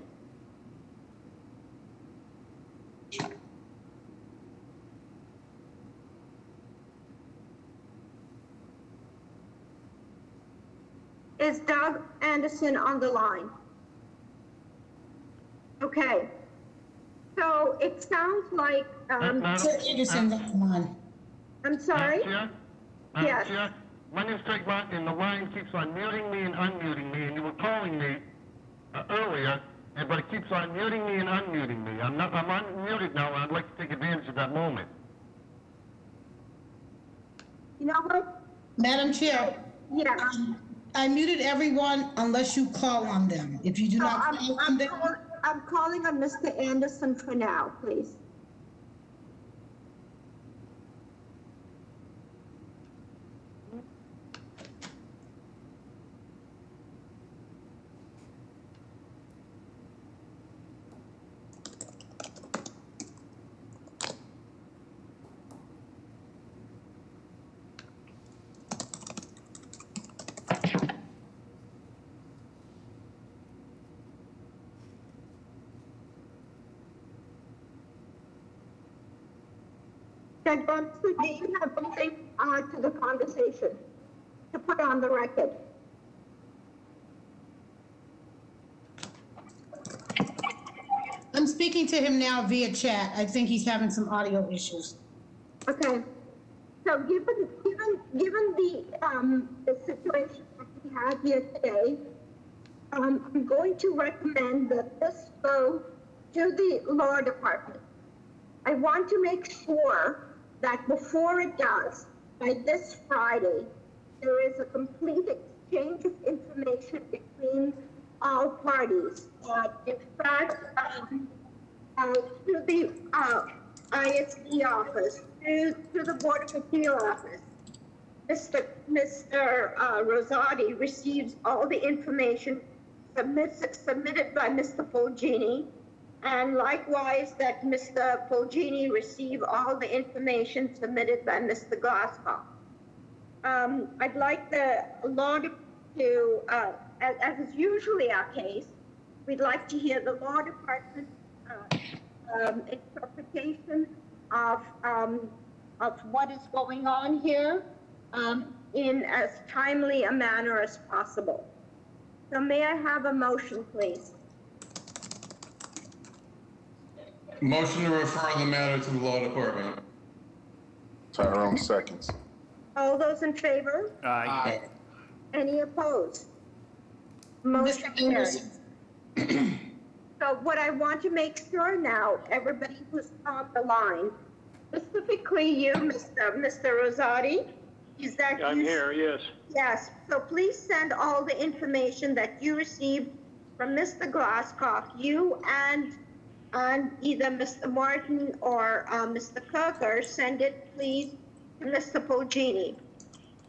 Is Doug Anderson on the line? Okay. So it sounds like, Mr. Anderson, come on. I'm sorry? Madam Yes. Chair, my name's Craig Martin, and the line keeps on muting me and unmuting me, and you were calling me earlier, but it keeps on muting me and unmuting me. I'm unmuted now, and I'd like to take advantage of that moment. You know what? Madam Chair, Yes. I muted everyone unless you call on them. If you do So not call on them, I'm calling on Mr. Anderson for now, please. Doug Anderson, do you have something to the conversation to put on the record? I'm speaking to him now via chat. I think he's having some audio issues. Okay. So given the situation that we have here today, I'm going to recommend that this go to the law department. I want to make sure that before it does, by this Friday, there is a complete exchange of information between all parties. In fact, to the ISD office, to the Board of Appeal office, Mr. Rosati receives all the information submitted by Mr. Fulgini, and likewise that Mr. Fulgini receive all the information submitted by Mr. Glasscock. I'd like the law to, as is usually our case, we'd like to hear the law department interpretation of what is going on here in as timely a manner as possible. So may I have a motion, please? Motion to refer the matter to the law department. Tyrone seconds. All those in favor? Aye. Any opposed? Motion carries. So what I want to make sure now, everybody who's on the line, specifically you, Mr. Rosati, is that I'm you- here, yes. Yes, so please send all the information that you received from Mr. Glasscock, you and either Mr. Martin or Mr. Kirker, send it please to Mr. Fulgini.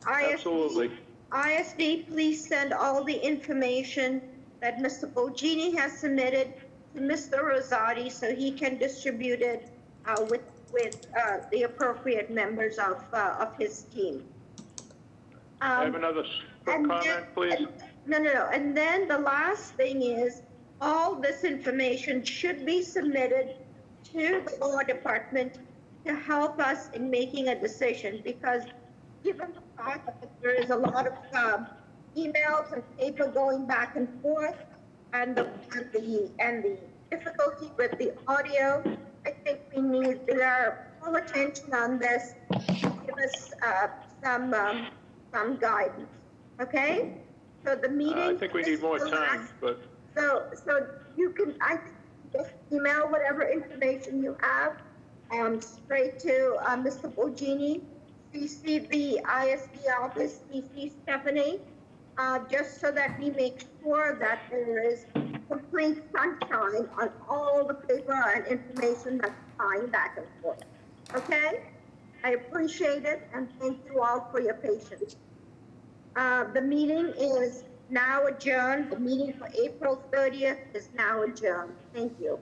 Absolutely. ISD, please send all the information that Mr. Fulgini has submitted to Mr. Rosati so he can distribute it with the appropriate members of his team. I have another quick comment, please. No. And then the last thing is, all this information should be submitted to the law department to help us in making a decision, because given the fact that there is a lot of emails and paper going back and forth, and the difficulty with the audio, I think we need their full attention on this to give us some guidance. Okay? So the meeting. I think we need more time, but So you can, I think, just email whatever information you have straight to Mr. Fulgini, CC the ISD office, CC Stephanie, just so that we make sure that there is complete sunshine on all the paper and information that's flying back and forth. Okay? I appreciate it, and thank you all for your patience. The meeting is now adjourned. The meeting for April 30th is now adjourned. Thank you.